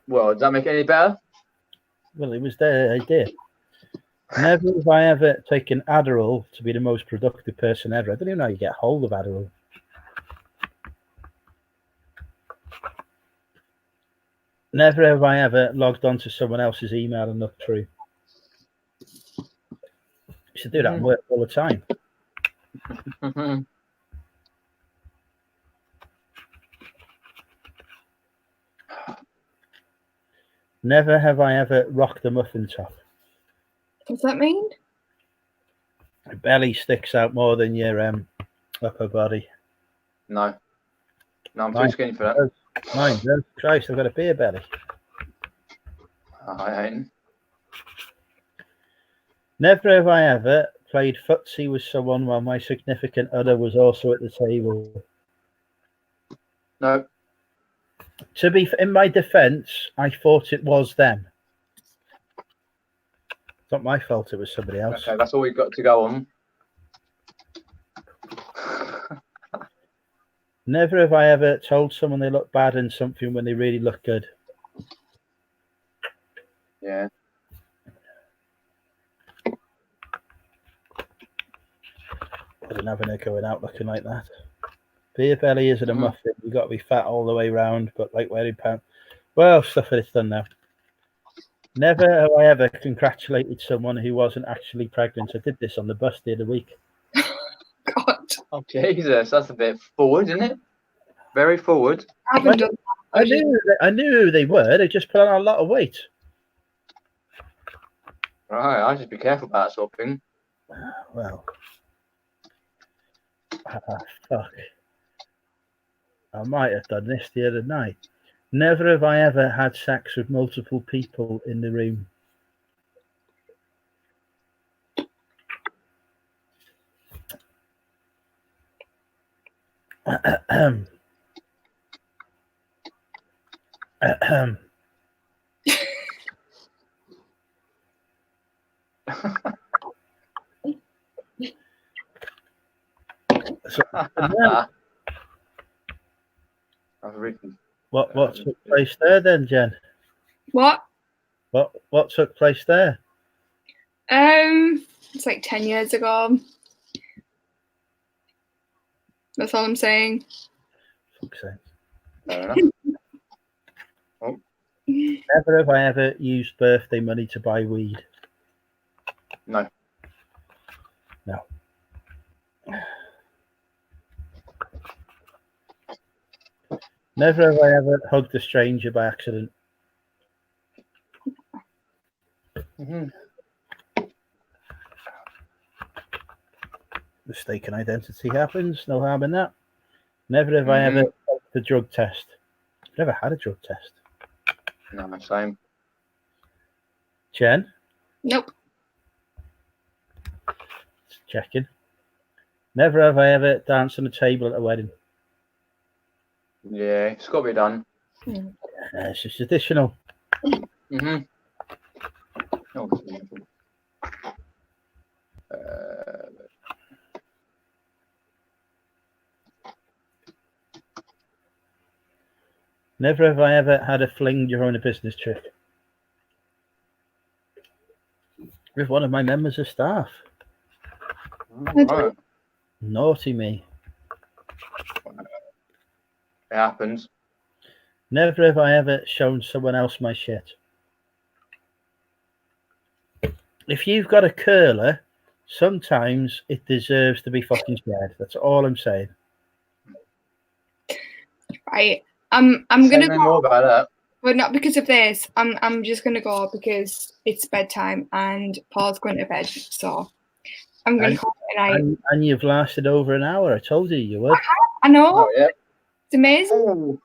Well, does that make it any better? Well, it was their idea. Never have I ever taken Adderall to be the most productive person ever. I don't even know how you get hold of Adderall. Never have I ever logged on to someone else's email and looked through. You should do that at work all the time. Never have I ever rocked a muffin top. What's that mean? Your belly sticks out more than your upper body. No. No, I'm Mine too skinny for that. does. Mine does. Christ, I've got a beer belly. I ain't. Never have I ever played footsie with someone while my significant other was also at the table? No. To be in my defence, I thought it was them. It's not my fault. It was somebody else. Okay, that's all we've got to go on. Never have I ever told someone they look bad in something when they really look good. Yeah. I didn't have her going out looking like that. Beer belly isn't a muffin. You've got to be fat all the way round, but like wearing pants. Well, stuff it's done now. Never have I ever congratulated someone who wasn't actually pregnant. I did this on the bus the other week. God. Oh, Jesus, that's a bit forward, isn't it? Very forward. I haven't done that. I knew who they were. They just put on a lot of weight. Right, I'll just be careful about that sort of thing. Well, fuck. I might have done this the other night. Never have I ever had sex with multiple people in the room. What took place there then, Jen? What? What took place there? It's like 10 years ago. That's all I'm saying. Fuck's sake. Fair enough. Never have I ever used birthday money to buy weed. No. No. Never have I ever hugged a stranger by accident. Mistaken identity happens. No harm in that. Never have I ever had the drug test. Never had a drug test. No, same. Jen? Nope. Just checking. Never have I ever danced on a table at a wedding. Yeah, it's got to be done. It's just additional. Never have I ever had a fling during a business trip with one of my members of staff. Right. Naughty me. It happens. Never have I ever shown someone else my shit. If you've got a curler, sometimes it deserves to be fucking shared. That's all I'm saying. Right. I'm gonna Say no go, more about that. but not because of this. I'm just gonna go because it's bedtime and Paul's going to bed. So I'm gonna call it a night. And you've lasted over an hour. I told you would. I know. Oh, yeah. It's amazing.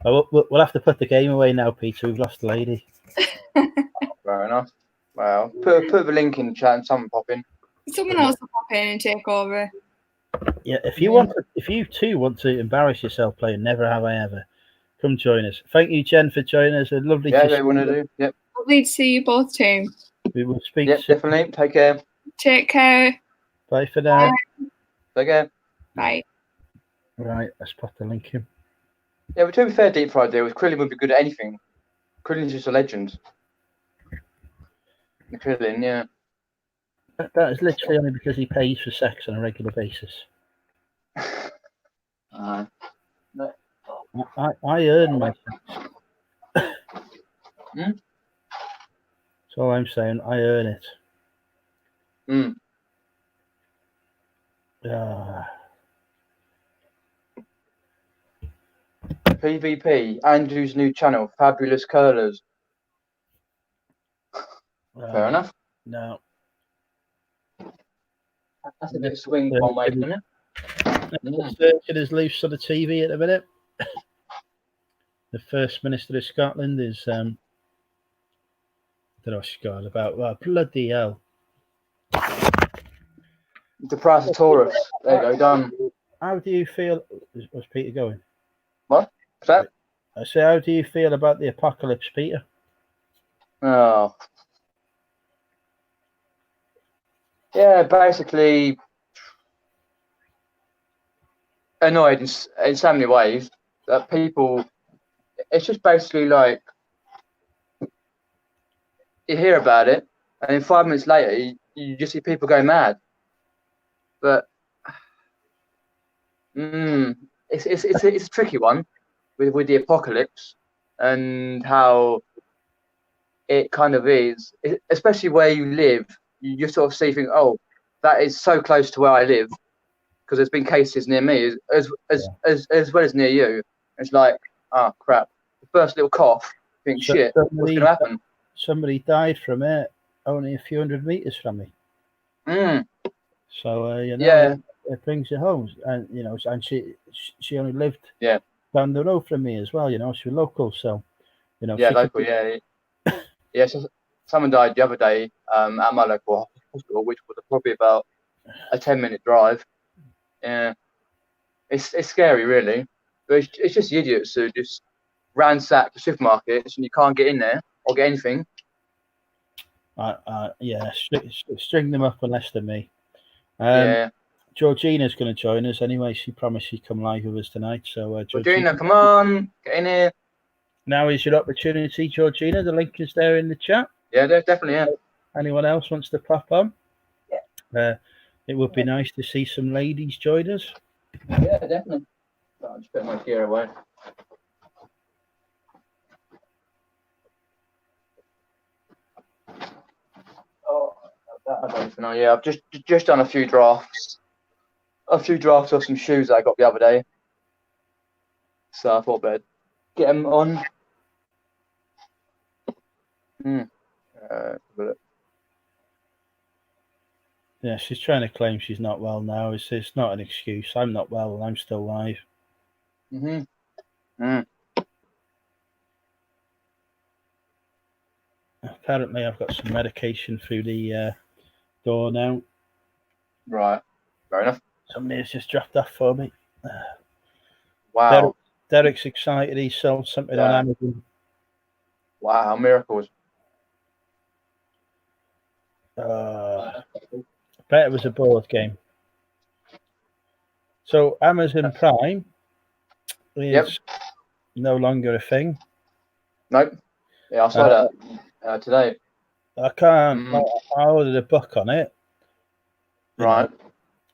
We'll have to put the game away now, Peter. We've lost the lady. Fair enough. Well, put the link in the chat and someone pop in. Someone else will pop in and take over. Yeah, if you too want to embarrass yourself playing Never Have I Ever, come join us. Thank you, Jen, for joining us. A lovely. Yeah, they want to do. Yep. Lovely to see you both too. We will speak. Yep, definitely. Take care. Take care. Bye for now. Take care. Bye. Right, let's put the link in. Yeah, but to be fair, Deep Fried deal, Krillin would be good at anything. Krillin's just a legend. Krillin, yeah. That is literally only because he pays for sex on a regular basis. No. I earn my sex. That's all I'm saying. I earn it. PvP, Andrew's new channel, Fabulous Curlers. Fair enough. No. That's a bit of swing one way, isn't it? The circuit is loose on the TV at the minute. The First Minister of Scotland is I don't know what she's got about. Well, bloody hell. The price of Taurus. There you go, done. How do you feel? Was Peter going? What? What's that? I say, how do you feel about the apocalypse, Peter? Oh. Yeah, basically annoyed in so many ways that people. It's just basically like you hear about it, and then 5 minutes later, you just see people go mad. But it's a tricky one with the apocalypse and how it kind of is, especially where you live. You sort of see, think, oh, that is so close to where I live, because there's been cases near me as well as near you. It's like, oh crap, the first little cough, you think, shit, what's going to happen? Somebody died from it only a few hundred meters from me. So it brings you home, and and she only lived down the road from me as well. She was local, so local, yeah. So someone died the other day at my local hospital, which was probably about a 10-minute drive. Yeah, it's scary, really, but it's just the idiots who just ransack the supermarkets and you can't get in there or get anything. String them up unless they're me. Georgina's going to join us anyway. She promised she'd come live with us tonight. So Georgina, come on, get in here. Now is your opportunity, Georgina. The link is there in the chat. Yeah, definitely. Yeah. Anyone else wants to pop on? Yeah. It would be nice to see some ladies join us. Yeah, definitely. I'll just put my gear away. I don't know. Yeah, I've just done a few drafts of some shoes that I got the other day. So I thought I'd get them on. Yeah, she's trying to claim she's not well now. It's not an excuse. I'm not well and I'm still live. Apparently, I've got some medication through the door now. Right, fair enough. Somebody's just dropped off for me. Wow. Derek's excited. He sold something on Amazon. Wow, miracles. I bet it was a board game. So Amazon Prime is no longer a thing. Nope. Yeah, I saw that today. I can't. I ordered a book on it. Right.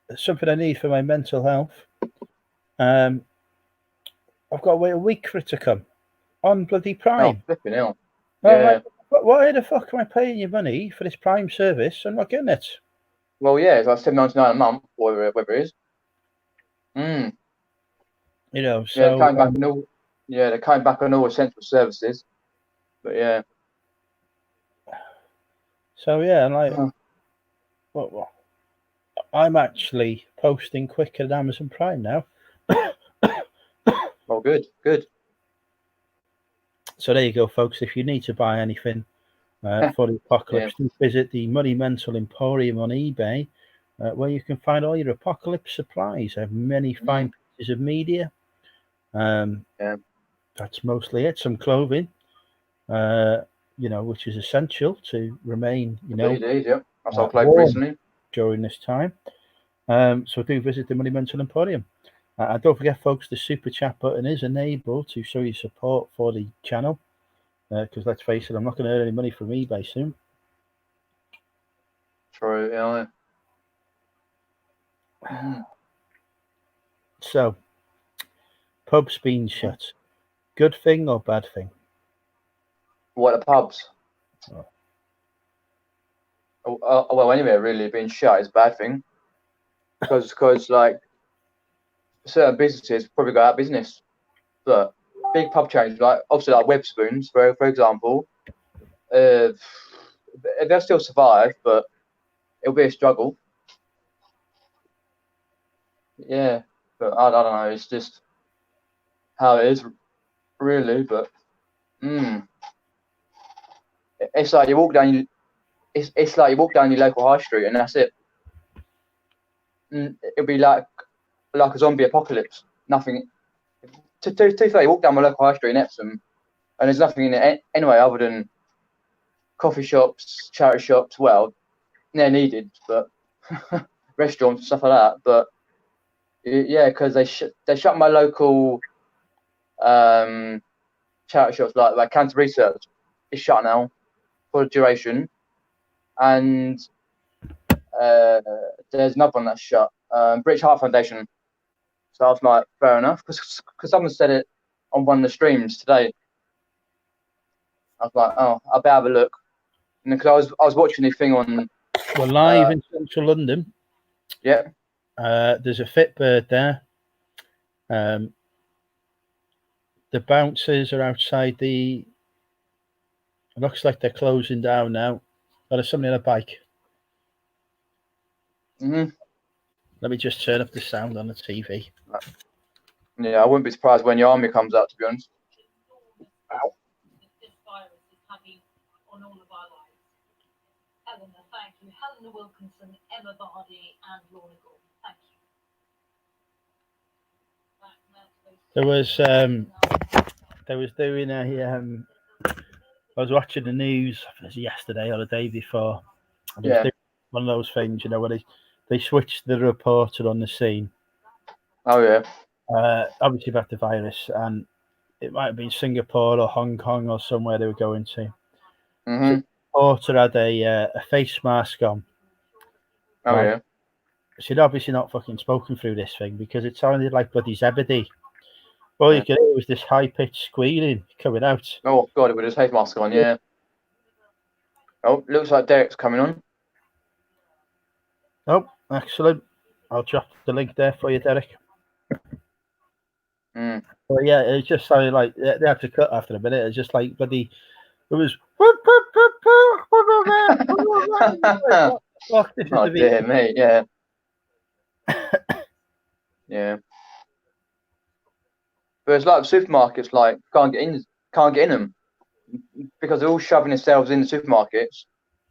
It's something I need for my mental health. I've got to wait a week for it to come on bloody Prime. Oh, flipping hell. Yeah. Why the fuck am I paying you money for this Prime service? I'm not getting it. Well, yeah, it's like $7.99 a month, or whatever it is. So they're coming back on all essential services. But yeah. So yeah, I'm like, well, I'm actually posting quicker than Amazon Prime now. Oh, good. So there you go, folks. If you need to buy anything for the apocalypse, visit the Money Mental Emporium on eBay, where you can find all your apocalypse supplies. I have many fine pieces of media. That's mostly it. Some clothing, which is essential to remain, I saw clothes recently during this time. So do visit the Money Mental Emporium. And don't forget, folks, the super chat button is enabled to show your support for the channel. Because let's face it, I'm not going to earn any money from eBay soon. True, yeah. So, pubs being shut, good thing or bad thing? What, the pubs? Well, anyway, really being shut is a bad thing, because like certain businesses probably go out of business, but big pub chains like obviously like Wetherspoons, for example, they'll still survive, but it'll be a struggle. Yeah, but I don't know. It's just how it is, really. But it's like you walk down. It's like you walk down your local high street, and that's it. it'll be like a zombie apocalypse. Nothing. To say, you walk down my local high street in Epsom, and there's nothing in it anyway other than coffee shops, charity shops. Well, they're needed, but restaurants and stuff like that. But yeah, because they shut my local charity shops, like Cancer Research is shut now for a duration, and there's another one that's shut, British Heart Foundation. So I was like, fair enough, because someone said it on one of the streams today. I was like, oh, I better have a look, and because I was watching the thing on. We're live in central London. Yeah. There's a Fitbird there. The bouncers are outside the. It looks like they're closing down now. Oh, there's somebody on a bike. Mm-hmm. Let me just turn up the sound on the TV. Yeah, I wouldn't be surprised when your army comes out, to be honest. Ow. This virus is having on all of our lives. Helena, thank you. Helena Wilkinson, Emma Bardi, and Lorna Gordon. Thank you. There was doing a I was watching the news yesterday or the day before. And Yeah. One of those things, you know, where they switched the reporter on the scene. Oh yeah. Obviously about the virus, and it might have been Singapore or Hong Kong or somewhere they were going to. Mm-hmm. So the reporter had a face mask on. Oh yeah. She'd obviously not fucking spoken through this thing because it sounded like bloody Zebedee. All you could hear was this high-pitched squealing coming out. Oh god, with his face mask on, yeah. Oh, looks like Derek's coming on. Oh, excellent. I'll drop the link there for you, Derek. Mm. Well, yeah, it just sounded like they had to cut after a minute. It was just like bloody. It was. Fuck, this is Oh the dear me, yeah. Yeah. But it's like supermarkets, like can't get in them because they're all shoving themselves in the supermarkets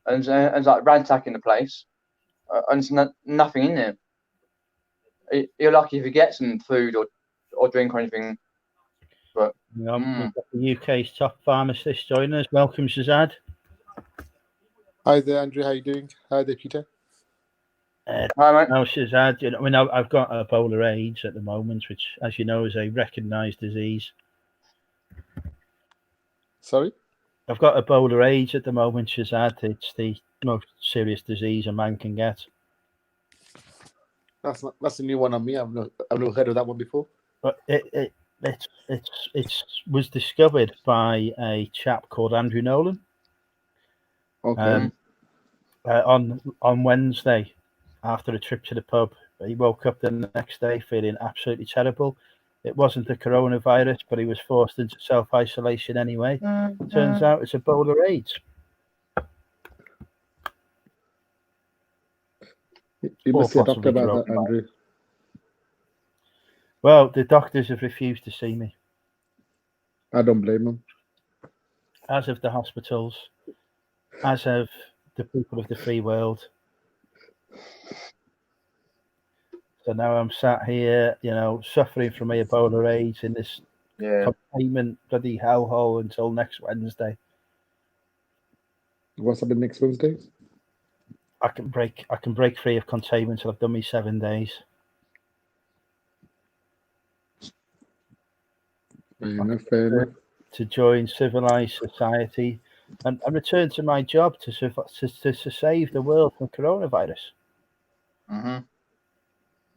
and like ransacking the place, and there's nothing in there. You're lucky if you get some food or drink or anything. But we've got the UK's top pharmacist joining us. Welcome, Shazad. Hi there, Andrew. How are you doing? Hi there, Peter. hi, mate. No, Shazad. You know, I mean, I've got Ebola AIDS at the moment, which, as you know, is a recognised disease. Sorry? I've got Ebola AIDS at the moment, Shazad. It's the most serious disease a man can get. That's a new one on me. I've never heard of that one before. But it was discovered by a chap called Andrew Nolan. Okay. On Wednesday, after a trip to the pub, he woke up the next day feeling absolutely terrible. It wasn't the coronavirus, but he was forced into self-isolation anyway. Turns out it's Ebola AIDS. You must see a doctor about that, Andrew. Well, the doctors have refused to see me. I don't blame them. As of the hospitals, as of the people of the free world. So now I'm sat here, you know, suffering from Ebola AIDS in this containment bloody hellhole until next Wednesday. What's happening next Wednesday? I can break free of containment till I've done me 7 days. Fair enough. To join civilized society and return to my job to save the world from coronavirus.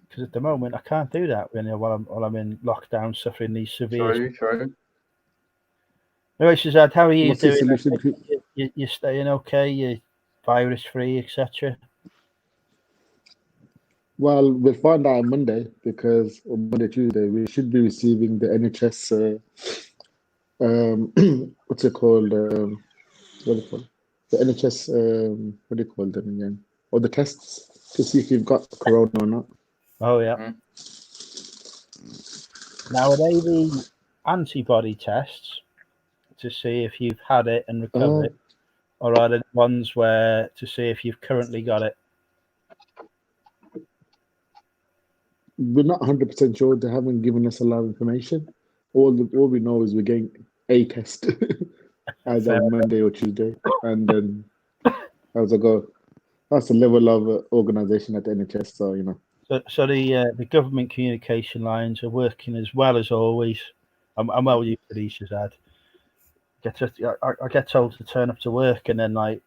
Because at the moment I can't do that while I'm in lockdown suffering these severe. True. Anyway, Shazad, how are you doing? You staying okay? You virus free, etc. Well, we'll find out on Monday because on Monday, Tuesday, we should be receiving the NHS. What's it called? The NHS. What do you call them again? Or the tests to see if you've got corona or not. Oh yeah. Now are they the antibody tests to see if you've had it and recovered, or are they the ones where to see if you've currently got it? we're not 100% sure. They haven't given us a lot of information. All we know is we're getting a test as Fair. of Monday or Tuesday, and then as I go, that's the level of organisation at the NHS. So So the government communication lines are working as well as always. I'm well used to these, Shazad. I get told to turn up to work, and then like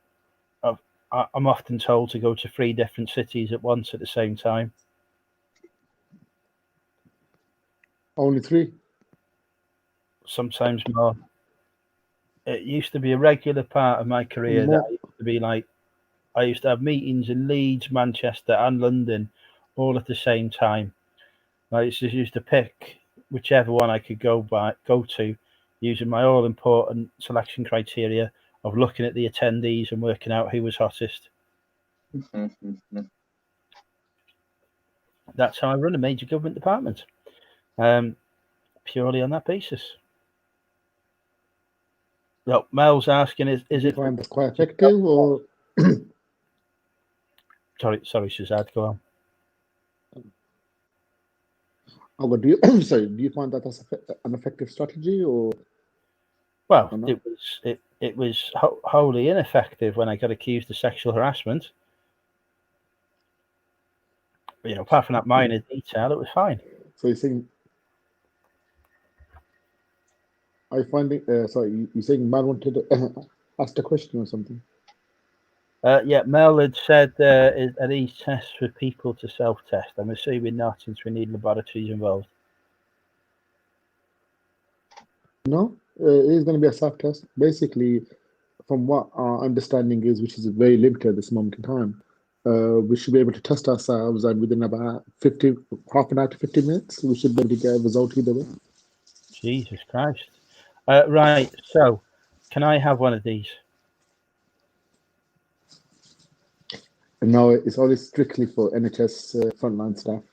I'm often told to go to 3 different cities at once at the same time. only 3. Sometimes more. It used to be a regular part of my career that I used to be like, I used to have meetings in Leeds, Manchester, and London all at the same time. I used to pick whichever one I could go to, using my all important selection criteria of looking at the attendees and working out who was hottest. That's how I run a major government department, purely on that basis. Well, Mel's asking, is Do you it? find this quite effective, or Sorry, Shazad, go on. do you sorry? Do you find that that's an effective strategy, or? Well, Or not? it was wholly ineffective when I got accused of sexual harassment. But, apart from that minor detail, it was fine. So you're saying, are you finding? Sorry, you're saying man wanted to ask a question or something? Yeah, Mel had said, are these tests for people to self-test? I'm assuming not, since we need laboratories involved. No, it is going to be a self-test. Basically, from what our understanding is, which is very limited at this moment in time, we should be able to test ourselves, and within about half an hour to 50 minutes, we should be able to get a result either way. Jesus Christ. Right, so can I have one of these? And now it's only strictly for NHS frontline staff.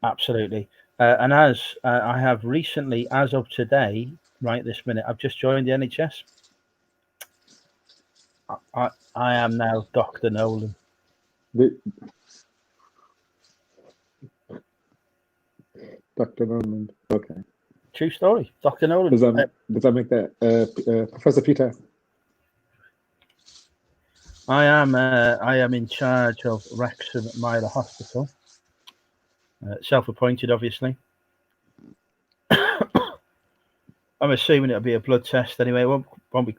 Absolutely. And as I have recently, as of today, right this minute, I've just joined the NHS. I am now Dr. Nolan. Dr. Nolan. Okay. True story. Dr. Nolan. Does that make that Professor Peter? I am in charge of Wrexham Myler Hospital. Self-appointed, obviously. I'm assuming it'll be a blood test anyway. Won't be,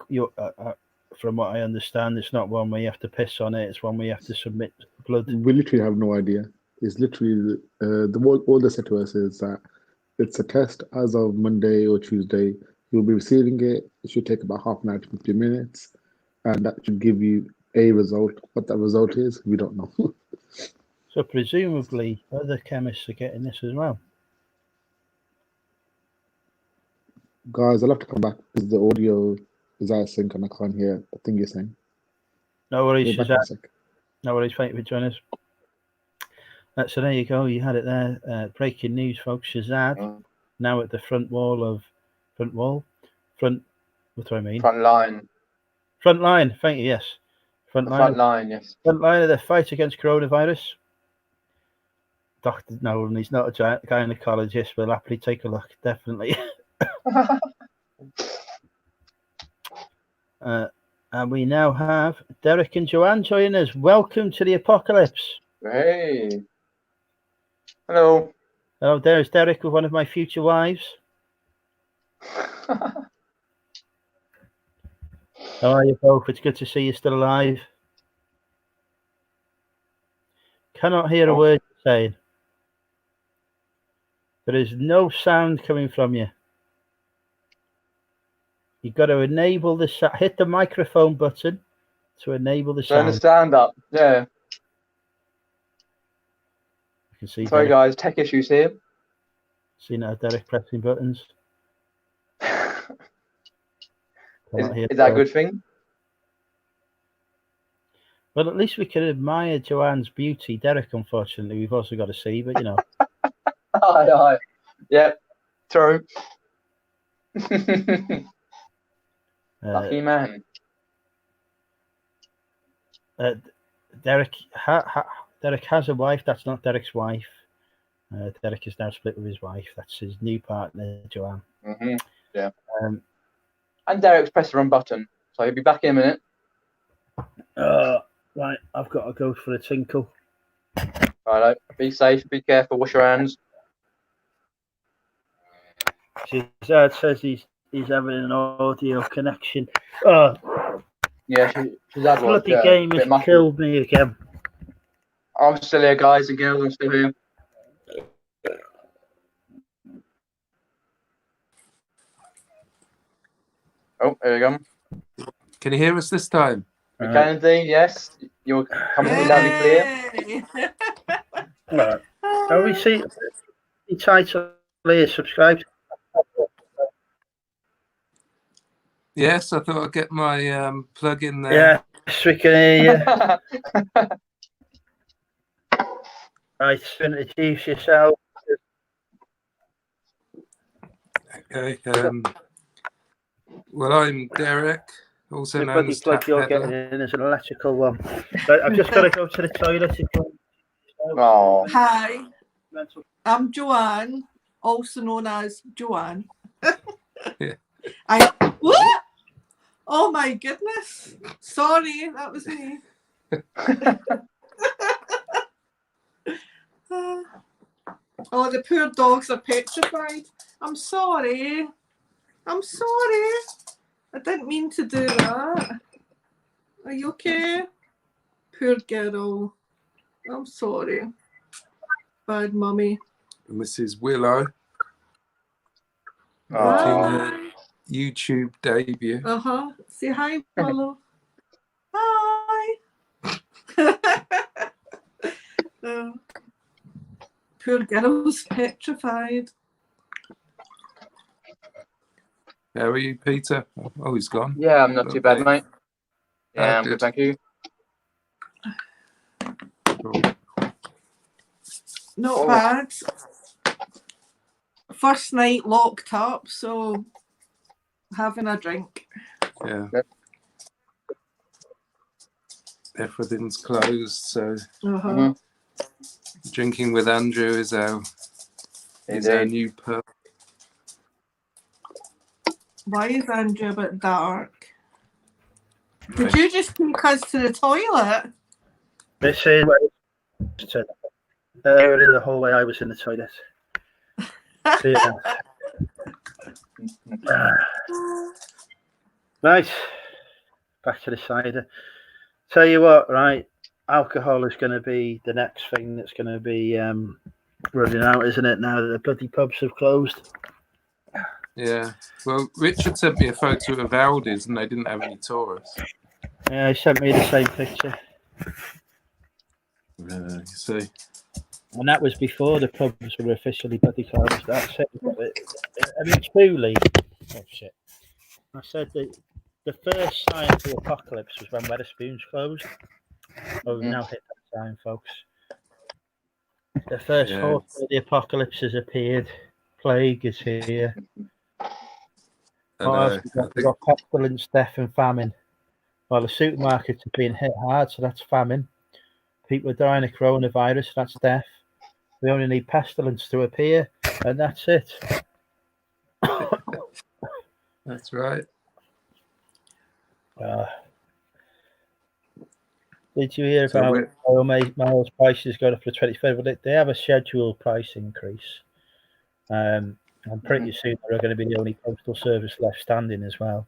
from what I understand, it's not one where you have to piss on it. It's one where you have to submit blood. We literally have no idea. It's literally all they said to us is that it's a test as of Monday or Tuesday. You'll be receiving it. It should take about half an hour to 50 minutes, and that should give you a result. What that result is, we don't know. So presumably other chemists are getting this as well. Guys, I'll have to come back because the audio is out of sync and I can't hear the thing you're saying. No worries, Be back in a sec. No worries, thank you for joining us. So there you go, you had it there. Breaking news, folks. Shazad now at the front line. Front line, thank you, yes. Front line, yes. Front line of the fight against coronavirus. Dr. Nolan, he's not a gynecologist, but I'll happily take a look, definitely. And we now have Derek and Joanne joining us. Welcome to the apocalypse. Hey. Hello. Hello, there's Derek with one of my future wives. How are you both? It's good to see you still alive. Cannot hear a word you're saying. There is no sound coming from you. You've got to enable the sound. Hit the microphone button to enable the Turn the sound. stand up. Yeah. You can see Sorry, Derek. guys. Tech issues here. See now Derek pressing buttons. Is that a good thing? Well, at least we can admire Joanne's beauty. Derek, unfortunately, we've also got to see, but you know. Aye. Yep. True. Lucky man. Derek has a wife. That's not Derek's wife. Derek is now split with his wife. That's his new partner, Joanne. Yeah. Um, And Derek's pressed the wrong button, so he'll be back in a minute. right, I've got to go for a tinkle. Right, be safe, be careful, wash your hands. His dad says he's having an audio connection. Oh, Yeah, she's had one. bloody game has killed me again. I'm still here, guys and girls. I'm still here. Oh, there we go. Can you hear us this time? We can indeed, yes. You're coming through loud and clear. Right. Are we see the title here? Subscribe. Yes, I thought I'd get my plug in there. Yes, we can hear you. Right, introduce yourself. Okay. Well, I'm Derek, also The known bloody as plug Tap you're Peddler. getting in is an electrical one. Right, I've just got to go to the toilet. Oh. Hi, I'm Joanne, also known as Joanne. Yeah. What? Oh my goodness. Sorry, that was me. Oh, the poor dogs are petrified. I'm sorry. I'm sorry. I didn't mean to do that. Are you okay? Poor girl. I'm sorry. Bad mummy. Mrs. Willow Oh. making her YouTube debut. Say hi, Willow. Hi. Poor girl's petrified. How are you, Peter? Oh, he's gone. Yeah, I'm not too bad, mate. Yeah, I'm good. good, thank you. Cool. Not bad. First night locked up, so having a drink. Yeah. Yep. Everything's closed, so drinking with Andrew is our new perk. Why is Andrew a bit dark? Did you just take us to the toilet? This is the whole way I was in the toilet. See you now. Right, back to the cider. Tell you what, right? Alcohol is going to be the next thing that's going to be running out, isn't it? Now that the bloody pubs have closed. Yeah. Well, Richard sent me a photo of Aldi's and they didn't have any tourists. Yeah, he sent me the same picture. You see. And that was before the pubs were officially bloody closed. That's it. I mean, truly. Oh, shit. I said that the first sign of the apocalypse was when Wetherspoons closed. Oh, we've now hit that time, folks. The first horse of the apocalypse has appeared. Plague is here. We've got pestilence, death, and famine. Well, the supermarkets have been hit hard, so that's famine. People are dying of coronavirus, that's death. We only need pestilence to appear, and that's it. That's right. Did you hear about Miles prices going up for the 23rd? Well, they have a scheduled price increase. And pretty soon they're going to be the only postal service left standing as well.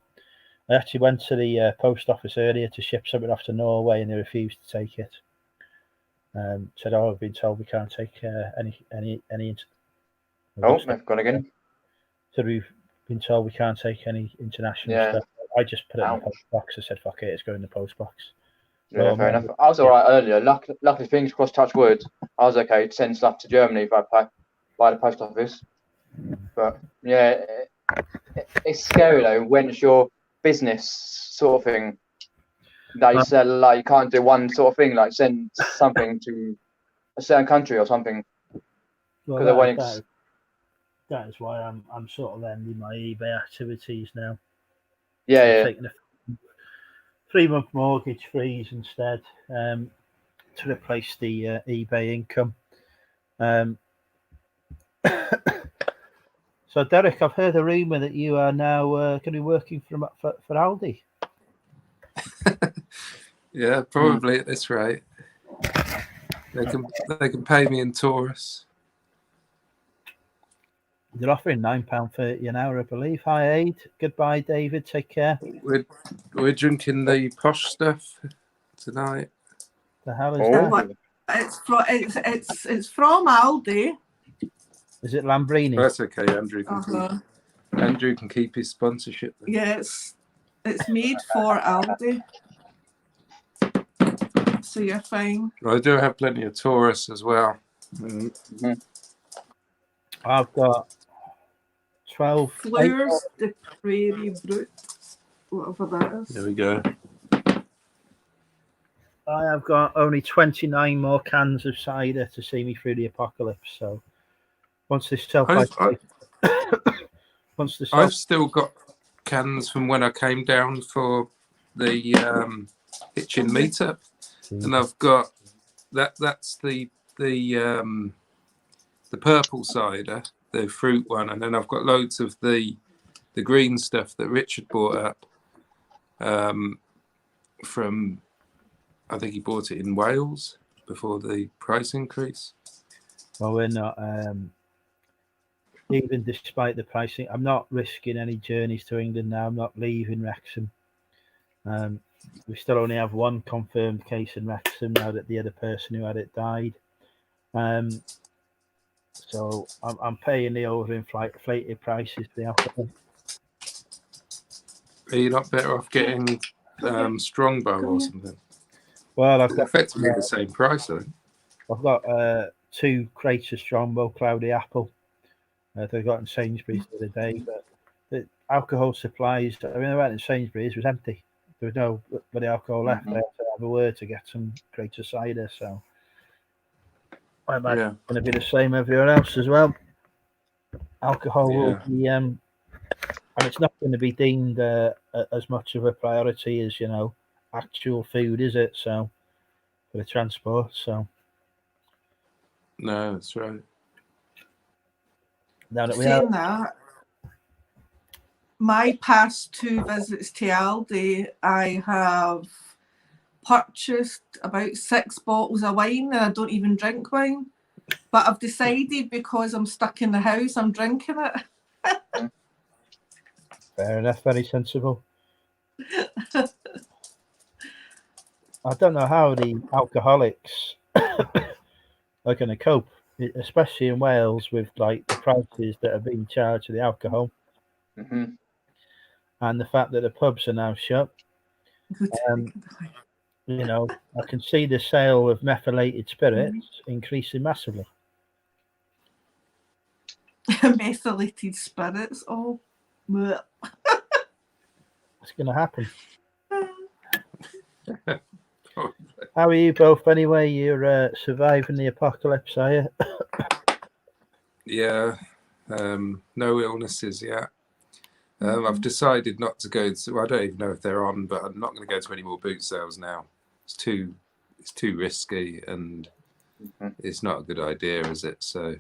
I actually went to the post office earlier to ship something off to Norway, and they refused to take it. Said, "Oh, I've been told we can't take any." Oh, they've gone again. So we've been told we can't take any international stuff. I just put it in the post box. I said, "Fuck it, it's going in the post box." Yeah, fair enough. I was all right earlier. Luckily, fingers crossed, touch wood. I was okay to send stuff to Germany by the post office. But yeah, it's scary though when it's your business sort of thing that you sell. Like you can't do one sort of thing, like send something to a certain country or something. Well, that is why I'm sort of ending my eBay activities now. Yeah, taking a 3-month mortgage freeze instead to replace the eBay income. So, Derek, I've heard a rumour that you are now going to be working for Aldi. Yeah, probably at this rate. They can pay me in Taurus. They're offering £9.30 an hour, I believe. Hi, Aid. Goodbye, David. Take care. We're drinking the posh stuff tonight. The hell is Oh. that? It's from Aldi. Is it Lambrini? That's okay. Andrew can keep his sponsorship. Yeah, it's made for Aldi. So you're fine. Well, I do have plenty of Taurus as well. Mm-hmm. I've got 12 Fleurs de Prairie Brut, whatever that is. There we go. I have got only 29 more cans of cider to see me through the apocalypse. So once this I've still got cans from when I came down for the Hitchin meetup, and I've got that's the purple cider, the fruit one, and then I've got loads of the green stuff that Richard bought up from. I think he bought it in Wales before the price increase. Well, we're not. Even despite the pricing, I'm not risking any journeys to England now. I'm not leaving Wrexham. We still only have one confirmed case in Wrexham now that the other person who had it died. So I'm paying the overinflated prices for the alcohol. Are you not better off getting Strongbow or something? Well, I've got effectively the same price, I think. I've got 2 crates of Strongbow Cloudy Apple. They got in Sainsbury's the other day, but the alcohol supplies. I mean, I went in Sainsbury's, it was empty. There was no bloody alcohol left. I had to have a word to get some crates of cider. So I imagine it's going to be the same everywhere else as well. Alcohol will be, and it's not going to be deemed as much of a priority as actual food, is it? So for the transport, so no, that's right. Now that Saying that, my past 2 visits to Aldi, I have purchased about 6 bottles of wine, and I don't even drink wine. But I've decided because I'm stuck in the house, I'm drinking it. Fair enough, very sensible. I don't know how the alcoholics are going to cope, especially in Wales with like the prices that are being charged for the alcohol, and the fact that the pubs are now shut. I can see the sale of methylated spirits increasing massively. Methylated spirits, oh. It's going to happen. How are you both anyway? You're surviving the apocalypse, are you? Yeah, no illnesses yet. I've decided not to go to. I don't even know if they're on, but I'm not going to go to any more boot sales now. It's too risky, and it's not a good idea, is it? So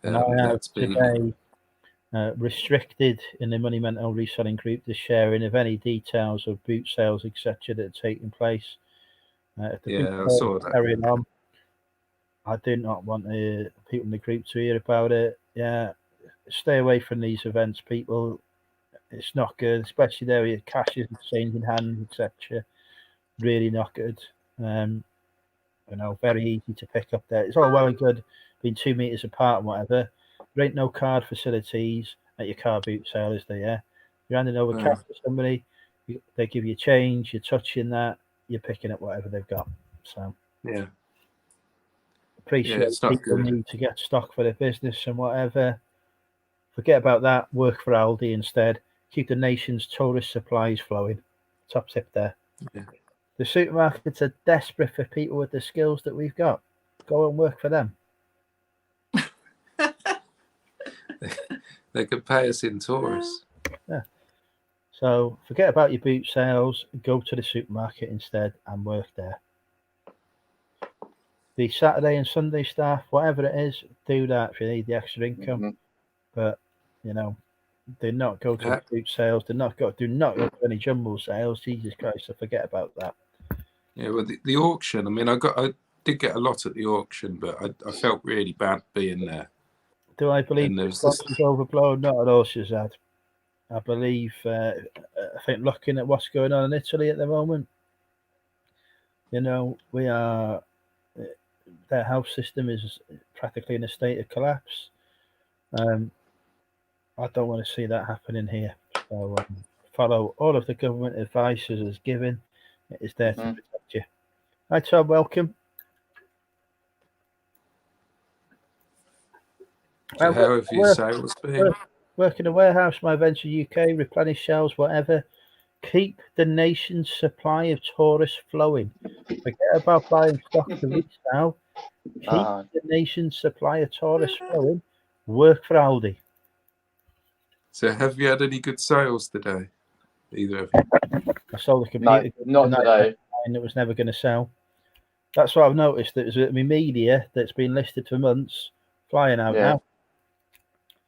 that's today restricted in the Money Mental reselling group the sharing of any details of boot sales, etc., that are taking place. If the I saw that. Carrying on, I do not want people in the group to hear about it. Yeah, stay away from these events, people. It's not good, especially there with cash is changing hands, etc. Really not good. Very easy to pick up there. It's all well and good being 2 meters apart and whatever. There ain't no card facilities at your car boot sale, is there? Yeah, you're handing over cash to somebody, they give you change, you're touching that, you're picking up whatever they've got. So appreciate people need to get stock for their business and whatever. Forget about that. Work for Aldi instead. Keep the nation's tourist supplies flowing. Top tip there. Yeah. The supermarkets are desperate for people with the skills that we've got. Go and work for them. They could pay us in Taurus. Yeah. So forget about your boot sales. Go to the supermarket instead and work there. the Saturday and Sunday staff, whatever it is, do that if you need the extra income. Mhm. But you know, do not go to Yeah. boot sales. Do not go to any jumbo sales. Jesus Christ, so forget about that. Yeah, well, the auction. I mean, I did get a lot at the auction, but I felt really bad being there. Do I believe And the there's box this. is overblown? Not at all, Shazad. I believe. I think looking at what's going on in Italy at the moment, you know, we are. Their health system is practically in a state of collapse. I don't want to see that happening here. So follow all of the government advices as given. It is there to Mhm. protect you. Hi, Tom. Welcome. So how have your sales been? Work in a warehouse, my venture UK, replenish shelves, whatever. Keep the nation's supply of tourists flowing. Forget about buying stock to resell. Keep the nation's supply of tourists flowing. Work for Aldi. So have you had any good sales today? Either of you? I sold a No, computer not today. and it was never going to sell. That's what I've noticed. That there's media that's been listed for months flying out Yeah. now.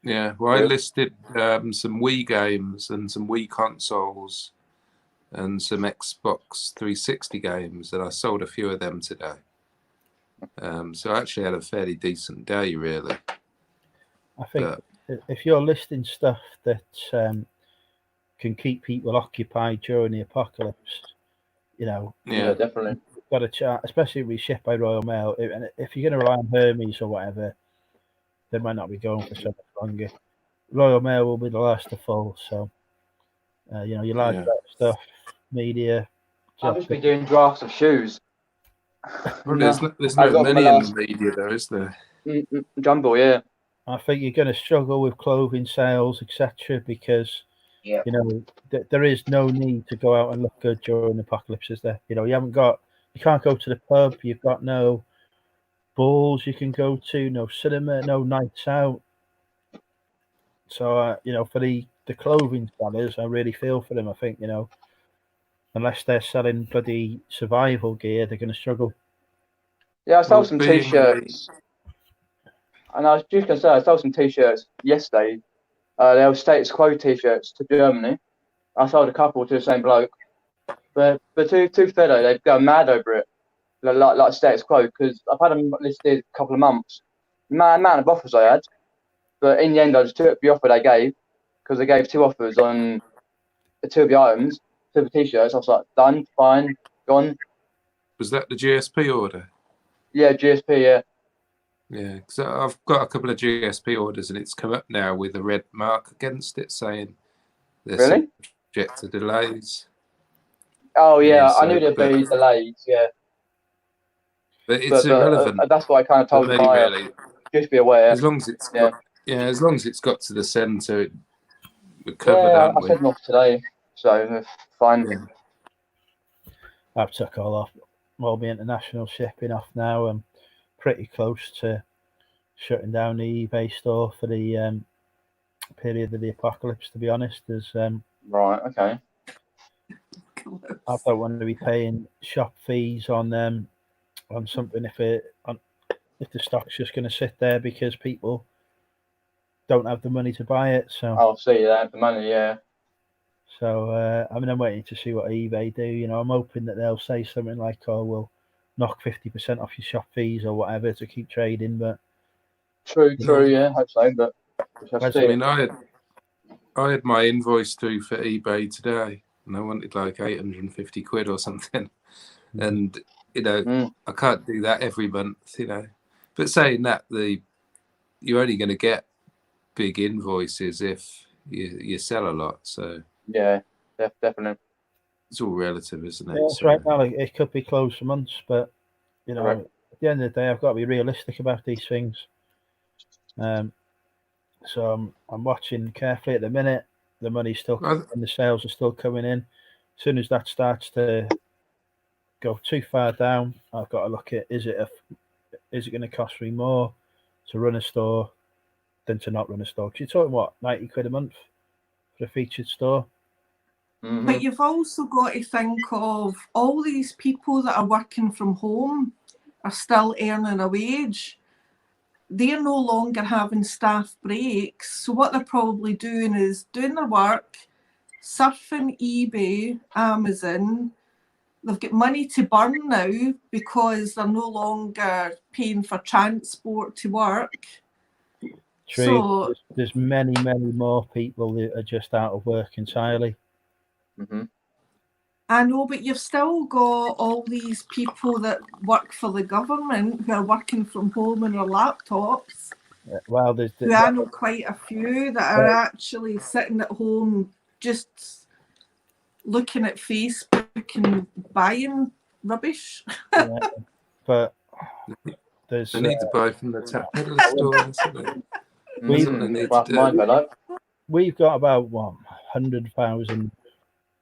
Yeah, well, I Good. listed some Wii games and some Wii consoles and some Xbox 360 games, and I sold a few of them today. So I actually had a fairly decent day, really. I think if you're listing stuff that can keep people occupied during the apocalypse, you know, Yeah, definitely. you've got a chart, especially if we ship by Royal Mail. If you're going to rely on Hermes or whatever, they might not be going for so much longer. Royal Mail will be the last to fall. So, you know, your large stuff, media. I've just been doing drafts of shoes. Well, there's I not got my many in last the media, though, is there? jumbo, yeah. I think you're going to struggle with clothing sales, etc., because Yeah. you know there is no need to go out and look good during the apocalypse. Is there? You know, you can't go to the pub. You've got no balls you can go to, no cinema, no nights out. So you know, for the clothing sellers, I really feel for them. I think you know, unless they're selling bloody survival gear, they're going to struggle. Yeah, I sold Well, some being t-shirts. And I was just going to say, I sold some t-shirts yesterday. They were status quo t-shirts to Germany. I sold a couple to the same bloke. But to fair though, they've gone mad over it. Like status quo, because I've had them listed a couple of months. Amount of offers I had. But in the end, I just took the offer they gave, because they gave 2 offers on the 2 of the items, 2 of the t-shirts. I was like, done, fine, gone. Was that the GSP order? Yeah, GSP, yeah. Yeah, because I've got a couple of GSP orders, and it's come up now with a red mark against it saying they're Really? subject to delays. Oh yeah, Yeah, I knew there'd be delays, yeah. But it's But irrelevant. that's what I kind of told the me, buyer. really. Just be aware. As long as it's got, as long as it's got to the centre, we're covered, Yeah, aren't I we? said them off today, so fine. Yeah. I've took all off all the international shipping off now. I'm pretty close to shutting down the eBay store for the period of the apocalypse, to be honest. There's Right, okay. I don't want to be paying shop fees on something if the stock's just going to sit there because people don't have the money to buy it. So I'll see that, the money, yeah. So I mean, I'm waiting to see what eBay do. You know, I'm hoping that they'll say something like, "Oh, we'll knock 50% off your shop fees or whatever to keep trading." But True, yeah, I hope so. But we shall I see. mean, I had my invoice through for eBay today, and I wanted like 850 quid or something. And you know, I can't do that every month. You know, but saying that, you're only going to get big invoices if you sell a lot. So yeah, definitely. It's all relative, isn't it? Yeah, that's right. Now it could be closed for months, but you know, at the end of the day, I've got to be realistic about these things. So I'm watching carefully at the minute. The money's still coming in, the sales are still coming in. As soon as that starts to go too far down, I've got to look at is it going to cost me more to run a store than to not run a store? Because you're talking what, 90 quid a month for a featured store. But you've also got to think of all these people that are working from home. are still earning a wage. They're no longer having staff breaks. So what they're probably doing is doing their work, surfing eBay, Amazon. They've got money to burn now because they're no longer paying for transport to work. True. So There's many more people that are just out of work entirely. Mm-hmm. I know, but you've still got all these people that work for the government who are working from home on their laptops. Well, there's I know quite a few that are actually sitting at home just looking at Facebook and buying rubbish. yeah, but there's They need to buy from the tap peddler store. That's what they need to do. We've got about 100,000.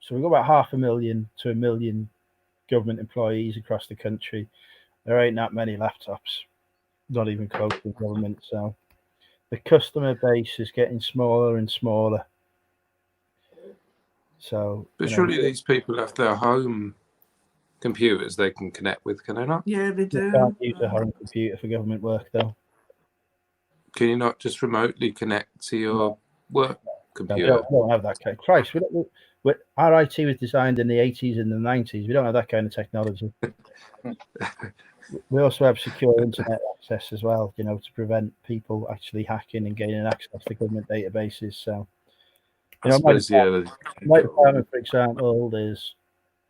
So we've got about 500,000 to 1 million government employees across the country. There ain't that many laptops, not even close to government. So the customer base is getting smaller and smaller. So, but surely these people have their home computers they can connect with, can they not? Yeah, they do. You can't use a home computer for government work, though. Can you not just remotely connect to your work computer? No, we don't have that kind. Christ, our IT was designed in the 80s and the 90s. We don't have that kind of technology. We also have secure internet access as well, to prevent people actually hacking and gaining access to government databases. So, I suppose, my department, for example, there's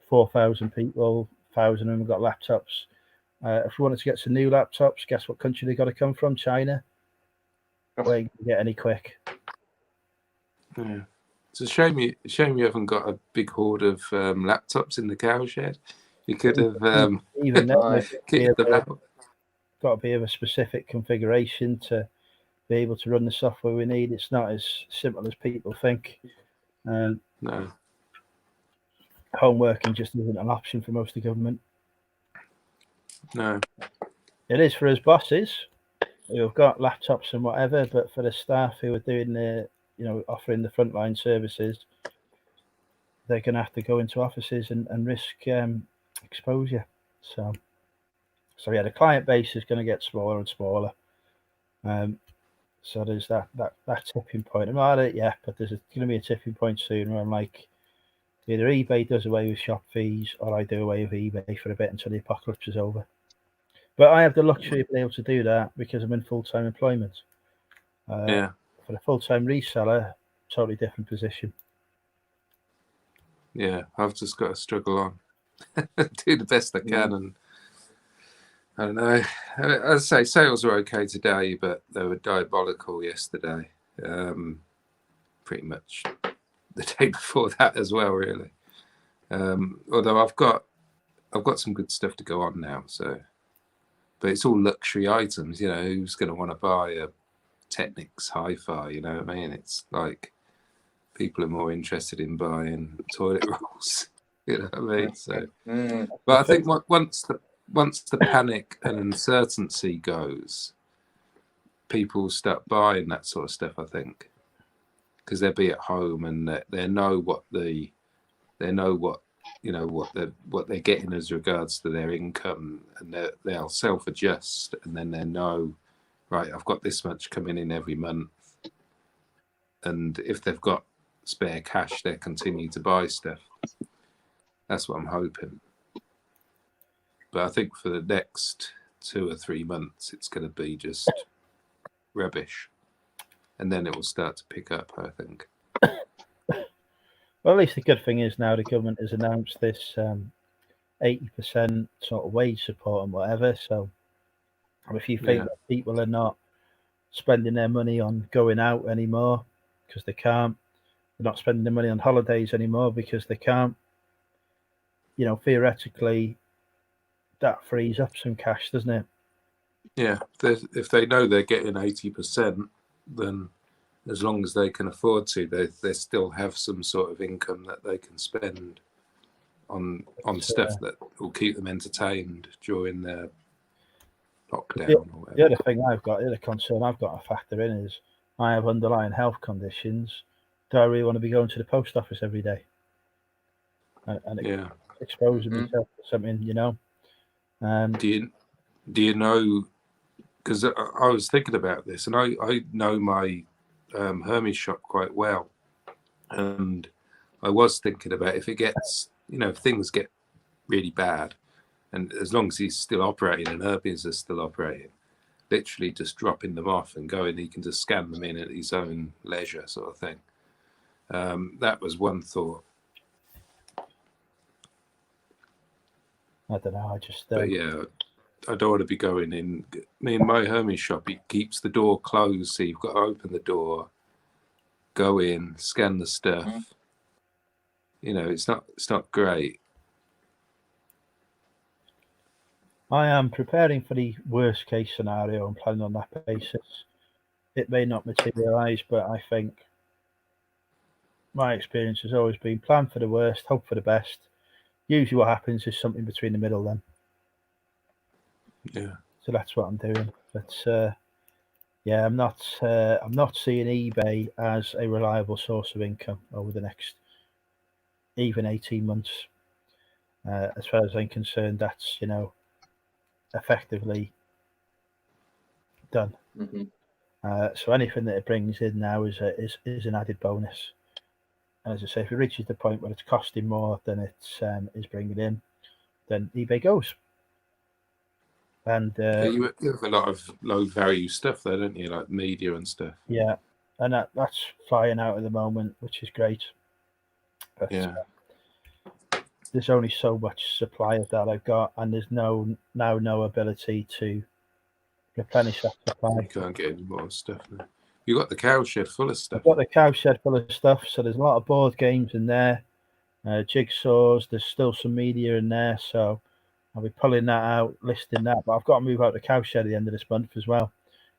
4,000 people, 1,000 of them have got laptops. If we wanted to get some new laptops, guess what country they got to come from? China. Where you can get any quick. Yeah. It's a shame you haven't got a big hoard of laptops in the cowshed. You could have even then, kitted them out. Got to be of a specific configuration to be able to run the software we need. It's not as simple as people think. No. Home working just isn't an option for most of the government. No. It is for us bosses who've got laptops and whatever, but for the staff who are doing offering the frontline services, they're going to have to go into offices and risk exposure. So yeah, the client base is going to get smaller and smaller. So there's that tipping point. I'm not at it yet, but there's going to be a tipping point soon where I'm like, either eBay does away with shop fees or I do away with eBay for a bit until the apocalypse is over. But I have the luxury of being able to do that because I'm in full-time employment. For a full-time reseller, totally different position. Yeah, I've just got to struggle on, do the best I can, and I don't know. As I say, sales were okay today, but they were diabolical yesterday. Pretty much the day before that as well, really. Although I've got some good stuff to go on now, so. But it's all luxury items, who's going to want to buy a Technics Hi-Fi, you know what I mean? It's like people are more interested in buying toilet rolls, you know what I mean? So, but I think once the panic and uncertainty goes, people start buying that sort of stuff, I think, because they'll be at home and they know what what they're getting as regards to their income, and they'll self-adjust, and then they know, right, I've got this much coming in every month, and if they've got spare cash, they'll continue to buy stuff. That's what I'm hoping. But I think for the next 2 or 3 months, it's going to be just rubbish, and then it will start to pick up, I think. Well, at least the good thing is now the government has announced this 80% sort of wage support and whatever. So if you think that people are not spending their money on going out anymore because they can't, they're not spending their money on holidays anymore because they can't, theoretically, that frees up some cash, doesn't it? Yeah, if they know they're getting 80%, then as long as they can afford to, they still have some sort of income that they can spend on stuff that will keep them entertained during their lockdown or whatever. The other thing the other concern I've got to factor in is I have underlying health conditions. Do I really want to be going to the post office every day and exposing myself to something, Do Do you know? Because I was thinking about this, and I know my Hermes shop quite well, and I was thinking about if it gets, if things get really bad, and as long as he's still operating and Hermes is still operating, literally just dropping them off and going, he can just scan them in at his own leisure, sort of thing. That was one thought. I don't know. I just But yeah, I don't want to be going in. My Hermes shop, it keeps the door closed, so you've got to open the door, go in, scan the stuff. It's not great. I am preparing for the worst case scenario and planning on that basis. It may not materialise, but I think my experience has always been plan for the worst, hope for the best. Usually what happens is something between the middle then. Yeah. So that's what I'm doing. But yeah, I'm not seeing eBay as a reliable source of income over the next even 18 months. As far as I'm concerned, that's effectively done. So anything that it brings in now is an added bonus. And as I say, if it reaches the point where it's costing more than it's is bringing in, then eBay goes. And you have a lot of low value stuff there, don't you? Like media and stuff. Yeah, and that's flying out at the moment, which is great. But Yeah. there's only so much supply of that I've got, and there's no ability to replenish that supply. You can't get any more stuff now. You got the cow shed full of stuff. I've got the cow shed full of stuff, so there's a lot of board games in there, jigsaws. There's still some media in there, so I'll be pulling that out, listing that. But I've got to move out the cow shed at the end of this month as well,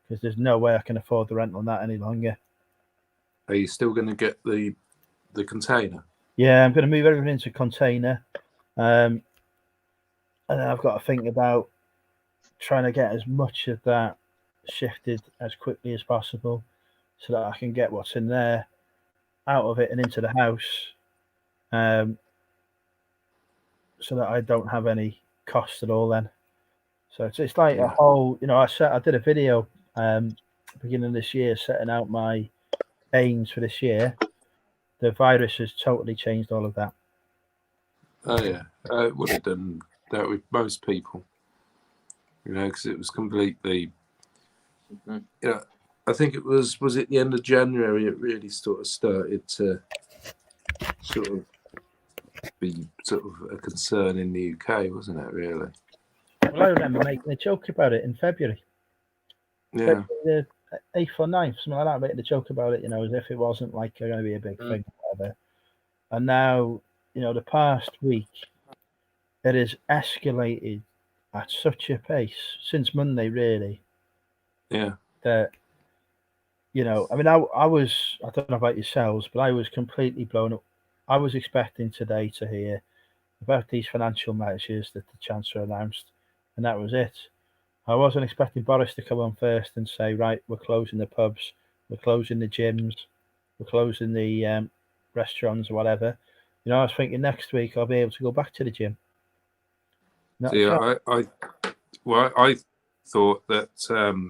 because there's no way I can afford the rent on that any longer. Are you still going to get the container? Yeah, I'm going to move everything into a container, and then I've got to think about trying to get as much of that shifted as quickly as possible, so that I can get what's in there out of it and into the house, so that I don't have any cost at all then. So it's like a whole, I did a video beginning of this year setting out my aims for this year. The virus has totally changed all of that. Oh yeah, it would have done that with most people, because it was completely. I think it was it the end of January? It really sort of started to sort of be sort of a concern in the UK, wasn't it? Really. Well, I remember making a joke about it in February. Yeah. The 8th or 9th, something like that, making a joke about it, as if it wasn't like going to be a big thing or whatever. And now, the past week, it has escalated at such a pace since Monday, really. Yeah. That, I mean, I don't know about yourselves, but I was completely blown up. I was expecting today to hear about these financial measures that the Chancellor announced, and that was it. I wasn't expecting Boris to come on first and say, right, we're closing the pubs, we're closing the gyms, we're closing the restaurants or whatever. I was thinking next week I'll be able to go back to the gym. See, I thought that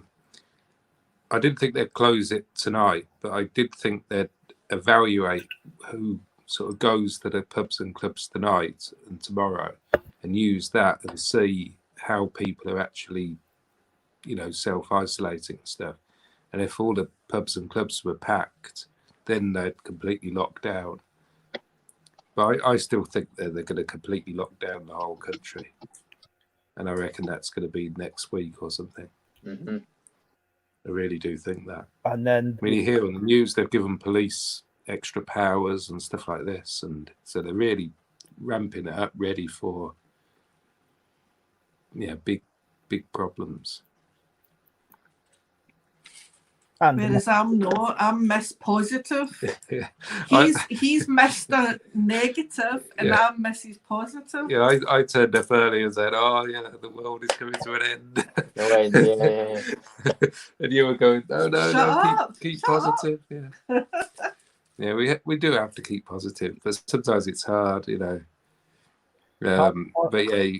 I didn't think they'd close it tonight, but I did think they'd evaluate who sort of goes to the pubs and clubs tonight and tomorrow, and use that and see how people are actually, self-isolating and stuff. And if all the pubs and clubs were packed, then they'd completely lock down. But I still think they're going to completely lock down the whole country. And I reckon that's going to be next week or something. Mm-hmm. I really do think that. And then, I mean, you hear on the news they've given police extra powers and stuff like this, and so they're really ramping it up, ready for big problems. Whereas I'm not. I'm Miss Positive. Yeah. He's Mr. Negative, and I'm Mrs. Positive. Yeah, I turned up early and said, "Oh yeah, the world is coming to an end." Yeah. And you were going, "No, keep positive." Up. Yeah. Yeah, we do have to keep positive, but sometimes it's hard, But yeah,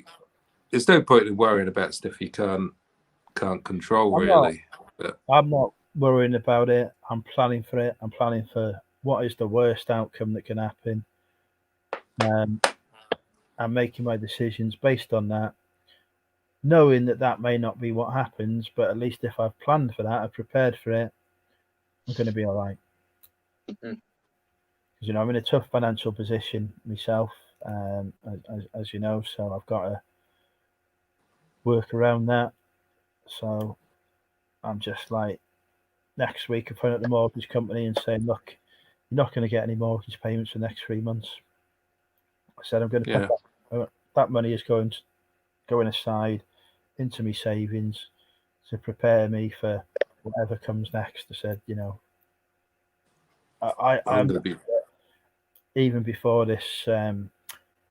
there's no point in worrying about stuff you can't control, really. I'm not worrying about it. I'm planning for it. I'm planning for what is the worst outcome that can happen. I'm making my decisions based on that, knowing that that may not be what happens, but at least if I've planned for that, I've prepared for it, I'm going to be all right. Mm. You know, I'm in a tough financial position myself, as you know, so I've got to work around that. So I'm just like, next week I'm phoning up the mortgage company and saying, look, you're not going to get any mortgage payments for the next 3 months. I said I'm going to put that money is going aside into my savings to prepare me for whatever comes next. I said, you know, I'm going to be even before this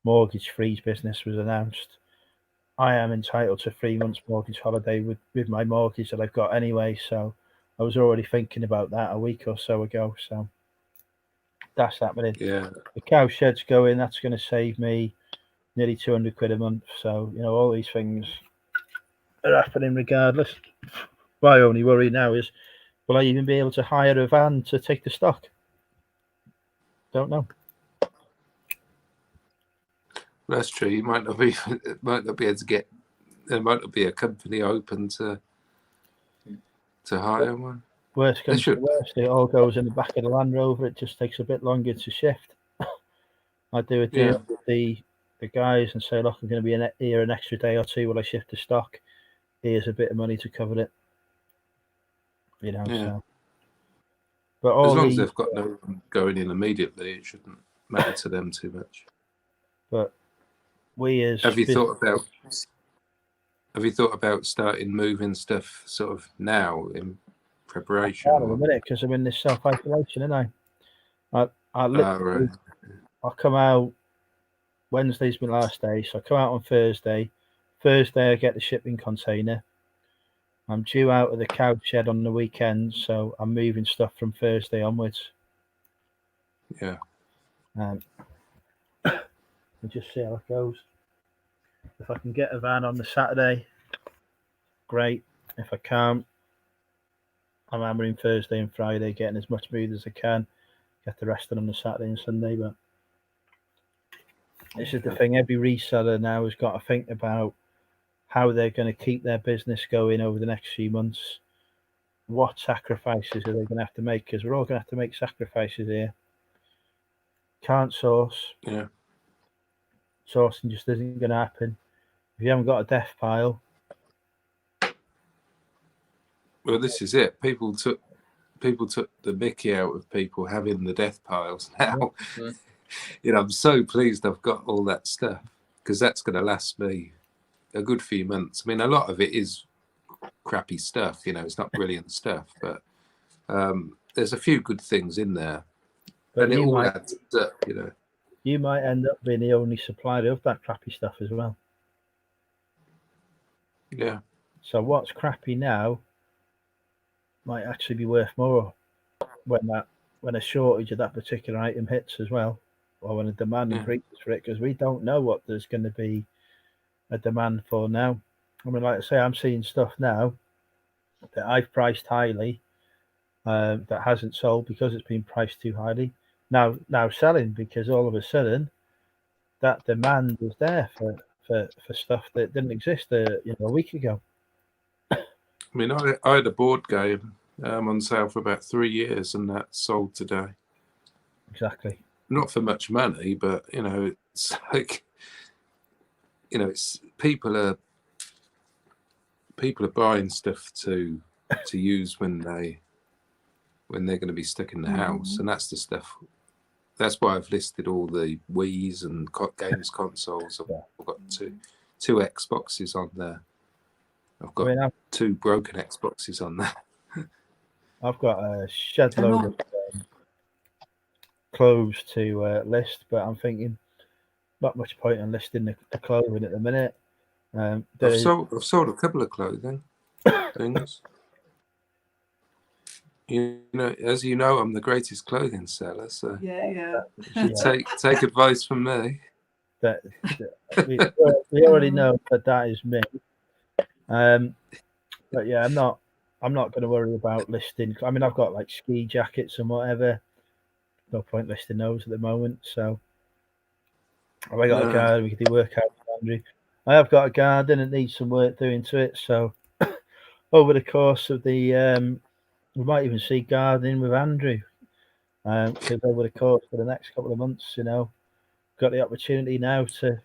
mortgage freeze business was announced, I am entitled to 3 months mortgage holiday with my mortgage that I've got anyway. So I was already thinking about that a week or so ago. So that's happening. Yeah. The cow shed's going. That's going to save me nearly 200 quid a month. So, you know, all these things are happening regardless. My only worry now is, will I even be able to hire a van to take the stock? Don't know. That's true. You might not be able to get. There might not be a company open to hire one. Worst comes to worst, it all goes in the back of the Land Rover. It just takes a bit longer to shift. I do a deal with the guys and say, look, I'm going to be here an extra day or two while I shift the stock. Here's a bit of money to cover it. You know, so. But all as long as they've got no one going in immediately, it shouldn't matter to them too much. But we as have you thought about starting moving stuff sort of now in preparation? I can't in a minute because I'm in this self-isolation, and I literally I'll come out. Wednesday's my last day, so I come out on Thursday. Thursday I get the shipping container. I'm due out of the cow shed on the weekend, so I'm moving stuff from Thursday onwards. Yeah. We'll just see how it goes. If I can get a van on the Saturday, great. If I can't, I'm hammering Thursday and Friday, getting as much moved as I can. Get the rest on the Saturday and Sunday. But this is the thing. Every reseller now has got to think about how they're going to keep their business going over the next few months. What sacrifices are they going to have to make? Because we're all going to have to make sacrifices here. Can't source. Yeah. Sourcing just isn't going to happen. If you haven't got a death pile. Well, this is it. People took the mickey out of people having the death piles now. Yeah. You know, I'm so pleased I've got all that stuff because that's going to last me a good few months. I mean, a lot of it is crappy stuff. You know, it's not brilliant stuff, but there's a few good things in there. But and it all adds up, you know. You might end up being the only supplier of that crappy stuff as well. Yeah. So what's crappy now might actually be worth more when a shortage of that particular item hits as well, or when a demand increases for it, because we don't know what there's going to be a demand for now. I mean, like I say, I'm seeing stuff now that I've priced highly that hasn't sold because it's been priced too highly. Now selling because all of a sudden that demand was there for stuff that didn't exist a week ago. I mean, I had a board game on sale for about 3 years, and that sold today. Exactly. Not for much money, but you know, it's like, you know, it's people are buying stuff to use when they're going to be stuck in the house, and that's the stuff. That's why I've listed all the Wii's and games consoles. I've got two Xboxes on there. I've got 2 broken Xboxes on there. I've got a shed load of clothes to list, but I'm thinking not much point in listing the clothing at the minute. I've sold a couple of clothing things. You know, as you know, I'm the greatest clothing seller, so yeah. you should take advice from me. that we already know that is me. But yeah, I'm not going to worry about listing. I mean, I've got like ski jackets and whatever. No point listing those at the moment. So have I got a garden? We can do workout, Andrew. I have got a garden that needs some work doing to it. So over the course of the, we might even see gardening with Andrew. Because over the course of the next couple of months, got the opportunity now to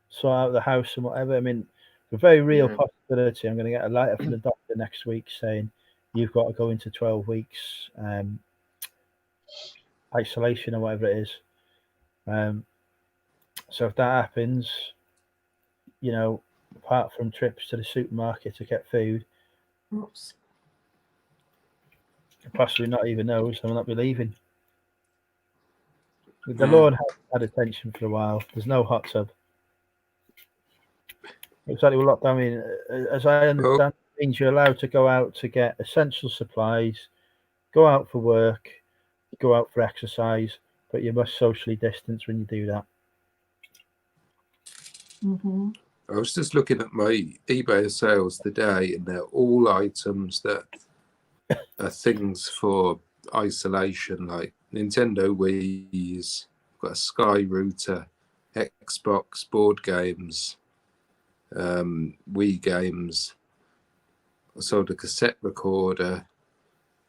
sort out the house and whatever. I mean, a very real possibility. I'm going to get a letter from the doctor next week saying you've got to go into 12 weeks isolation or whatever it is. So if that happens, apart from trips to the supermarket to get food, possibly not even those, I will not be leaving. The lawn has had attention for a while. There's no hot tub. Exactly what lockdown means. As I understand, it means you're allowed to go out to get essential supplies, go out for work, go out for exercise, but you must socially distance when you do that. I was just looking at my eBay sales today, and they're all items that are things for isolation, like Nintendo Wii's, got a Sky router, Xbox board games, Wii games. I sold a cassette recorder,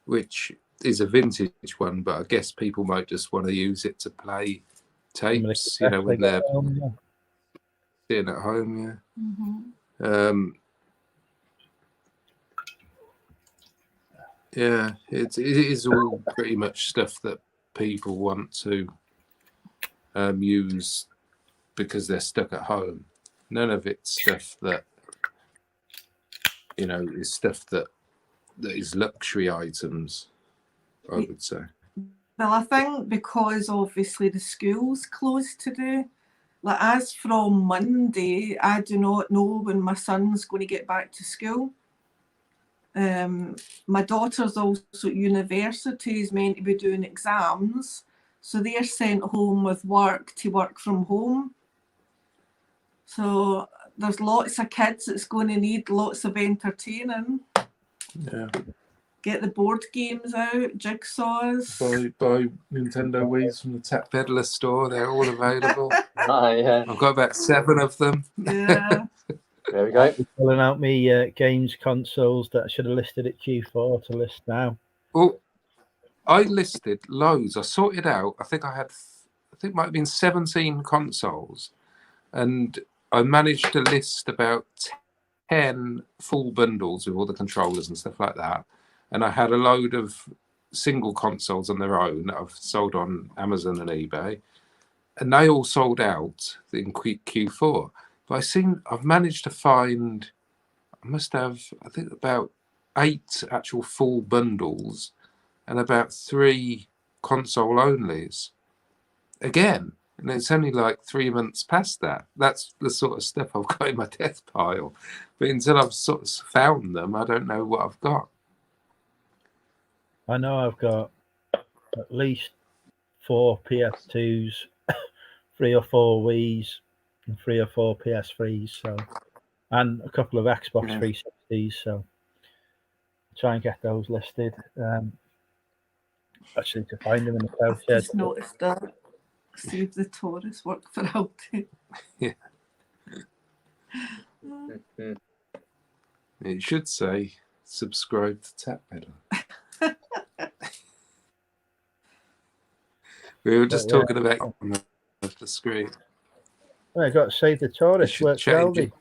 which is a vintage one, but I guess people might just want to use it to play tapes, when they're sitting at home. It is all pretty much stuff that people want to use because they're stuck at home. None of it's stuff that is stuff that is luxury items, I would say. Well, I think because obviously the school's closed today, like as from Monday, I do not know when my son's going to get back to school. My daughter's also at university, is meant to be doing exams, so they're sent home with work to work from home. So there's lots of kids that's going to need lots of entertaining. Yeah. Get the board games out, jigsaws. Buy Nintendo Wii's from the Tap Peddler store. They're all available. Yeah. I've got about 7 of them. Yeah. There we go. Pulling out me games consoles that I should have listed at Q4 to list now. Well, I listed loads. I sorted out. I think it might have been 17 consoles, and I managed to list about 10 full bundles with all the controllers and stuff like that. And I had a load of single consoles on their own that I've sold on Amazon and eBay, and they all sold out in Q4. But I've managed to find, I must have, I think about 8 actual full bundles and about 3 console onlys. Again, and it's only like 3 months past that. That's the sort of stuff I've got in my death pile. But until I've sort of found them, I don't know what I've got. I know I've got at least 4 PS2s, 3 or 4 Wii's, and 3 or 4 PS3s, so, and a couple of Xbox 360s. So try and get those listed. Actually, to find them in the cloud shed. I just noticed that. Save the Taurus work for Aldi. Yeah. It should say subscribe to Tap Peddler. We were just talking about the screen. Well, I got to save the Taurus work for Aldi.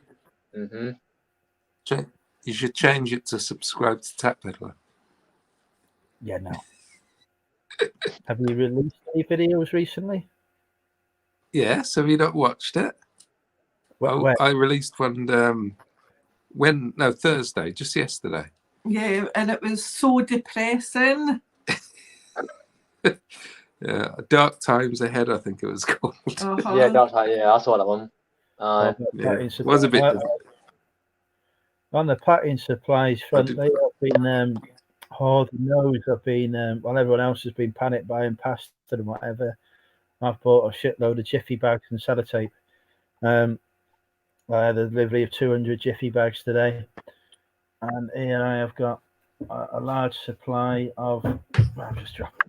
You should change it to subscribe to Tap Peddler. Yeah, no. Have you released any videos recently? Yes, have you not watched it? When? I released one Thursday, just yesterday. Yeah, and it was so depressing. Yeah, Dark Times Ahead, I think it was called. Yeah, Dark Times. Yeah, I saw that one. It was a bit. On the packing supplies front, they have been hoarding those. I've been while everyone else has been panic buying pasta and whatever. I've bought a shitload of Jiffy bags and sellotape. I had a delivery of 200 Jiffy bags today, and here I have got a large supply of. I've just dropped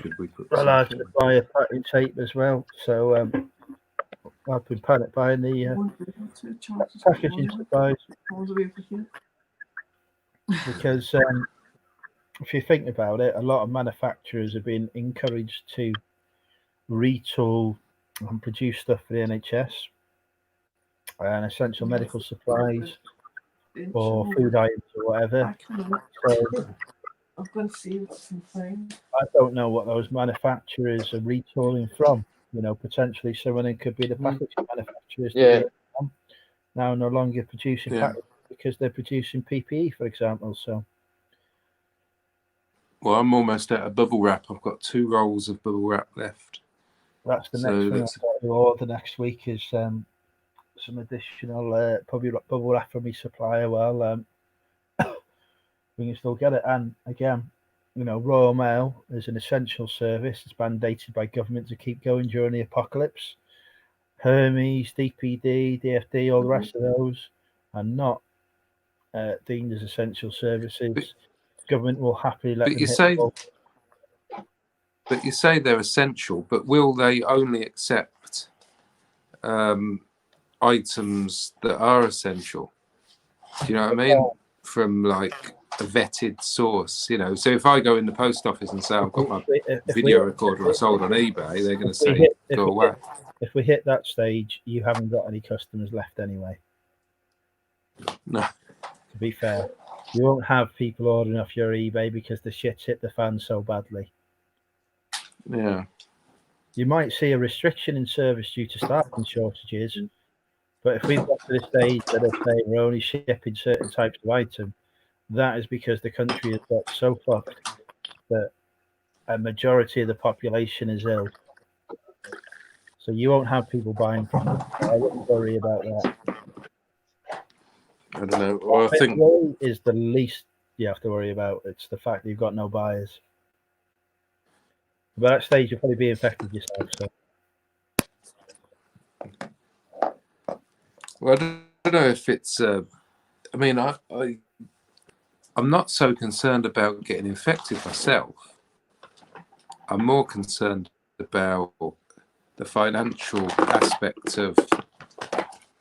Should we put a large something? supply of packing tape as well. So I've been buying the packaging supplies because if you think about it, a lot of manufacturers have been encouraged to retool and produce stuff for the NHS and essential medical supplies or food items or whatever. So I'm going to see what's inside. I don't know what those manufacturers are retooling from. You know, potentially some of them could be the packaging manufacturers that are now no longer producing packaging because they're producing PPE, for example. So, well, I'm almost out of bubble wrap. I've got 2 rolls of bubble wrap left. that's the next thing I've got to order next week is some additional bubble wrap from my supplier. Well, we can still get it. And again, you know, Royal Mail is an essential service. It's mandated by government to keep going during the apocalypse. Hermes, DPD, DFD, all the rest of those are not deemed as essential services. Government will happily let them hit. But you say they're essential, but will they only accept items that are essential? Do you know what I mean? From like a vetted source, you know. So if I go in the post office and say I've got my video recorder I sold on eBay, they're going to say go away. If we hit that stage, you haven't got any customers left anyway. No. To be fair, you won't have people ordering off your eBay because the shit's hit the fan so badly. Yeah. You might see a restriction in service due to staffing shortages, but if we've got to the stage that they say we're only shipping certain types of item, that is because the country has got so fucked that a majority of the population is ill. So you won't have people buying from them. I wouldn't worry about that. I don't know. Well, I think is the least you have to worry about. It's the fact that you've got no buyers. By that stage, you'll probably be infected yourself. So. Well, I don't know if it's. I mean, I'm not so concerned about getting infected myself. I'm more concerned about the financial aspect of,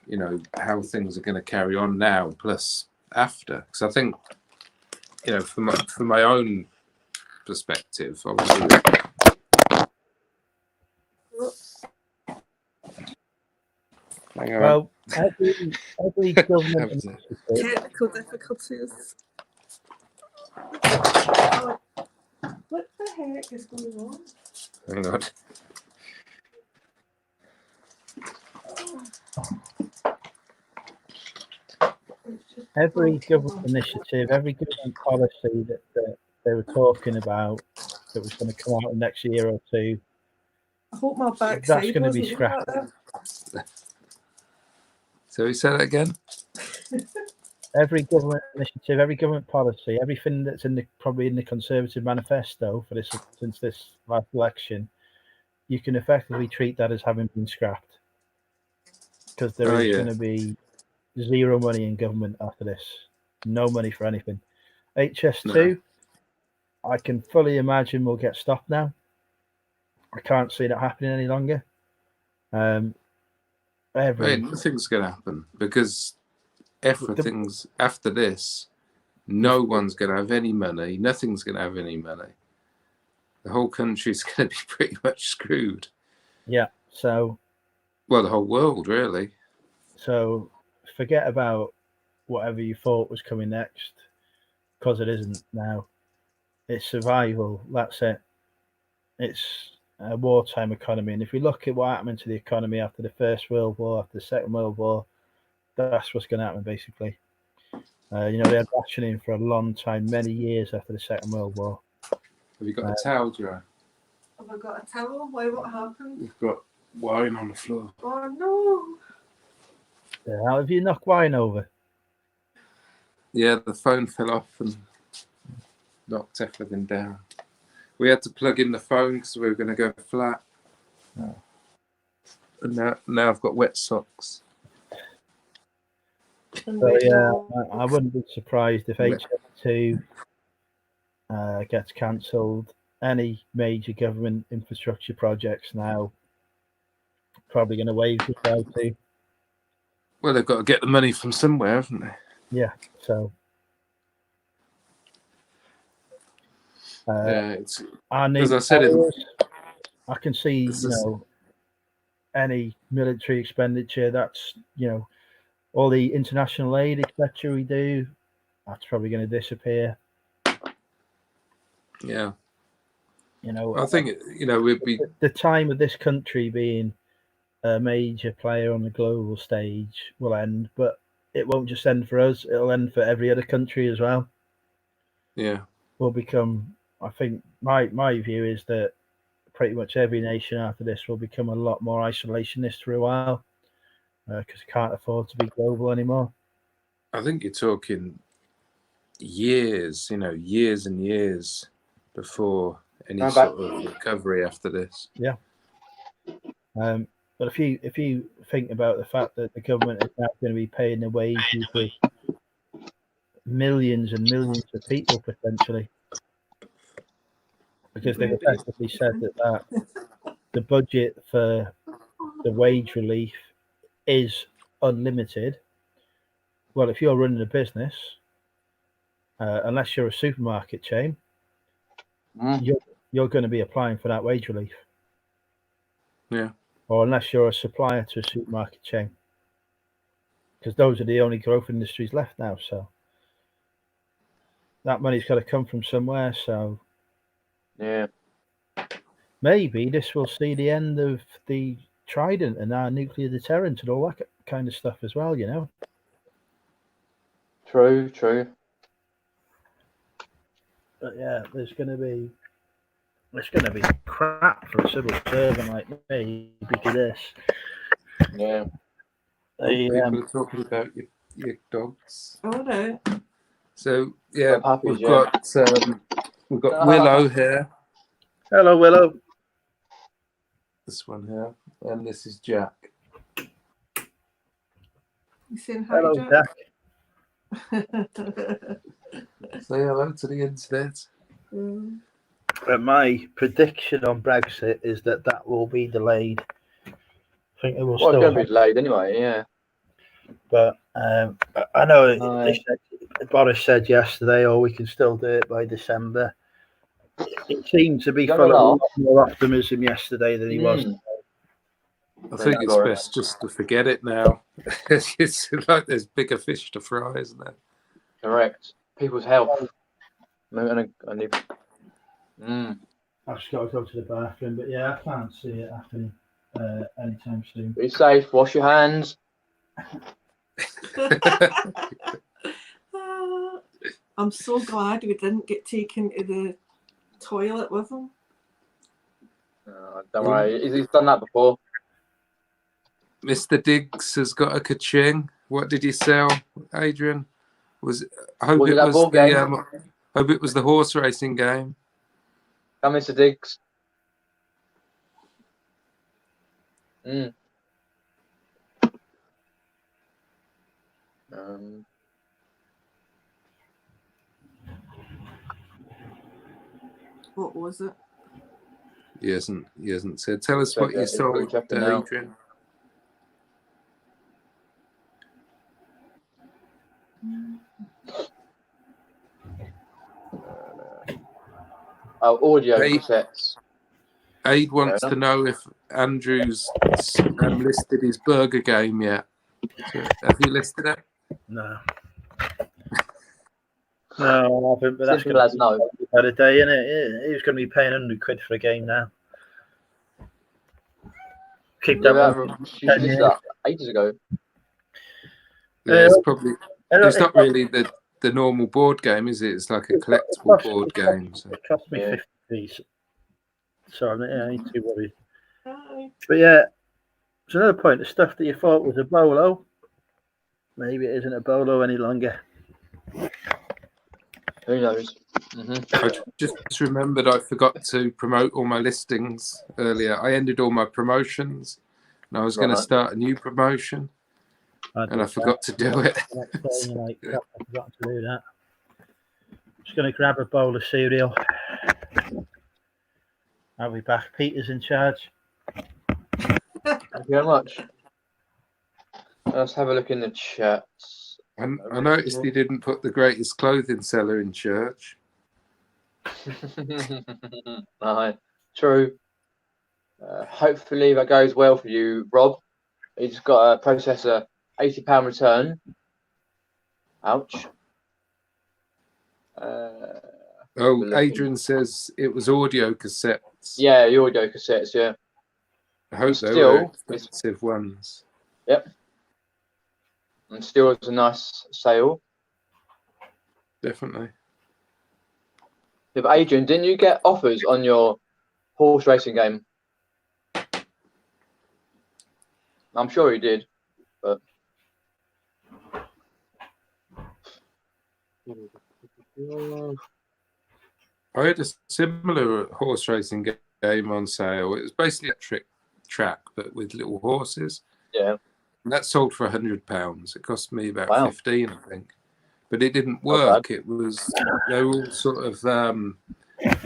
you know, how things are going to carry on now, plus after. Because I think, you know, from my own perspective, obviously. Well, every government initiative. Technical difficulties. What the heck is going on? Hang on. Every government initiative, every government policy that they were talking about that was going to come out in the next year or two, I hope my backside that's going to be scrapped. So you say that again? Every government initiative, every government policy, everything that's probably in the Conservative manifesto for this since this last election, you can effectively treat that as having been scrapped because there is going to be zero money in government after this. No money for anything. HS2, I can fully imagine will get stopped now. I can't see that happening any longer. Nothing's going to happen because everything's after this. No one's going to have any money. Nothing's going to have any money. The whole country's going to be pretty much screwed. Yeah. So. Well, the whole world, really. So forget about whatever you thought was coming next, because it isn't now. It's survival. That's it. It's a wartime economy. And if we look at what happened to the economy after the First World War, after the Second World War, that's what's going to happen, basically. You know, they had rationing for a long time, many years after the Second World War. Have you got a towel, Joe? Have I got a towel? Why? What happened? You've got wine on the floor. Oh, no. How have you knocked wine over? Yeah, the phone fell off and knocked everything down. We had to plug in the phone because we were going to go flat. Oh. And now I've got wet socks. And So wet yeah, nose. I wouldn't be surprised if Yeah. HM2 gets cancelled. Any major government infrastructure projects now probably going to waive goodbye to. Well, they've got to get the money from somewhere, haven't they? Yeah, so Yeah, it's our new as I said. I can see, This you is- know, any military expenditure that's, you know, all the international aid, etc. we do, that's probably going to disappear. Yeah, You know, I think we'd be. the time of this country being a major player on the global stage will end, but it won't just end for us, it'll end for every other country as well. Yeah, Will become, I think my view is that pretty much every nation after this will become a lot more isolationist for a while, because it can't afford to be global anymore. I think you're talking years, years and years before any sort of recovery after this. Yeah. But if you think about the fact that the government is now going to be paying the wages of millions and millions of people potentially, because they've effectively said that the budget for the wage relief is unlimited. Well, if you're running a business, unless you're a supermarket chain, you're going to be applying for that wage relief. Yeah. Or unless you're a supplier to a supermarket chain, because those are the only growth industries left now. So that money's got to come from somewhere. So Yeah. Maybe this will see the end of the Trident and our nuclear deterrent and all that kind of stuff as well, you know. True. But yeah, there's going to be crap for a civil servant like me because of this. Yeah. People are talking about your dogs. Oh no. So yeah, Puppies, we've got Willow here. Hello, Willow. This one here, and this is Jack. You saying hi, Hello, Jack? Say hello to the internet. But my prediction on Brexit is that will be delayed. I think it will Well, it's still going to be delayed anyway, yeah. But I know Boris said yesterday, we can still do it by December. It seemed to be full of a lot more optimism yesterday than he was. I think it's best just to forget it now. It's like there's bigger fish to fry, isn't there? Correct. People's health. I need. I've just got to go to the bathroom, but yeah, I can't see it happening anytime soon. Be safe. Wash your hands. I'm so glad we didn't get taken to the toilet with him. Don't worry, he's done that before. Mr. Diggs has got a ka-ching. What did he sell, Adrian? I hope it was the horse racing game. Come, Mr. Diggs. What was it? He hasn't said. Tell us what you sold, Adrian. Audio cassettes. Aid wants to know if Andrew's listed his burger game yet. So, have you listed it? No. No, I haven't, but that's going to be a better day, isn't it? He was going to be paying £100 for a game now. Keep that ages ago. Yeah, it's probably. It's not really the normal board game, is it? It's like a collectible board game. So. It cost me 50p. So I ain't too worried. But yeah, there's another point. The stuff that you thought was a bolo, maybe it isn't a bolo any longer. Who knows? I just remembered I forgot to promote all my listings earlier. I ended all my promotions, and I was going to Right. start a new promotion, and I forgot to do it. Like, crap, I forgot to do that. Just going to grab a bowl of cereal. I'll be back. Peter's in charge. Thank you very much. Let's have a look in the chat. And I noticed he didn't put the greatest clothing seller in church. Aye, true. Hopefully that goes well for you, Rob. He's got to process a £80 return. Ouch. Adrian says it was audio cassettes. Yeah, the audio cassettes, yeah. I hope they Still, were expensive ones. Yep. And still it's a nice sale. Definitely. Yeah, but Adrian, didn't you get offers on your horse racing game? I'm sure you did, but I had a similar horse racing game on sale. It was basically a trick track, but with little horses. yeah. And that sold for £100. It cost me about Wow. 15, I think. But it didn't Not bad. work. It was they were all sort of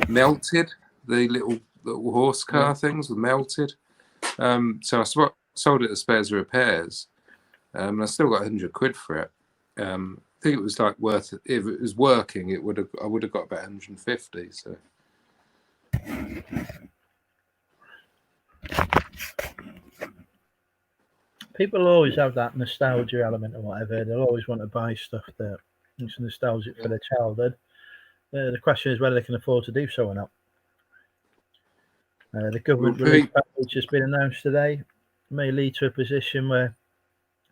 melted. The little horse car things were melted. So I sold it as spares and repairs. I still got £100 for it. I think it was like worth it. If it was working, I would have got about 150. So. People always have that nostalgia element or whatever. They'll always want to buy stuff that is nostalgic for their childhood. The question is whether they can afford to do so or not. The government relief package has been announced today. It may lead to a position where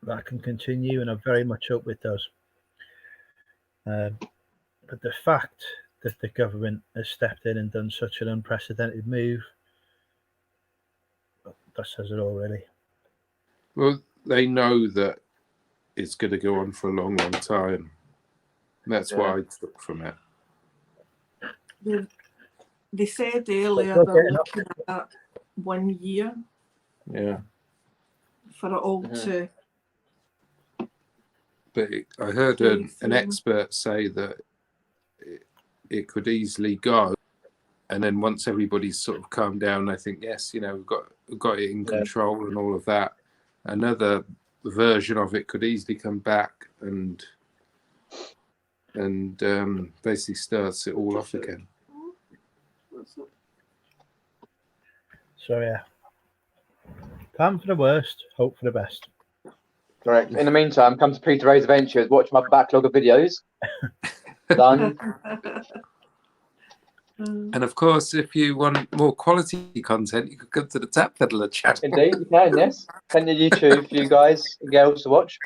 that can continue, and I very much hope it does. But the fact that the government has stepped in and done such an unprecedented move, that says it all, really. Well, they know that it's going to go on for a long, long time. And that's what I took from it. They said earlier they're looking at 1 year. Yeah. For it all to. But I heard an expert say that it could easily go, and then once everybody's sort of calmed down, I think yes, we've got it in control and all of that. Another version of it could easily come back and basically starts it all off again. So yeah, plan for the worst, hope for the best. Correct. In the meantime, come to Peter Ray's Adventures, watch my backlog of videos. Done. And of course, if you want more quality content, you could come to the Tap Peddler channel. Indeed, you can, yes. Plenty of YouTube for you guys and girls to watch.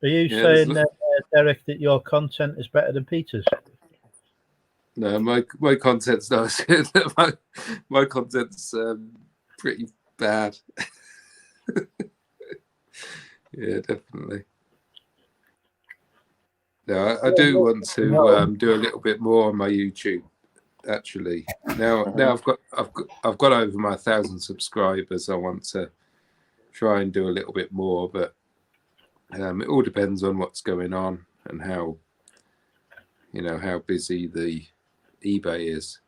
Are you saying, Derek, that your content is better than Peter's? No, my content's not as good. My content's pretty bad. Yeah, definitely. No, I do want to do a little bit more on my YouTube. Actually, now I've got over my 1,000 subscribers. I want to try and do a little bit more, but it all depends on what's going on and how busy the eBay is.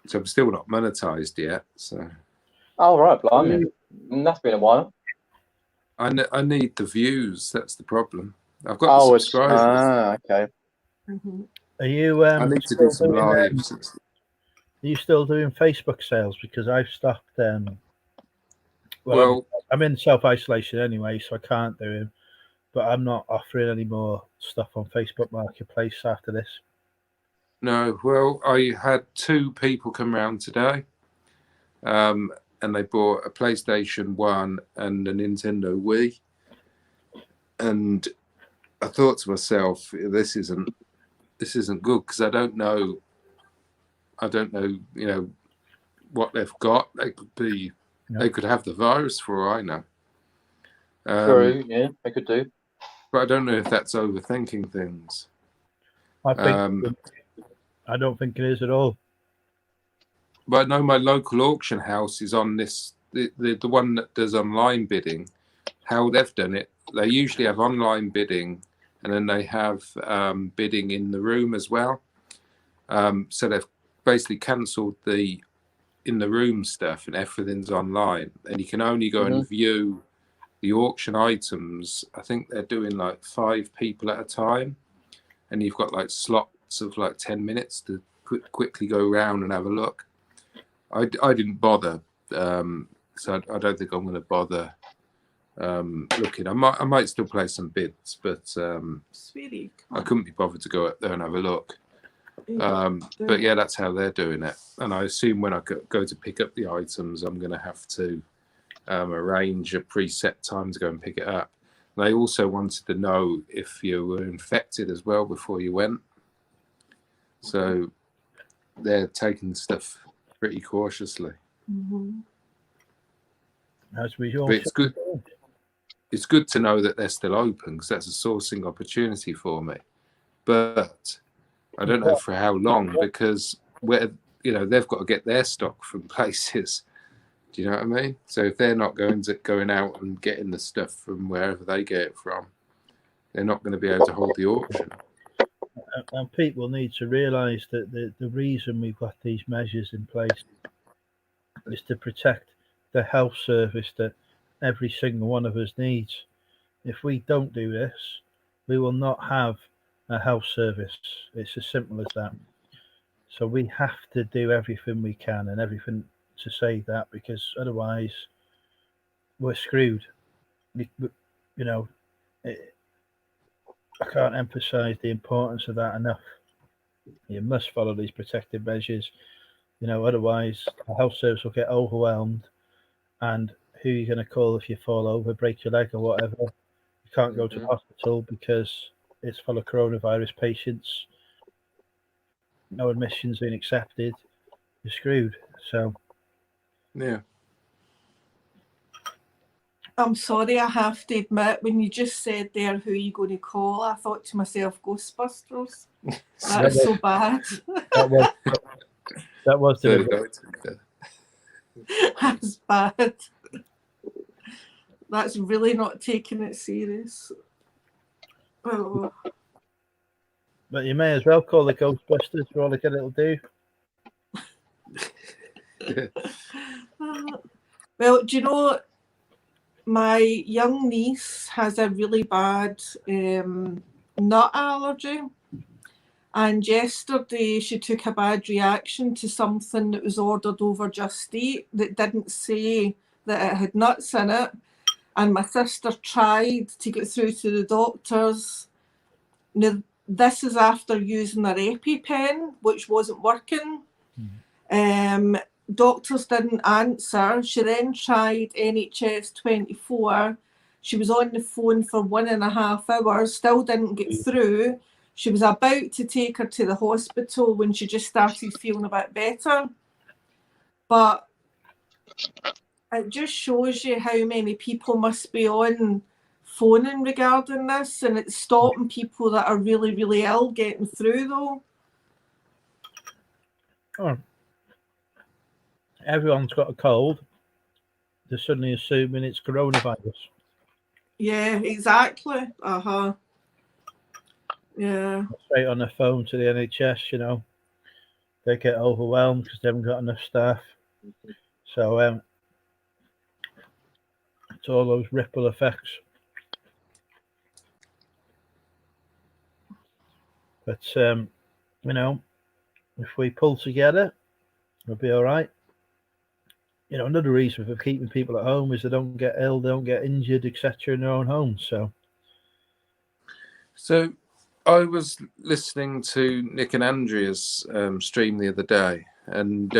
So I'm still not monetized yet. So. Oh right, blimey, that's been a while. I need the views. That's the problem. I've got the subscribers. Ah, okay. Are you? I need to do some lives. Are you still doing Facebook sales? Because I've stopped. Well, I'm in self-isolation anyway, so I can't do them. But I'm not offering any more stuff on Facebook Marketplace after this. No, well, I had 2 people come round today, and they bought a PlayStation 1 and a Nintendo Wii. And I thought to myself, this isn't good, because I don't know, what they've got. They could be, they could have the virus for all I know. True, yeah, they could do. But I don't know if that's overthinking things. I don't think it is at all. but I know my local auction house is on this, the one that does online bidding. How they've done it, they usually have online bidding, and then they have bidding in the room as well. So they've basically cancelled the in the room stuff, and everything's online, and you can only go and view the auction items. I think they're doing like 5 people at a time, and you've got like slots of like 10 minutes to quickly go around and have a look. I didn't bother, so I don't think I'm going to bother looking. I might still play some bids, but Sweetie, I couldn't be bothered to go up there and have a look. But yeah, that's how they're doing it. And I assume when I go to pick up the items, I'm going to have to arrange a preset time to go and pick it up. And they also wanted to know if you were infected as well before you went. So they're taking stuff pretty cautiously. As we all But it's good to know that they're still open, because that's a sourcing opportunity for me. But I don't know for how long, because they've got to get their stock from places. Do you know what I mean? So if they're not going out and getting the stuff from wherever they get it from, they're not going to be able to hold the auction. And people need to realise that the reason we've got these measures in place is to protect the health service that every single one of us needs. If we don't do this, we will not have a health service. It's as simple as that. So we have to do everything we can and everything to save that, because otherwise we're screwed. I can't emphasize the importance of that enough. You must follow these protective measures. Otherwise the health service will get overwhelmed, and who are you going to call if you fall over, break your leg or whatever? You can't go to the hospital because it's full of coronavirus patients. No admissions being accepted. You're screwed. So yeah. I'm sorry, I have to admit, when you just said there, who are you going to call, I thought to myself, Ghostbusters. That's so bad. That was That's bad. That's really not taking it serious. Oh. But you may as well call the Ghostbusters for all the good it'll do. Well, do you know, my young niece has a really bad nut allergy. And yesterday she took a bad reaction to something that was ordered over Just Eat that didn't say that it had nuts in it. And my sister tried to get through to the doctors. Now, this is after using her EpiPen, which wasn't working. Doctors didn't answer. She then tried NHS 24. She was on the phone for 1.5 hours, still didn't get through. She was about to take her to the hospital when she just started feeling a bit better. But it just shows you how many people must be on phoning regarding this, and it's stopping people that are really, really ill getting through, though. Oh. Everyone's got a cold. They're suddenly assuming it's coronavirus. Yeah, exactly. Yeah. Straight on the phone to the NHS, they get overwhelmed because they haven't got enough staff. So it's all those ripple effects. But if we pull together, we'll be all right. Another reason for keeping people at home is they don't get ill, they don't get injured, etc. in their own homes. So I was listening to Nick and Andrea's stream the other day, and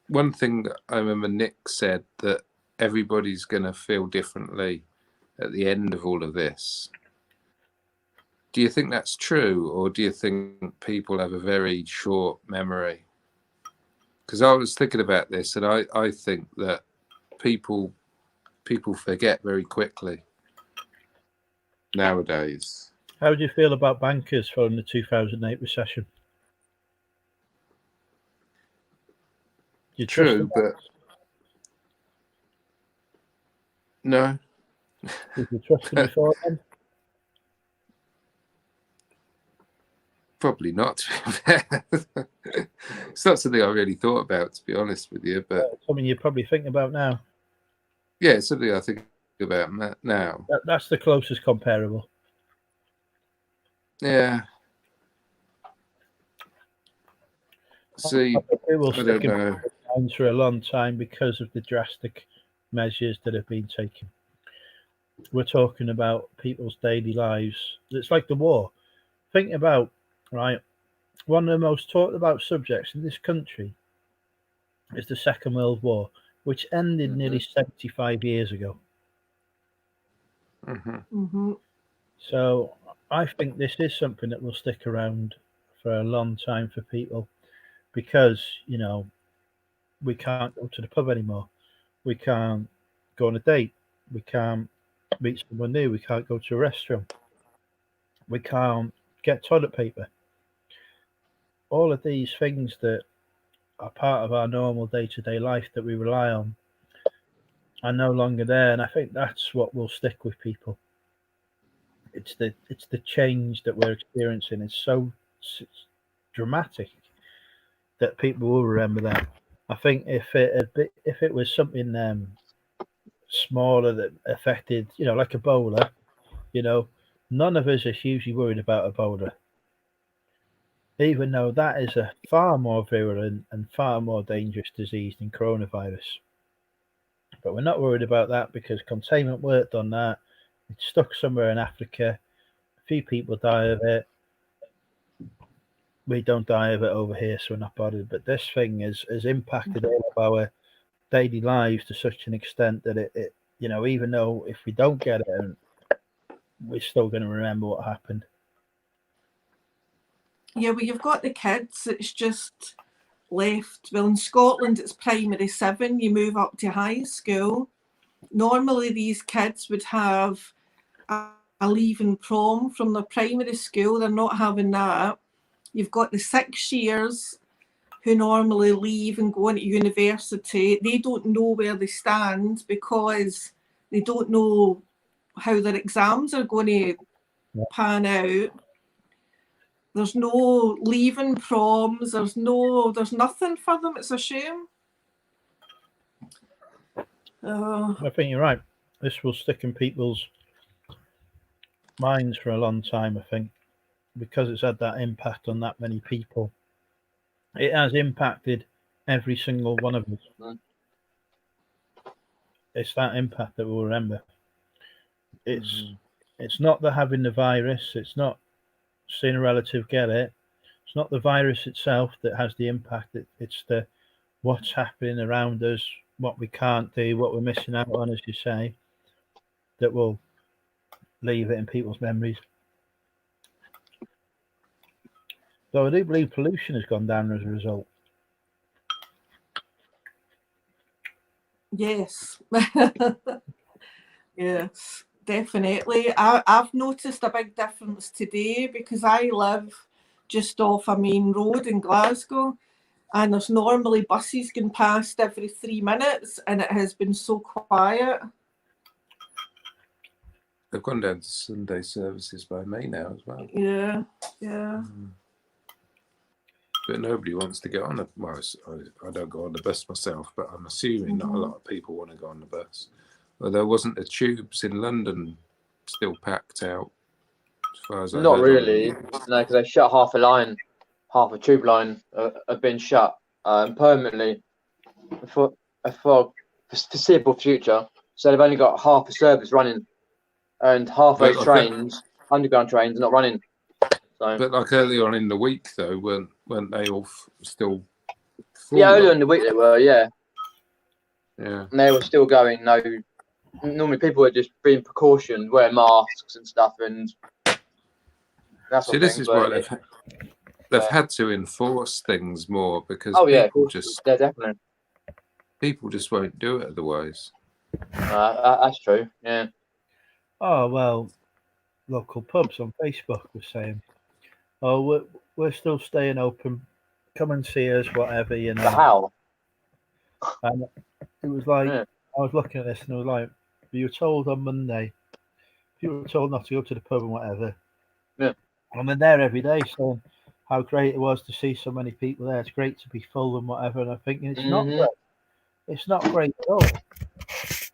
one thing I remember Nick said, that everybody's going to feel differently at the end of all of this. Do you think that's true, or do you think people have a very short memory? Because I was thinking about this, and I think that people forget very quickly nowadays. How do you feel about bankers following the 2008 recession? You trust True, but no. Did you trust them before then? Probably not. To be fair. It's not something I really thought about, to be honest with you. But Something you probably think about now. yeah, it's something I think about now. That's the closest comparable. Yeah. See, It will I stick don't in know. people's minds for a long time because of the drastic measures that have been taken. We're talking about people's daily lives. It's like the war. Think about, right, one of the most talked about subjects in this country is the Second World War, which ended nearly 75 years ago. So I think this is something that will stick around for a long time for people because, you know, we can't go to the pub anymore. We can't go on a date. We can't meet someone new. We can't go to a restaurant. We can't get toilet paper. All of these things that are part of our normal day-to-day life that we rely on are no longer there, and I think that's what will stick with people. It's the change that we're experiencing is so dramatic that people will remember that. I think if it was something smaller that affected, you know, like Ebola, you know, none of us are hugely worried about Ebola, even though that is a far more virulent and far more dangerous disease than coronavirus. But we're not worried about that because containment worked on that. It's stuck somewhere in Africa. A few people die of it. We don't die of it over here, so we're not bothered. But this thing has impacted all of our daily lives to such an extent that it you know, even though if we don't get it, we're still going to remember what happened. Yeah, well, you've got the kids. It's just left. Well, in Scotland, it's primary 7. You move up to high school. Normally, these kids would have a leaving prom from their primary school. They're not having that. You've got the 6 years who normally leave and go into university. They don't know where they stand because they don't know how their exams are going to pan out. There's no leaving proms. There's nothing for them. It's a shame. I think you're right. This will stick in people's minds for a long time, I think, because it's had that impact on that many people. It has impacted every single one of us. It's that impact that we'll remember. It's not the having the virus. It's not seeing a relative get it. It's not the virus itself that has the impact. It's the what's happening around us, what we can't do, what we're missing out on, as you say, that will leave it in people's memories. Though I do believe pollution has gone down as a result. Yes. Yes, definitely. I've noticed a big difference today because I live just off a main road in Glasgow, and there's normally buses going past every 3 minutes, and it has been so quiet. They've gone down to Sunday services by May now as well. Yeah. But nobody wants to get on it. Well, I don't go on the bus myself, but I'm assuming not a lot of people want to go on the bus. Although wasn't the tubes in London still packed out? As far as I Not heard really, no, because they shut half a tube line have been shut permanently for foreseeable future. So they've only got half a service running, and half those trains, underground trains, are not running. So. But like earlier on in the week, though, weren't they all still full? Yeah, earlier in the week they were, yeah. Yeah. And they were still going. No, normally people were just being precautions, wearing masks and stuff, and that's what. See, this is why they've had to enforce things more because definitely people just won't do it otherwise. That's true. Yeah. Oh well, local pubs on Facebook were saying, "Oh, we're still staying open. Come and see us, whatever, you know." But how? And it was like, Yeah. I was looking at this and I was like, you were told on Monday, you were told not to go to the pub and whatever. Yeah. And they're there every day saying how great it was to see so many people there. It's great to be full and whatever. And I'm thinking, it's not Mhm. great. It's not great at all.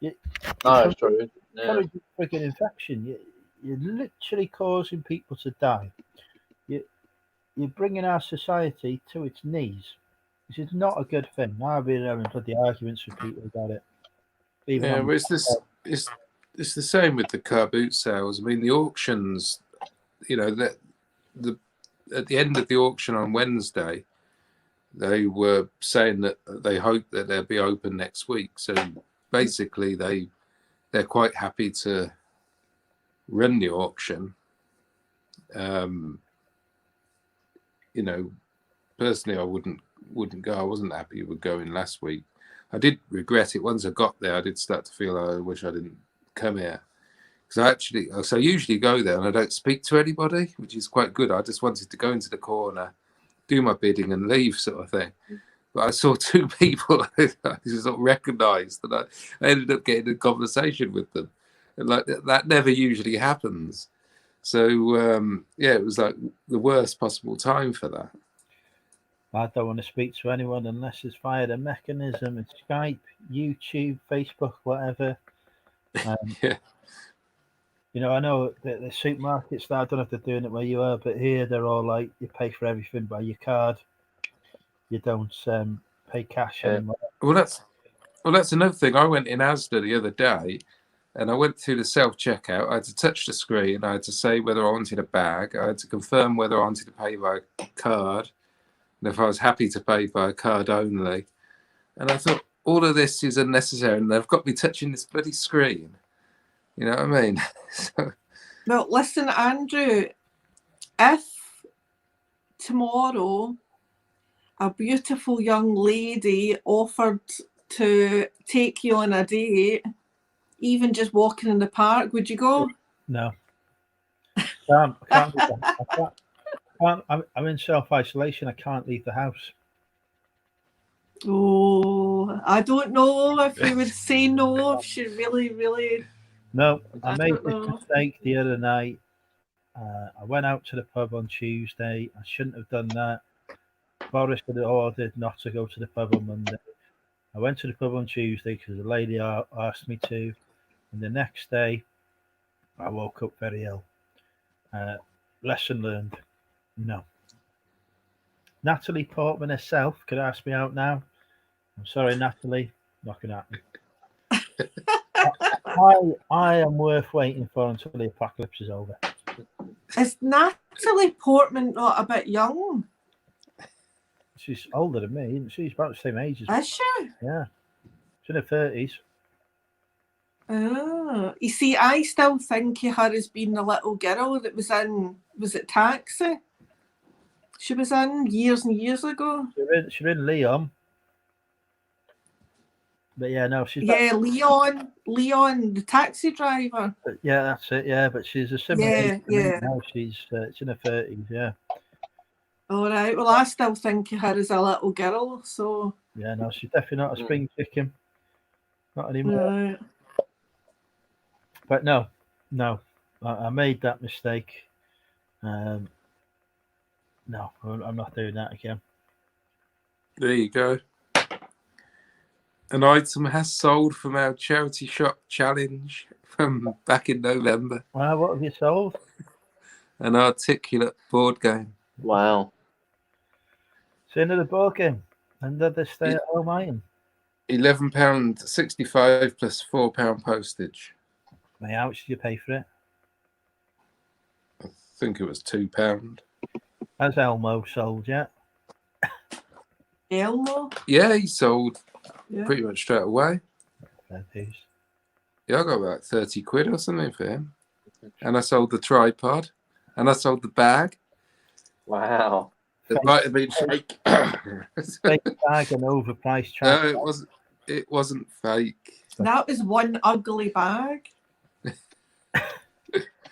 No, it's true. Yeah. Encouraging freaking infection. You're literally causing people to die. You're bringing our society to its knees. This is not a good thing. I've been having bloody arguments with people about it. Even Yeah, on well, it's the same with the car boot sales. I mean, the auctions, you know, the at the end of the auction on Wednesday, they were saying that they hope that they'll be open next week. So basically, they're quite happy to run the auction. You know, personally, I wouldn't go. I wasn't happy with going last week. I did regret it. Once I got there, I did start to feel, I wish I didn't come here. Because I usually go there and I don't speak to anybody, which is quite good. I just wanted to go into the corner, do my bidding and leave, sort of thing. But I saw two people I sort of recognised, and I ended up getting a conversation with them. And like that never usually happens. So yeah, it was like the worst possible time for that. I don't want to speak to anyone unless it's via the mechanism. It's Skype, YouTube, Facebook, whatever. Yeah. You know, I know that the supermarkets, I don't know if they're doing it where you are, but here they're all like, you pay for everything by your card. You don't pay cash Yeah. anymore. Well, that's another thing. I went in Asda the other day, and I went through the self-checkout. I had to touch the screen. I had to say whether I wanted a bag. I had to confirm whether I wanted to pay by card, and if I was happy to pay by card only. And I thought, all of this is unnecessary, and they've got me touching this bloody screen. You know what I mean? So, Well, listen, Andrew, if tomorrow a beautiful young lady offered to take you on a date, even just walking in the park, would you go? No. I can't, I'm in self-isolation. I can't leave the house. Oh, I don't know if we would say no if she really, really. No, I I made don't this know. mistake the other night. I went out to the pub on Tuesday. I shouldn't have done that. Boris had ordered not to go to the pub on Monday. I went to the pub on Tuesday because the lady asked me to. And the next day, I woke up very ill. Lesson learned. No. Natalie Portman herself could ask me out now. I'm sorry, Natalie. Not going to happen. I am worth waiting for until the apocalypse is over. Is Natalie Portman not a bit young? She's older than me, isn't she? She's about the same age as me. Is she? Yeah. She's in her 30s. Oh, you see, I still think of her as being the little girl that was in, was it Taxi? She was in years and years ago. She's in Leon. But yeah, no, she's Yeah, Leon, the taxi driver. yeah, that's it. Yeah, but she's a similar age to me Yeah. now. She's in her 30s. Yeah. All right. Well, I still think of her as a little girl. So Yeah, no, she's definitely not a spring chicken. Not anymore. right. But no, I made that mistake. No, I'm not doing that again. there you go. An item has sold from our charity shop challenge from back in November. Wow, what have you sold? An articulate board game. Wow. It's into the board game. And the stay-at-home item. £11.65 plus £4 postage. How much did you pay for it? I think it was £2. Has Elmo sold yet? Elmo. Yeah, he sold Yeah. pretty much straight away. Fair dues. Yeah, I got about 30 quid or something for him. And I sold the tripod. And I sold the bag. Wow. It might have been fake. Fake bag and overpriced No, trash. it wasn't fake. That was one ugly bag.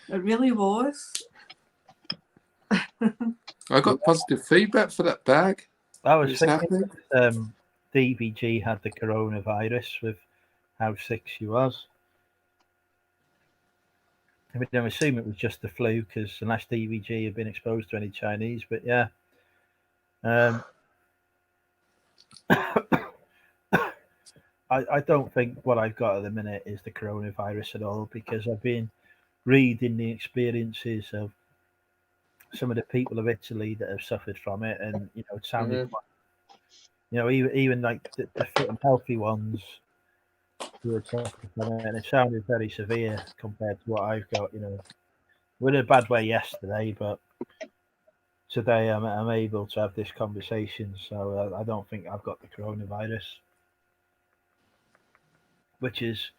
It really was. I got positive feedback for that bag. I was It's thinking, DBG had the coronavirus with how sick she was. I mean, I'm assuming it was just the flu because unless DBG had been exposed to any Chinese, but yeah. I don't think what I've got at the minute is the coronavirus at all because I've been reading the experiences of some of the people of Italy that have suffered from it, and it sounded, even like the fit and healthy ones who had suffered from it, and it sounded very severe compared to what I've got. We're in a bad way yesterday, but today I'm able to have this conversation, so I don't think I've got the coronavirus, which is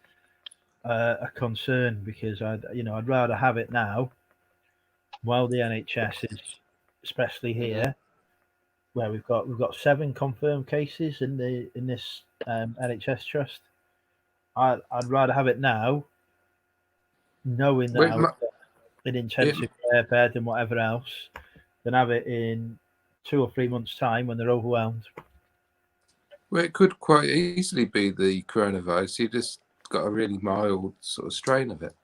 a concern because I'd rather have it now while the NHS is, especially here, where we've got 7 confirmed cases in this NHS trust. I'd rather have it now, knowing that I've got an intensive care bed and whatever else, than have it in 2 or 3 months' time when they're overwhelmed. Well, it could quite easily be the coronavirus. You just got a really mild sort of strain of it.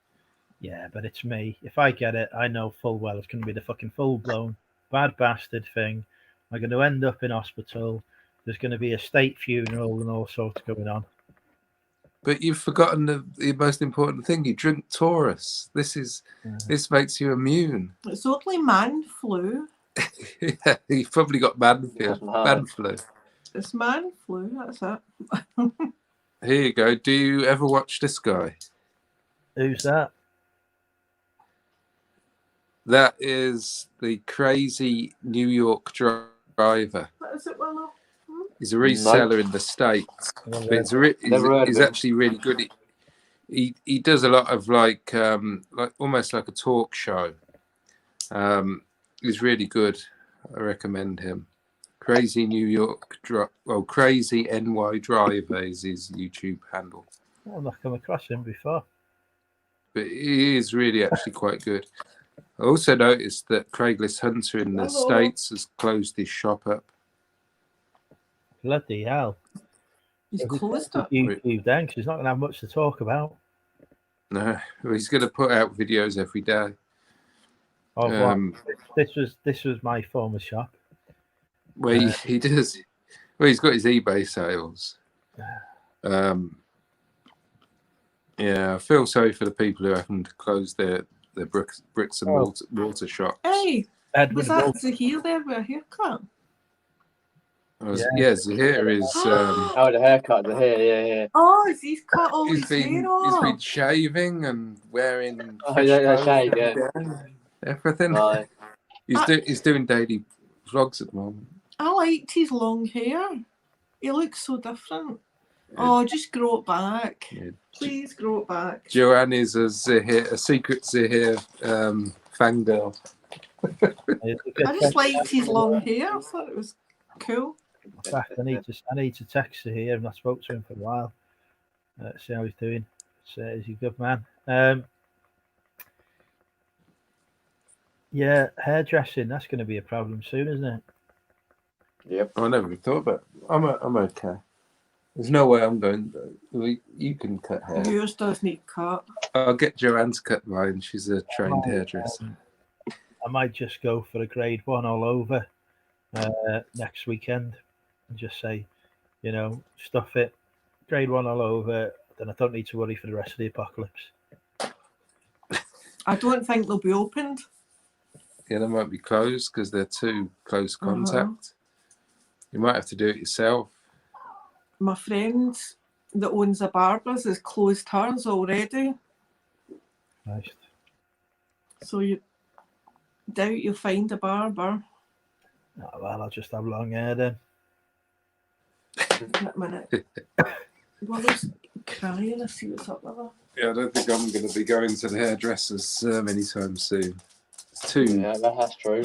Yeah, but it's me. If I get it, I know full well it's going to be the fucking full-blown bad bastard thing. I'm going to end up in hospital. There's going to be a state funeral and all sorts going on. But you've forgotten the most important thing. You drink Taurus. This makes you immune. It's only man flu. Yeah, you've probably got man flu. It's man flu, that's it. Here you go. Do you ever watch this guy? Who's that? That is the crazy New York driver. What is it, Willow? He's a reseller in the States. But he's actually really good. He does a lot of like almost like a talk show. He's really good. I recommend him. Crazy New York Crazy NY Driver is his YouTube handle. I've not come across him before. But he is really actually quite good. I also noticed that Craiglist Hunter in the States has closed his shop up. Bloody hell. He's closed up. YouTube then, because he's not going to have much to talk about. No, he's going to put out videos every day. This was my former shop. Well, he does. Well, he's got his eBay sales. Yeah, I feel sorry for the people who haven't closed their bricks and mortar shops. Hey, was that Zahir there with a haircut? Yeah, Zahir is. The haircut, yeah. Oh, he's cut all his hair off. He's been shaving and wearing. Everything. Right. He's doing daily vlogs at the moment. I liked his long hair. He looks so different. Oh, just grow it back. Yeah. Please grow it back. Joanne is a secret Zahir fangirl. I just liked his long hair. I thought it was cool. In fact, I need to text her here, and I spoke to him for a while. See how he's doing. He's a good man. Yeah, hairdressing, that's going to be a problem soon, isn't it? Yep. I never thought about it. I'm okay. There's no way I'm going. You can cut hair. Yours does need cut. I'll get Joanne to cut mine. She's a trained hairdresser. I might just go for a grade 1 all over next weekend and just say, stuff it, grade 1 all over. Then I don't need to worry for the rest of the apocalypse. I don't think they'll be opened. Yeah, they might be closed because they're too close contact. You might have to do it yourself. My friend that owns a barber's has closed hers already. Nice. So you doubt you'll find a barber. Oh, well, I'll just have long hair then. Wait a minute. Willow's crying. I see what's up with her. Yeah, I don't think I'm going to be going to the hairdressers anytime soon. It's too. Yeah, that's true.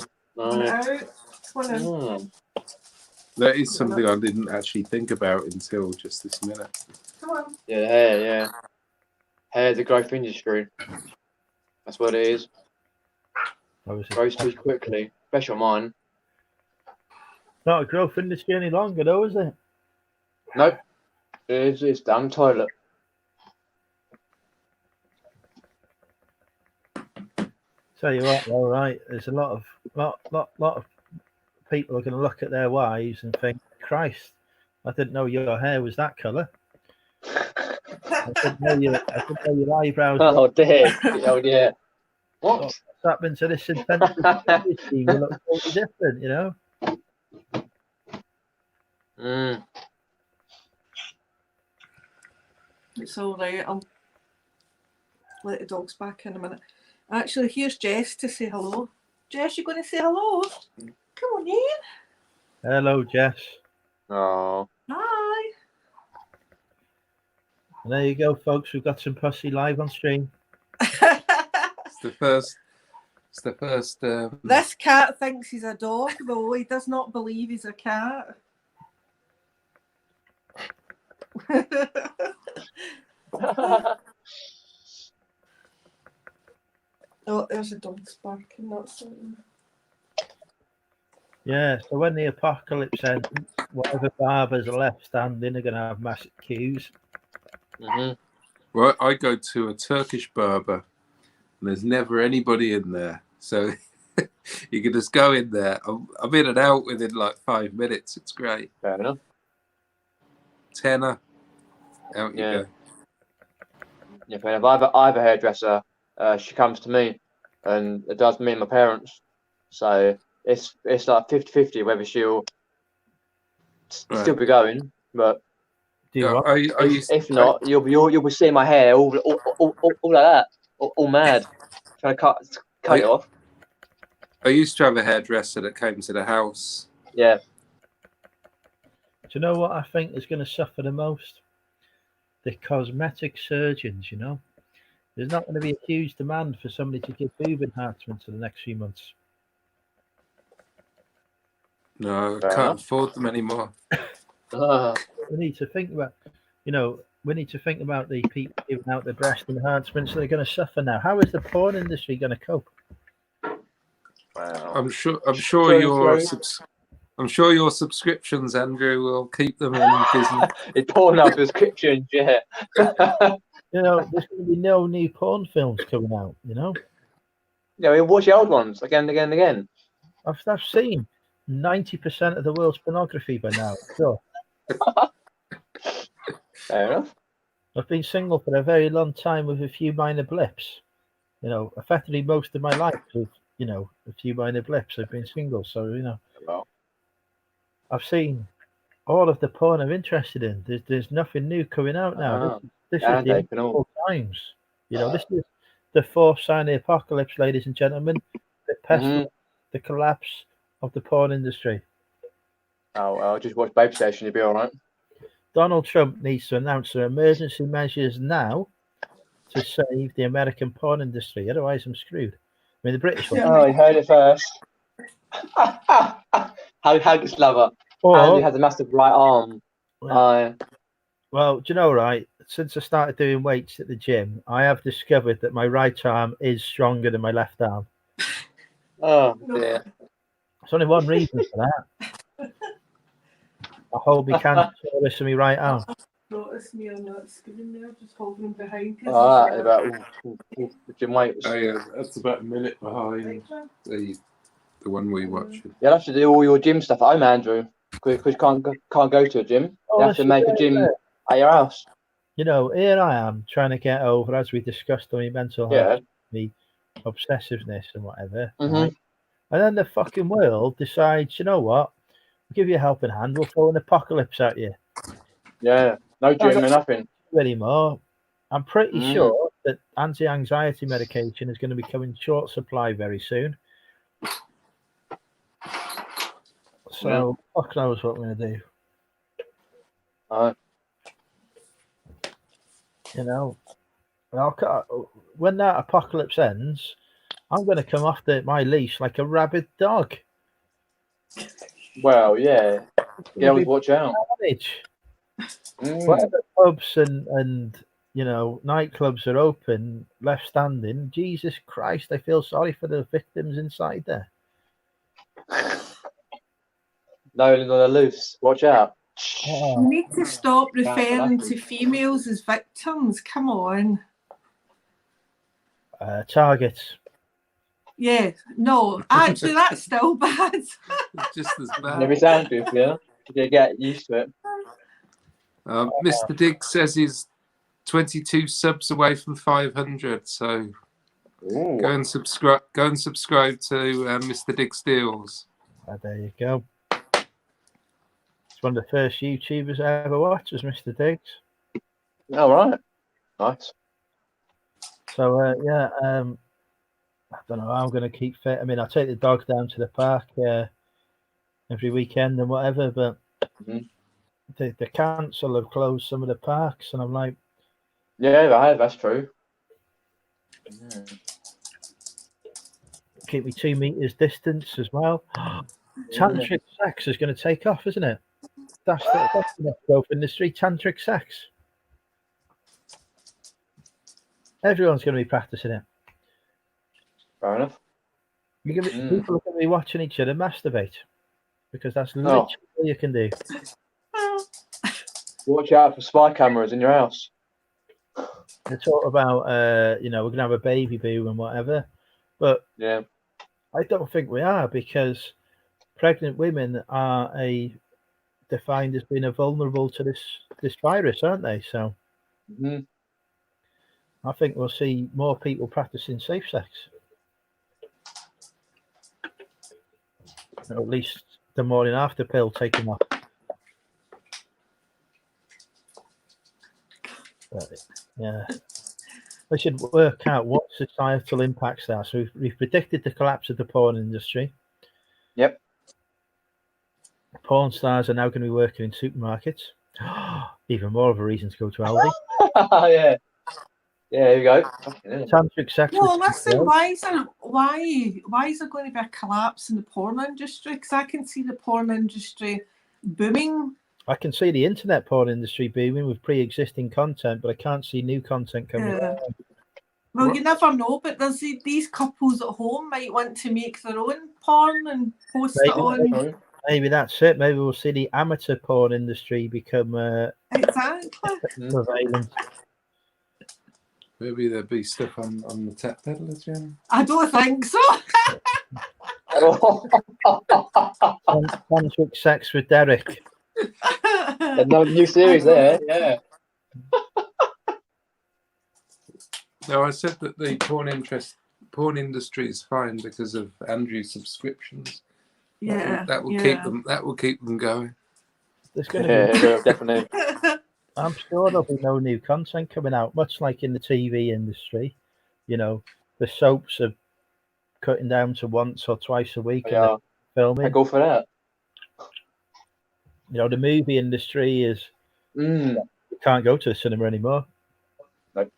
That is something I didn't actually think about until just this minute. Come on. Yeah, hair. Hair's a growth industry. That's what it is. Grows too quickly, especially on mine. Not a growth industry any longer, though, is it? Nope. It's down the toilet. Tell you what, all right. There's a lot of people are going to look at their wives and think, "Christ, I didn't know your hair was that colour. I didn't know your eyebrows." Oh dear. Oh yeah. What? What's happened to this intensive regime? You look totally different, you know. Mm. It's all right. I'll let the dogs back in a minute. Actually, here's Jess to say hello. Jess, you going to say hello? Come on in. Hello, Jess. Oh. Hi. And there you go, folks. We've got some pussy live on stream. It's the first. It's the first. This cat thinks he's a dog, though. He does not believe he's a cat. Oh, there's a dog barking. That's something. Yeah. So when the apocalypse ends, whatever barbers are left standing are going to have massive queues. Mm-hmm. Well, I go to a Turkish barber, and there's never anybody in there, so you can just go in there. I'm in and out within like 5 minutes. It's great. Fair enough. Tenner, out you Yeah. go. Yeah, fair enough. I have a hairdresser. She comes to me, and it does me and my parents. So it's like 50-50 whether she'll still be going, but Do you want? if not, you'll be seeing my hair all like that, all mad, trying to cut it off. I used to have a hairdresser that came to the house. Yeah. Do you know what I think is going to suffer the most? The cosmetic surgeons, you know. There's not going to be a huge demand for somebody to give boob enhancements in the next few months. No, I Fair can't enough. afford them anymore. We need to think about, we need to think about the people giving out the breast enhancements that are going to suffer now. How is the porn industry going to cope? Wow. I'm sure True. I'm sure your subscriptions, Andrew, will keep them in business. It's porn up subscriptions, yeah. There's going to be no new porn films coming out, you know. Yeah, we watch the old ones again and again and again. I've seen 90% of the world's pornography by now. So Fair enough. I've been single for a very long time with a few minor blips. You know, effectively most of my life with, a few minor blips. I've been single, so Well, I've seen all of the porn I'm interested in. There's nothing new coming out now. This is the end of all times. This is the fourth sign of the apocalypse, ladies and gentlemen. The pestilence, the collapse of the porn industry. I'll just watch Babe Station. You'll be all right. Donald Trump needs to announce some emergency measures now to save the American porn industry. Otherwise, I'm screwed. I mean, the British one. Oh, you heard it first. Haggis lover. And he has a massive right arm. Well, do you know, right? Since I started doing weights at the gym, I have discovered that my right arm is stronger than my left arm. Oh, dear. There's only one reason for that. I hold my cancer in my right arm. Notice me on that screen there, just holding him behind. Gym weights. Oh yeah, that's about a minute behind the one we watched. You'll have to do all your gym stuff at home, Andrew, because you can't go to a gym. You have to make a gym at your house. Here I am trying to get over, as we discussed, on my mental health, the obsessiveness and whatever. Right? And then the fucking world decides, you know what? We'll give you a helping hand. We'll throw an apocalypse at you. Yeah, no gym, no nothing anymore. I'm pretty sure that anti-anxiety medication is going to become in short supply very soon. So, fuck knows what we're going to do. When that apocalypse ends, I'm going to come off my leash like a rabid dog. Well, yeah. You always watch out. Whatever pubs and nightclubs are open, left standing, Jesus Christ, I feel sorry for the victims inside there. No, they're loose. Watch out. Oh, You need to stop Yeah, referring that's to females as victims. Come on. targets. Yeah, no, actually, that's still bad. It's just as Never bad. sounds good, yeah. You get used to it. Mr. Diggs says he's 22 subs away from 500. So Ooh. go and subscribe. Go and subscribe to Mr. Diggs Deals. There you go. It's one of the first YouTubers I ever watched was Mr. Diggs. All right. Nice. So yeah, I don't know how I'm going to keep fit. I mean, I take the dog down to the park every weekend and whatever, but Mhm. the council have closed some of the parks, and I'm like, Yeah, that's true. Yeah. keep me 2 meters distance as well. Tantric sex is going to take off, isn't it? That's the next growth industry. Tantric sex. Everyone's going to be practicing it. Fair enough. You're going to be, people are going to be watching each other masturbate because that's Oh. literally all you can do. Watch out for spy cameras in your house. They talk about, you know, we're going to have a baby boom and whatever, but Yeah. I don't think we are, because pregnant women are defined as being vulnerable to this virus, aren't they? So Mhm. I think we'll see more people practicing safe sex. Or at least the morning after pill taking off. But, yeah. We should work out what societal impacts there are. So we've predicted the collapse of the porn industry. Yep. Porn stars are now going to be working in supermarkets. Even more of a reason to go to Aldi. Yeah. Yeah, here you go. Yeah. Tantric sex. No, with listen, why is there going to be a collapse in the porn industry? Because I can see the porn industry booming. I can see the internet porn industry booming with pre-existing content, but I can't see new content coming. Yeah. Well, you never know, but there's these couples at home might want to make their own porn and post it on. Maybe that's it. Maybe we'll see the amateur porn industry become Exactly. prevalent. Maybe there'll be stuff on the Tap Peddler channel. I don't think so. Tantric sex with Derek. Another new series there, yeah. No, I said that the porn industry is fine because of Andrew's subscriptions. Yeah. That will keep them going. There's going to be, definitely. I'm sure there'll be no new content coming out, much like in the TV industry. You know, the soaps are cutting down to once or twice a week and they're filming. I go for that. You know, the movie industry is you can't go to the cinema anymore. Nope.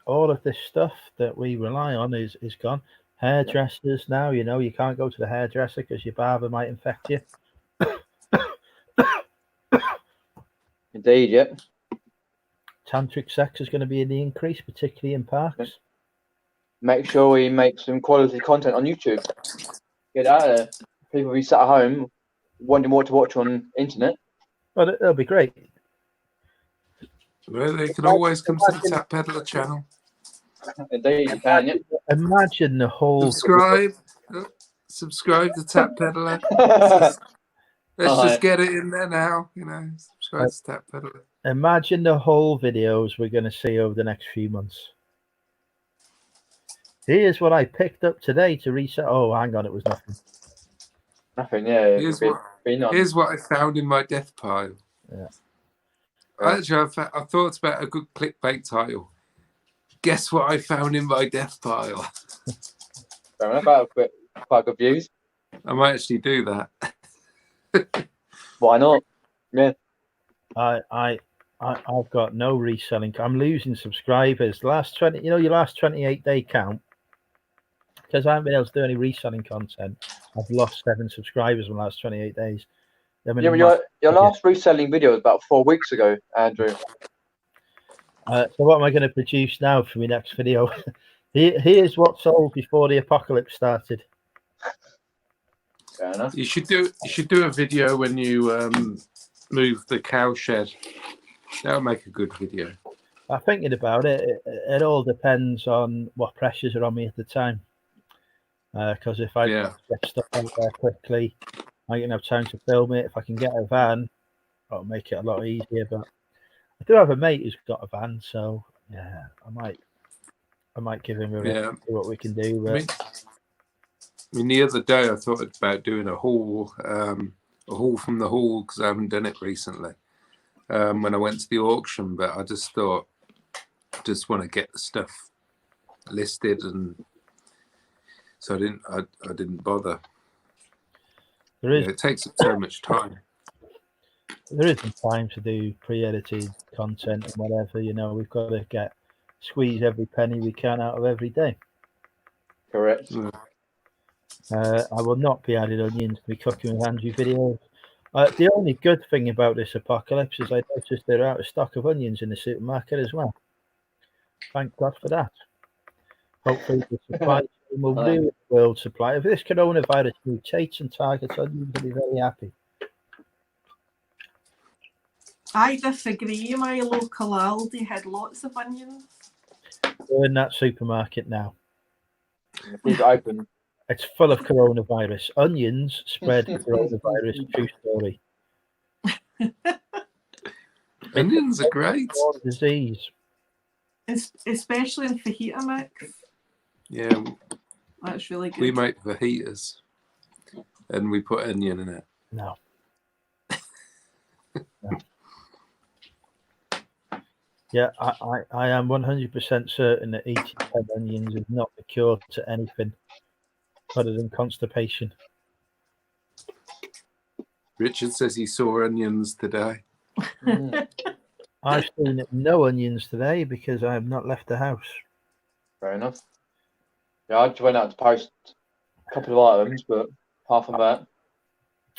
All of this stuff that we rely on is gone. Hairdressers now, you know, you can't go to the hairdresser because your barber might infect you. Indeed, yep. Tantric sex is going to be in the increase, particularly in parks. Make sure we make some quality content on YouTube. Get out there. People be sat at home wondering what to watch on internet. Well, it'll be great. Well, they can always come to the Tap Peddler channel. Indeed, you can, yep. Imagine the whole Subscribe to Tap Peddler. Let's just get it in there now, you know. Subscribe to Tap Peddler. Imagine the whole videos we're going to see over the next few months. Here's what I picked up today to reset. Oh, hang on, it was nothing. Nothing, yeah. Here's what I found in my death pile. Yeah. Right. Actually, I thought about a good clickbait title. Guess what I found in my death pile? Fair enough. Quite good views. I might actually do that. Why not? Yeah. I've got no reselling. I'm losing subscribers. Last 20, you know, your last 28-day count. Because I haven't been able to do any reselling content, I've lost 7 subscribers in the last 28 days. Your last reselling video was about 4 weeks ago, Andrew. So what am I going to produce now for my next video? Here's what sold before the apocalypse started. Fair enough. You should do a video when you move the cow shed. That'll make a good video. I'm thinking about it. It all depends on what pressures are on me at the time. Because if I get stuff out there quickly, I can have time to film it. If I can get a van, that'll make it a lot easier. But I do have a mate who's got a van, so yeah, I might give him a ring, see what we can do. But... I mean, the other day I thought about doing a haul from the hall because I haven't done it recently. When I went to the auction, but I just thought, I just want to get the stuff listed, and so I didn't bother. It takes up so much time. There isn't time to do pre-edited content and whatever. We've got to squeeze every penny we can out of every day. Correct. I will not be adding onions to be cooking with Andrew videos. The only good thing about this apocalypse is I noticed they're out of stock of onions in the supermarket as well. Thank God for that. Hopefully the supply chain will ruin the world supply. If this coronavirus mutates and targets onions, will be very happy. I disagree. My local Aldi had lots of onions. We're in that supermarket now. It's open. It's full of coronavirus. Onions spread coronavirus. True story. Onions are great. Disease. Especially in fajita mix. Yeah. That's really good. We make fajitas and we put onion in it. No. Yeah, I am 100% certain that eating 10 onions is not the cure to anything other than constipation. Richard says he saw onions today. I've seen no onions today because I have not left the house. Fair enough. Yeah, I just went out to post a couple of items, but apart from that.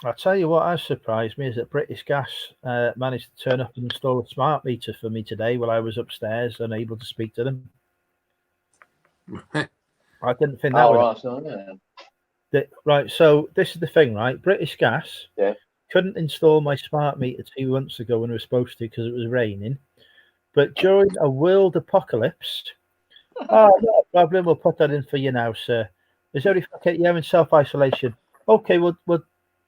I'll tell you what has surprised me is that British Gas managed to turn up and install a smart meter for me today while I was upstairs, unable to speak to them. I didn't think that would... Right, so this is the thing, right? British Gas couldn't install my smart meter 2 months ago when we were supposed to because it was raining. But during a world apocalypse, not a problem, we'll put that in for you now, sir. Is there okay, you're in self-isolation? Okay, well,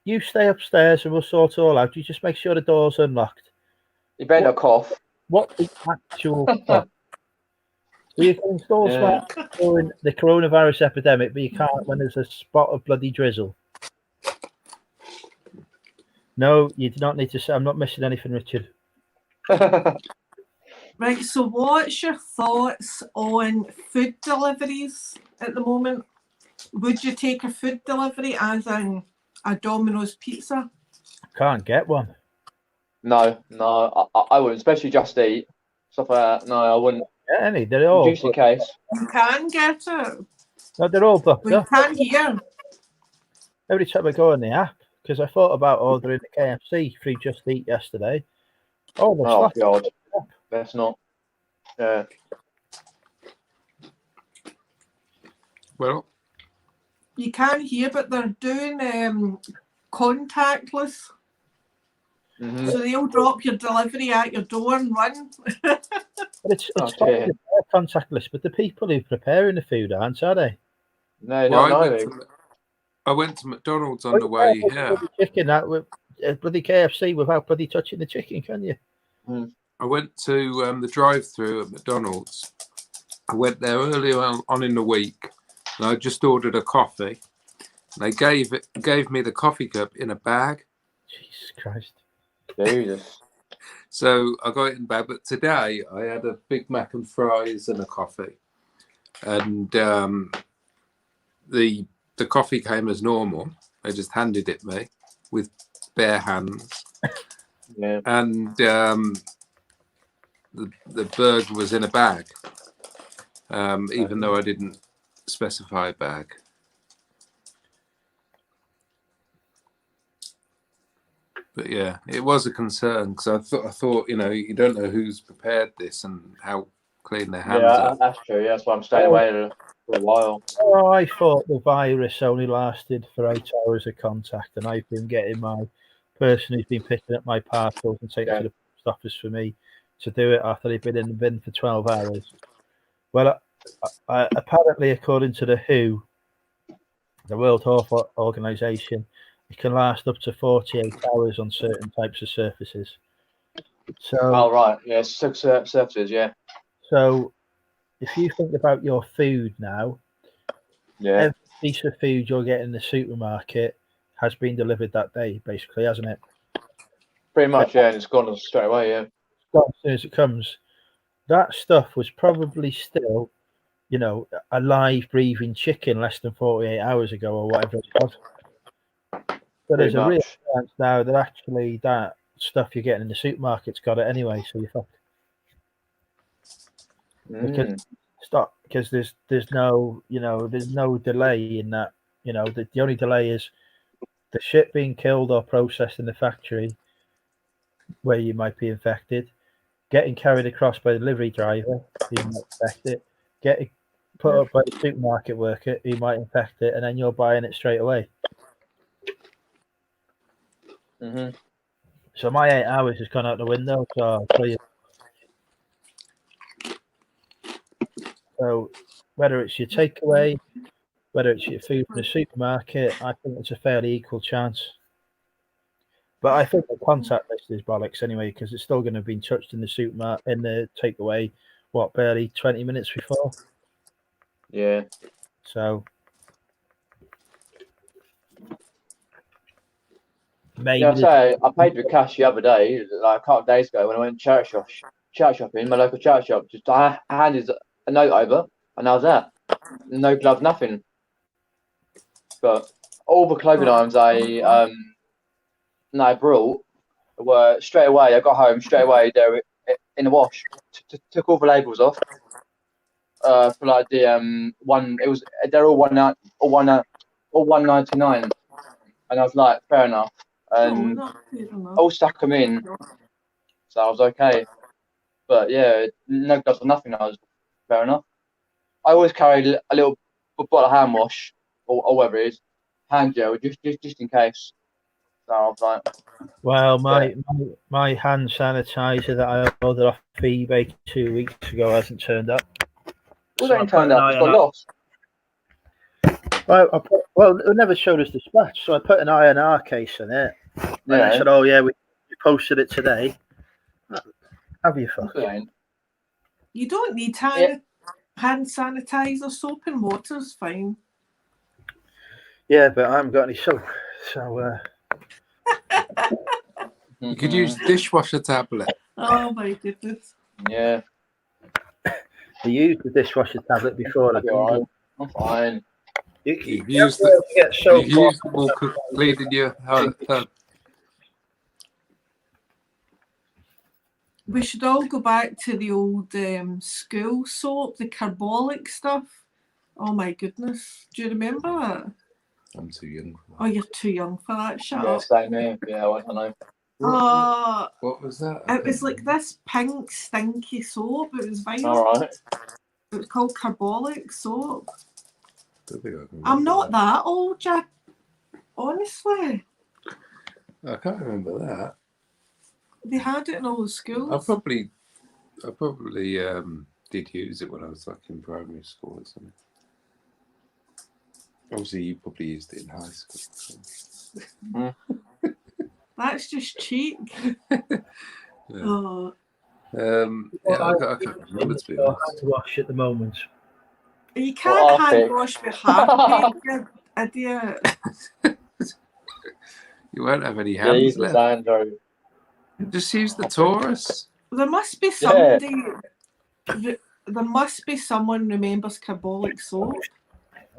you stay upstairs and we'll sort it all out. You just make sure the door's unlocked. You better not cough. What the actual fuck? You can install smart during the coronavirus epidemic, but you can't when there's a spot of bloody drizzle. No, you do not need to say. I'm not missing anything, Richard. Right, so what's your thoughts on food deliveries at the moment? Would you take a food delivery as in a Domino's pizza? Can't get one. No, I wouldn't, especially Just Eat, stuff like that. No, I wouldn't. Get any? They're all just in case. You can get it. No, they're all booked We up. can hear. Every time I go on the app, because I thought about ordering the KFC through Just Eat yesterday. Oh God, that's not. Yeah. Well, you can hear, but they're doing contactless. Mm-hmm. So they'll drop your delivery at your door and run. But it's contactless, but the people who are preparing the food aren't, are they? No, I went to McDonald's on the way here. Chicken that with bloody KFC without bloody touching the chicken, can you? I went to the drive-through at McDonald's. I went there earlier on in the week, and I just ordered a coffee. And they gave me the coffee cup in a bag. Jesus Christ! Jesus. So I got it in a bag. But today I had a Big Mac and fries and a coffee, and the coffee came as normal. They just handed it me with bare hands. Yeah. And the burger was in a bag, even though I didn't specify a bag. But yeah, it was a concern because I thought you don't know who's prepared this and how clean their hands are. That's true. Yeah, that's why I'm staying away. for a while. Oh, I thought the virus only lasted for 8 hours of contact, and I've been getting my person who's been picking up my parcels and taking to the post office for me to do it after they've been in the bin for 12 hours. Well, apparently, according to the WHO, the World Health Organization, it can last up to 48 hours on certain types of surfaces. So, Oh, right. Yeah, surfaces, yeah. So, if you think about your food now, Yeah. every piece of food you're getting in the supermarket has been delivered that day, basically, hasn't it? Pretty much, yeah, and it's gone straight away, yeah. As soon as it comes, that stuff was probably still, a live, breathing chicken less than 48 hours ago or whatever it was. So there's a real chance now that actually that stuff you're getting in the supermarket's got it anyway, so you're fucked. Because there's no delay in that. The only delay is the shit being killed or processed in the factory where you might be infected, getting carried across by the delivery driver who might infect it, getting put up by the supermarket worker who might infect it, and then you're buying it straight away. So my 8 hours has gone out the window. So I'll tell you. So whether it's your takeaway, whether it's your food from the supermarket, I think it's a fairly equal chance. But I think the contact list is bollocks anyway, because it's still going to be touched in the supermarket, in the takeaway, barely 20 minutes before. Yeah. So maybe. Yeah, I say I paid with cash the other day, like a couple of days ago when I went charity shopping, my local charity shop. Just I handed a note over, and that was that. No glove, nothing. But all the clothing items I brought were straight away. I got home straight away. They were in the wash. Took all the labels off. For like the one, it was they're all $1.99, and I was like, fair enough. And all stuck them in, so I was okay. But yeah, no gloves or nothing. I was fair enough. I always carry a little bottle of hand wash or whatever it is, hand gel, just in case. So I was like, well, my hand sanitizer that I ordered off eBay 2 weeks ago hasn't turned up. What ain't turned up? It's got lost. Well, it never showed us dispatch, so I put an INR case in it. And I said, "Oh yeah, we posted it today." Have you fucking? You don't need hand sanitizer. Soap and water's fine. Yeah, but I haven't got any soap, so. You could use dishwasher tablet. Oh my goodness. Yeah. I used the dishwasher tablet before. I'm fine. You use the more cleaning your home. We should all go back to the old school soap, the carbolic stuff. Oh my goodness. Do you remember that? I'm too young for that. Oh, you're too young for that. Shut up. Same here. Yeah, I don't know. What was that? It was like this pink stinky soap. It was vinyl. All right. It was called carbolic soap. I'm not that old, Jack. Honestly. I can't remember that. They had it in all the schools. I probably did use it when I was like in primary school or something. Obviously, you probably used it in high school. So. That's just cheek. Yeah. Oh. I can't remember to be honest. To wash at the moment. You can't hand wash with Harpic, you idiot. You won't have any hands left. Just use the Taurus. There must be somebody. There must be someone remembers carbolic soap.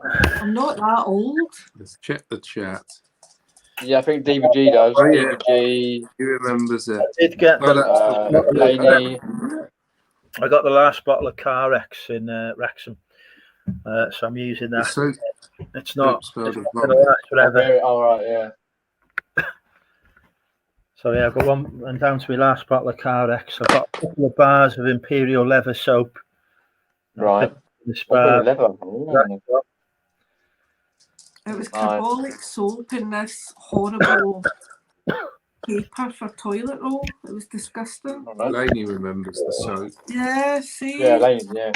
I'm not that old. Let's check the chat. Yeah, I think DVG does. DVG. He remembers it. I did get Laney. I got the last bottle of Carex in Wrexham, so I'm using that. It's not forever. All right, yeah. So yeah, I've got one, and down to my last bottle of Carex. I've got a couple of bars of Imperial leather soap. Right. the That's really spa. leather. It was Aye. carbolic soap in this horrible paper for toilet roll. It was disgusting. All right. Lainey remembers the soap. Yeah, see? Yeah, Lane, yeah.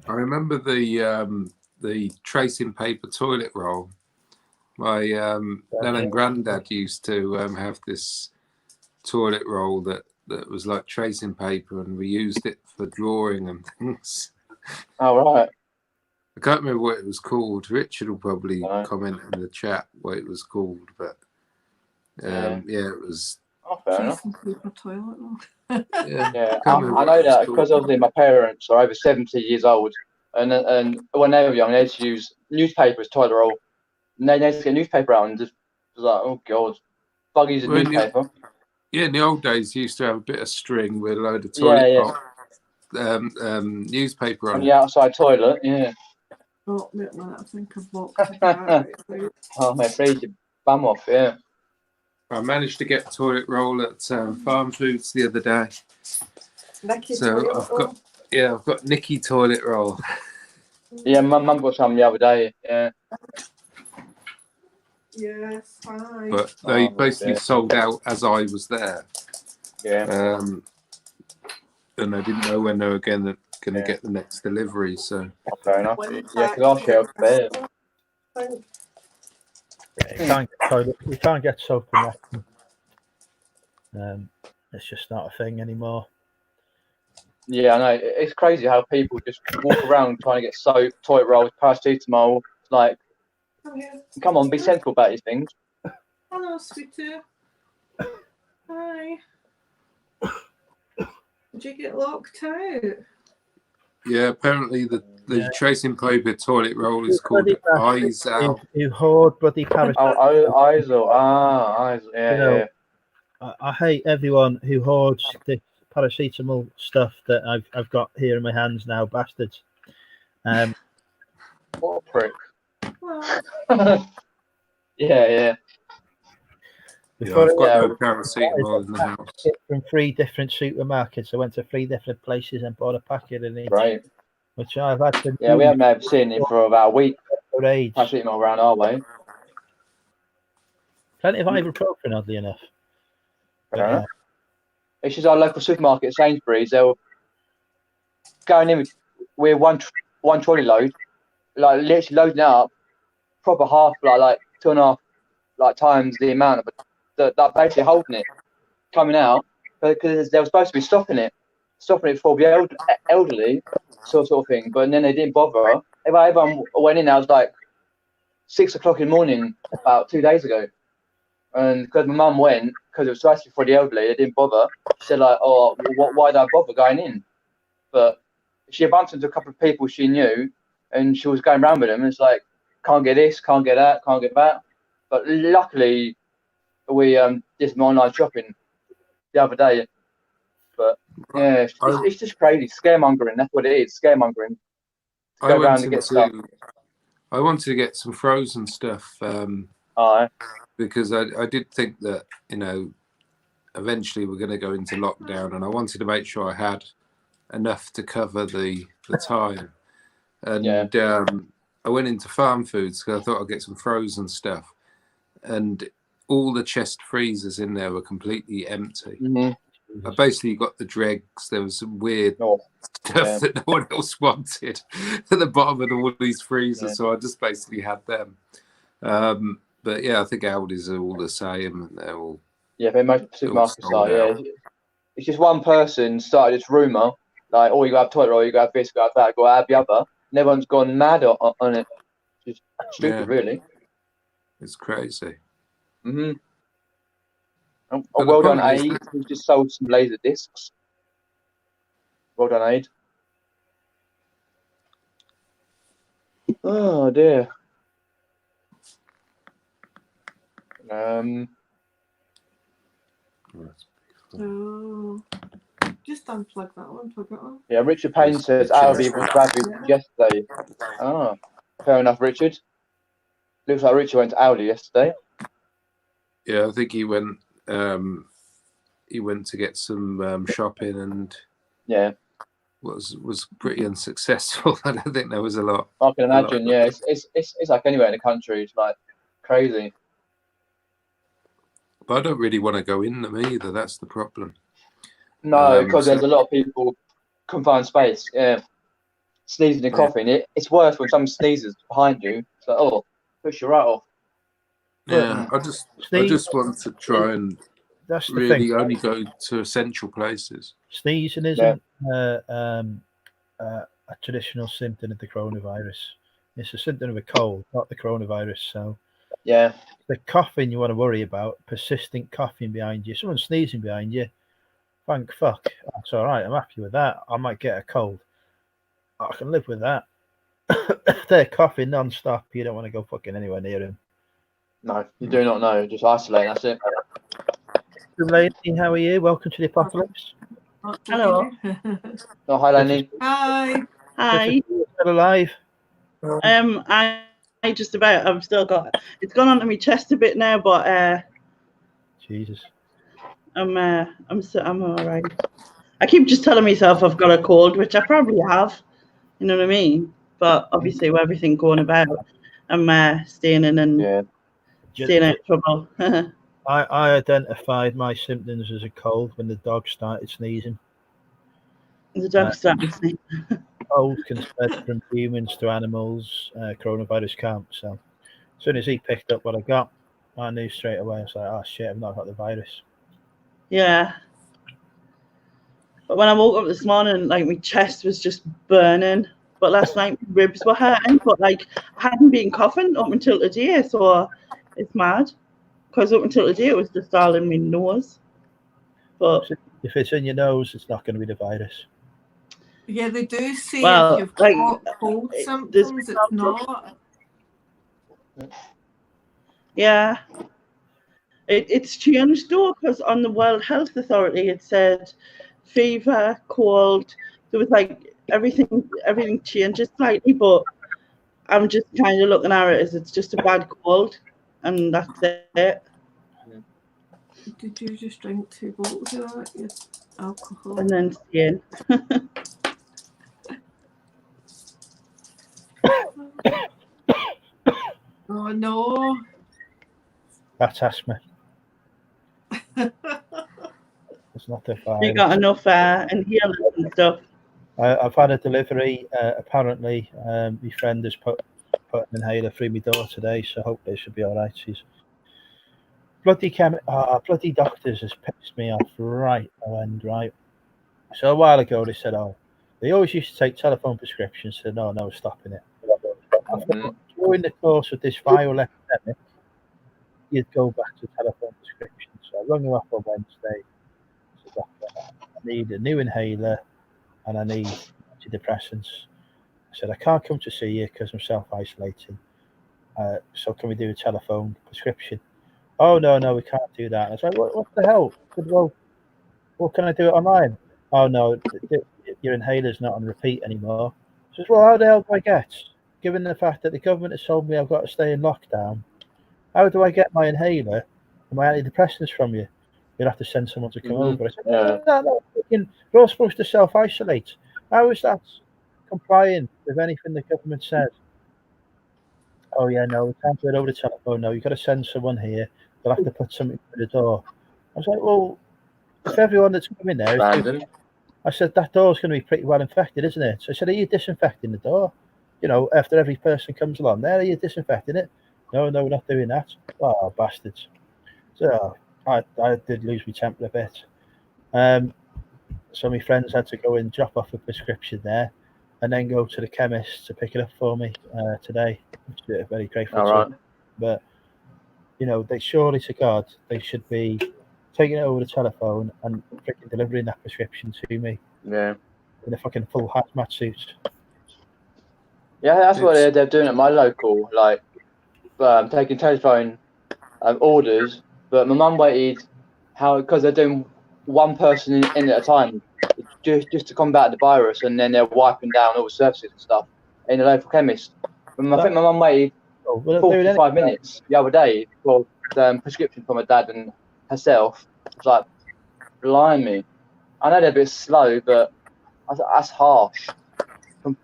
I remember the tracing paper toilet roll. My nan and granddad used to have this toilet roll that was like tracing paper, and we used it for drawing and things. All right. I can't remember what it was called. Richard will probably Right. comment in the chat what it was called, but yeah, it was. Oh, fair enough. Tracing paper toilet roll. Yeah, Yeah, can't I remember what know it was that called. because obviously my parents are over 70 years old, and when they were young, they used to use newspaper as toilet roll. And they used to get newspaper out and just was like, oh god, bug using Well, newspaper. in the old days, you used to have a bit of string with a load of Yeah, toilet yeah. roll, newspaper On on the it. outside toilet, yeah. Oh, wait a minute, I think I've locked the cat. Right. Oh, mate, freeze your bum off, yeah. I managed to get toilet roll at Farm Foods the other day. Nicky So toilet I've got Nicky toilet roll. Yeah, my mum got some the other day, yeah. Yes, hi. But they Oh, basically yeah. sold out as I was there. Yeah. And I didn't know when they were going to Yeah. get the next delivery. So Fair enough. One Yeah, pack because our shelf there. Yeah, you can't get soap in Wrexham. It's just not a thing anymore. Yeah, I know. It's crazy how people just walk around trying to get soap, toilet rolls, paracetamol. Like, Come here. come on, be sensible about these things. Hello, sweetie. Hi. Did you get locked out? yeah, apparently the Yeah. tracing paper toilet roll is called Bloody Eyes Out. You hoard bloody paracetamol. ISO. Yeah, You know, yeah. I hate everyone who hoards the paracetamol stuff that I've got here in my hands now, bastards. What a prick. Well, Yeah. Before I've got Yeah. no paracetamol in the house. from 3 different supermarkets, I went to 3 different places and bought a packet in each, Right. which I've had to Yeah, we use haven't ever seen it for about a week. for age. Paracetamol around our way. Plenty of ibuprofen, oddly enough. But, Fair enough. It's just our local supermarket, Sainsbury's. They'll going in with one trolley load, like literally loading it up, proper half like 2.5 times the amount of that basically holding it coming out because they were supposed to be stopping it for the elderly sort of thing, but then they didn't bother. Everyone went in. I was like 6 o'clock in the morning about 2 days ago. And because my mum went, because it was supposed to be for the elderly, they didn't bother. She said, like, oh, why did I bother going in? But she bumped into a couple of people she knew, and she was going around with them. And it's like, can't get this, can't get that, can't get that. But luckily, we did some online shopping the other day. But yeah, it's just crazy. Scaremongering, that's what it is, scaremongering. Go around and get stuff. I wanted to get some frozen stuff. Because I did think that, eventually we're going to go into lockdown, and I wanted to make sure I had enough to cover the time. And I went into Farm Foods because I thought I'd get some frozen stuff, and all the chest freezers in there were completely empty. Mm-hmm. I basically got the dregs. There was some weird stuff that no one else wanted at the bottom of all these freezers, so I just basically had them. But yeah, I think Aldi's are all the same, and they're all but most supermarkets are. Yeah, it's just one person started this rumor like, oh, you got to have toilet roll, you got to have this, you got to have that, you got to have the other, and everyone's gone mad on it. It's just stupid, really. It's crazy. Mm-hmm. Well done, Aid, who's just sold some laser discs. Well done, Aid. Oh dear. Just unplug that one, plug it on. Yeah, Richard Payne says Aldi was ravaged yesterday. Oh, fair enough, Richard. Looks like Richard went to Aldi yesterday. Yeah, I think he went to get some shopping, and Yeah, was pretty unsuccessful. I don't think there was a lot. I can imagine. Yeah, it's like anywhere in the country. It's like crazy. But I don't really want to go in them either. That's the problem. No, because there's a lot of people confined space. Yeah, sneezing and coughing. It's worse when someone sneezes behind you. It's like, oh, push you right off. Yeah, I just want to try and That's the really thing. only go to essential places. Sneezing isn't a traditional symptom of the coronavirus. It's a symptom of a cold, not the coronavirus. So yeah, the coughing you want to worry about, persistent coughing behind you, someone sneezing behind you, thank fuck, that's all right. I'm happy with that. I might get a cold. I can live with that. If they're coughing non-stop, you don't want to go fucking anywhere near them. No, you do not know. Just isolate. That's it. Lady, how are you? Welcome to the apocalypse. Hello. Oh, hi, Lenny. Hi. Hi. Still alive? I just about. I've still got. It's gone onto my chest a bit now, but Jesus. I'm all right. I keep just telling myself I've got a cold, which I probably have. You know what I mean? But obviously, with everything going about, I'm staying in and staying out of trouble. I identified my symptoms as a cold when the dog started sneezing. The dog started sneezing. Cold can spread from humans to animals. Coronavirus can't. So as soon as he picked up what I got, I knew straight away. I was like, oh shit, I've not got the virus. Yeah. But when I woke up this morning, like my chest was just burning. But last night my ribs were hurting. But like I hadn't been coughing up until today, so it's mad. Because up until today it was just all in my nose. But if it's in your nose, it's not going to be the virus. Yeah, they do say well, if you've got cold symptoms, it's not. Yeah. It's changed though, because on the World Health Authority it said fever, cold. There was like everything changes slightly, but I'm just kind of looking at it as it's just a bad cold, and that's it. Did you just drink 2 bottles of that? Yes, alcohol. And then skin. Oh no. That's asthma. It's not the virus. You got enough inhalers and stuff. I've had a delivery. Apparently, my friend has put an inhaler through my door today, so hopefully it should be all right. She's bloody doctors has pissed me off right. So a while ago they said, oh, they always used to take telephone prescriptions. So no, we're stopping it. During the course of this viral epidemic, you'd go back to telephone prescriptions. So I rang them up on Wednesday. I said, I need a new inhaler and I need antidepressants. I said, I can't come to see you because I'm self-isolating. So can we do a telephone prescription? Oh, no, we can't do that. And I was like, what the hell? I said, well, can I do it online? Oh, no, your inhaler's not on repeat anymore. I said, well, how the hell do I get? Given the fact that the government has told me I've got to stay in lockdown, how do I get my inhaler and my antidepressants from you? You'll have to send someone to come over. I said, no, we're all supposed to self-isolate. How is that complying with anything the government says? Oh, yeah, no, we can't do it over the telephone. No, you've got to send someone here. They'll have to put something through the door. I was like, well, if everyone that's coming there is I said, that door's going to be pretty well infected, isn't it? So I said, are you disinfecting the door? You know, after every person comes along there, are you disinfecting it? No, we're not doing that. Oh, bastards. So I did lose my temper a bit. So my friends had to go and drop off a prescription there and then go to the chemist to pick it up for me today, which I'm very grateful to. But, you know, they surely to God, they should be taking it over the telephone and freaking delivering that prescription to me. Yeah. In a fucking full hazmat suit. Yeah, that's what they're doing at my local, like taking telephone orders. But my mum waited because they're doing one person in at a time just to combat the virus, and then they're wiping down all the surfaces and stuff in the local chemist. I think my mum waited 45 minutes the other day for the prescription from her dad and herself. It's like, blimey. I know they're a bit slow, but That's harsh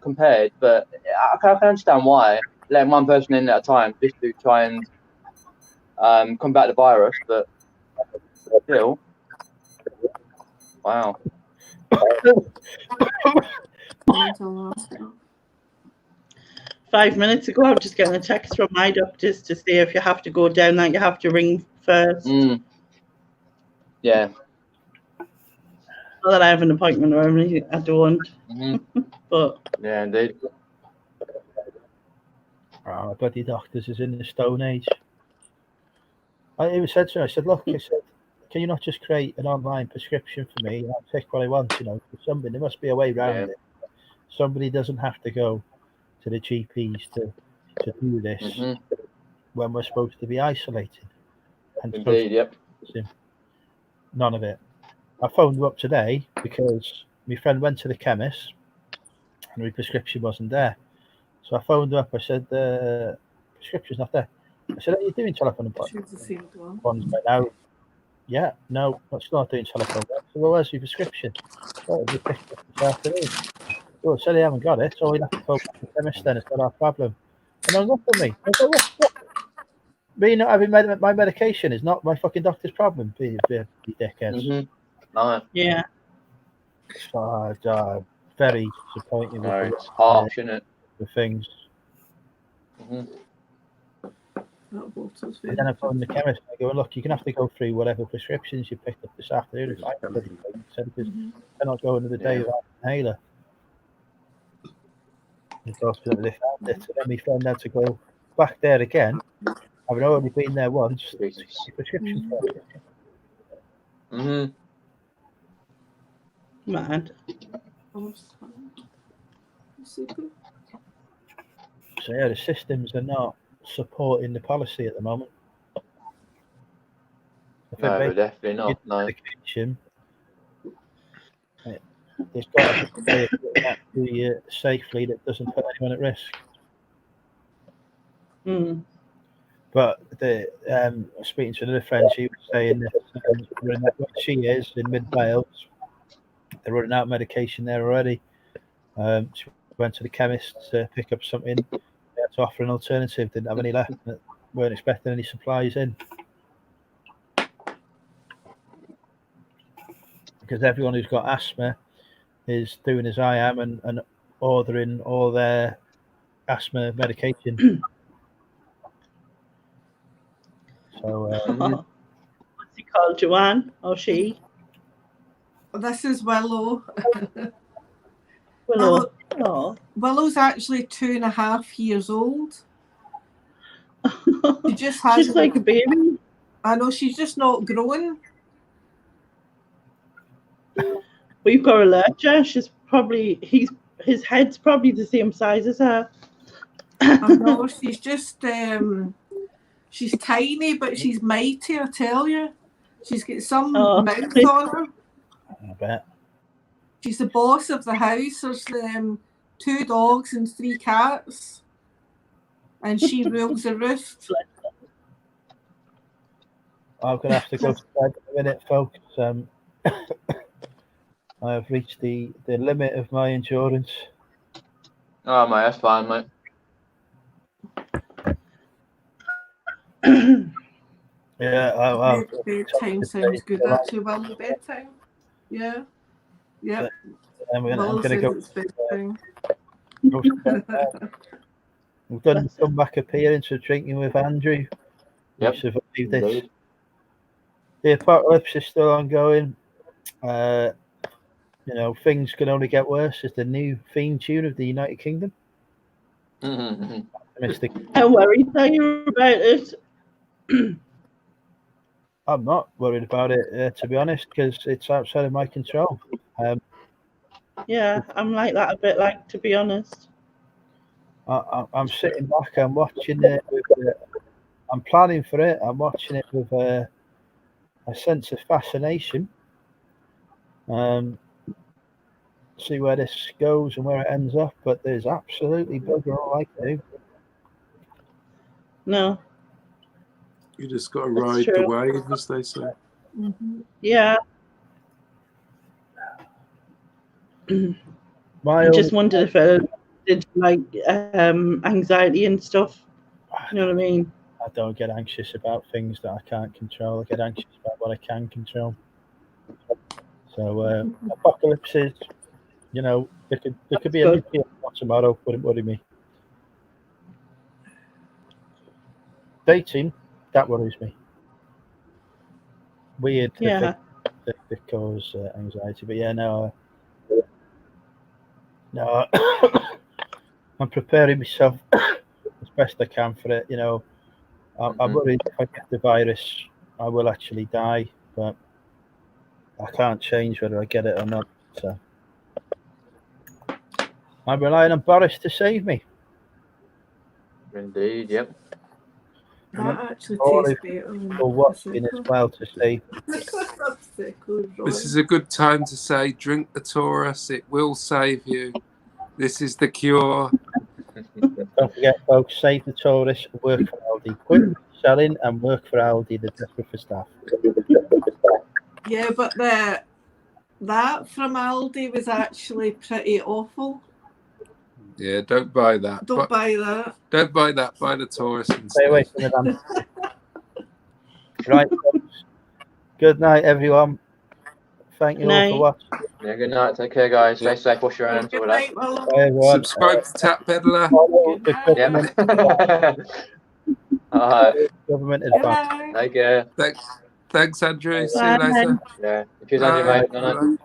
compared, but I can understand why letting one person in at a time just to try and combat the virus, but still, wow. Mental hospital. 5 minutes ago, I was just getting a text from my doctors to say if you have to go down, that you have to ring first. Yeah. Not that I have an appointment or anything, I don't. But yeah, indeed. Oh, bloody doctors is in the Stone Age. I even said to her, I said, look, I said, can you not just create an online prescription for me and I'll pick what I want, you know, for something. There must be a way around it. Somebody doesn't have to go to the GPs to do this when we're supposed to be isolated. And indeed, yep. None of it. I phoned her up today because my friend went to the chemist and my prescription wasn't there. So I phoned her up. I said, the prescription's not there. I said, are you doing telephone appointments by now? Yeah, no, it's not doing telephone. So, well, where's your prescription? Oh, we picked it up this afternoon. Oh, said I haven't got it, so we'll have to phone the chemist then. It's not our problem. And hung up on me. I thought, what? Me not having my medication is not my fucking doctor's problem, you dickheads. Yeah. Very disappointing. No, it's harsh, isn't it? The things. And then I phoned the chemist. I go, look, you're gonna have to go through whatever prescriptions you picked up this afternoon. It's like because they're not going another day without an inhaler. Unfortunately, they found it, and then we found out to go back there again. I've already been there once. To get your prescription for it. Mad. So yeah, the systems are not supporting the policy at the moment. No, they're definitely not. No. Medication, there's got to be a way of doing that to you safely that doesn't put anyone at risk. But speaking to another friend, she was saying that where she is in Mid Wales, they're running out of medication there already. She went to the chemist to pick up something. They had to offer an alternative. Didn't have any left. Weren't expecting any supplies in because everyone who's got asthma is doing as I am and ordering all their asthma medication. So, what's he called, Joanne or she? This is Willow. Willow. Oh. Willow's actually 2.5 years old. She just has. She's like a baby. I know, she's just not growing. We've got a lurcher. She's probably his head's probably the same size as her. I know, she's just she's tiny, but she's mighty, I tell you. She's got some mouth on her. I bet. She's the boss of the house. There's 2 dogs and 3 cats. And she rules the roost. I'm going to have to go to bed in a minute, folks. I have reached the limit of my endurance. Oh, mate, that's fine, mate. Yeah, bedtime sounds good, actually. Well, bedtime. Yeah. Yeah. I'm going to go. Bedtime. We've done a comeback appearance of Drinking with Andrew. Yep. We survived this. The apocalypse is still ongoing. Things can only get worse. It's the new theme tune of the United Kingdom. How worried are you about it? I'm not worried about it, to be honest, because it's outside of my control. Yeah, I'm like that a bit, like, to be honest. I'm sitting back, I'm watching it. I'm planning for it. I'm watching it with a sense of fascination. See where this goes and where it ends up, but there's absolutely bugger all I can do. No. You just got to ride the wave, as they say. Yeah. My I just only- wondered if it did like anxiety and stuff. You know what I mean? I don't get anxious about things that I can't control. I get anxious about what I can control. So apocalypses, you know, there could be a Good. nuclear war tomorrow. Wouldn't worry me. Dating, that worries me. Weird the Yeah. thing that cause anxiety, but yeah, no, I'm preparing myself as best I can for it. You know, I'm worried if I get the virus, I will actually die, but I can't change whether I get it or not. So I'm relying on Boris to save me. Indeed, yep. That actually Or tastes if better than people watching as well to save me. This is a good time to say, drink the Taurus. It will save you. This is the cure. Don't forget, folks, save the tourists, work for Aldi. Quit selling and work for Aldi. They're desperate for staff. Yeah, but that from Aldi was actually pretty awful. Yeah, don't buy that. Don't buy that. Don't buy that. Buy the Taurus Stay away instead. from the damn. Right, folks. Good night, everyone. Thank you all for watching. Yeah, good night. Take care, guys. Stay safe. Wash your hands. All Good that. night, Willow. Bye, everyone. Subscribe to Tap Peddler. Follow Good the night. government. All right. Government Good advice. night. Take care. Thanks, Andrew. See Bye. you later. Yeah. Cheers, Andrew, Bye. mate. Good night. Bye.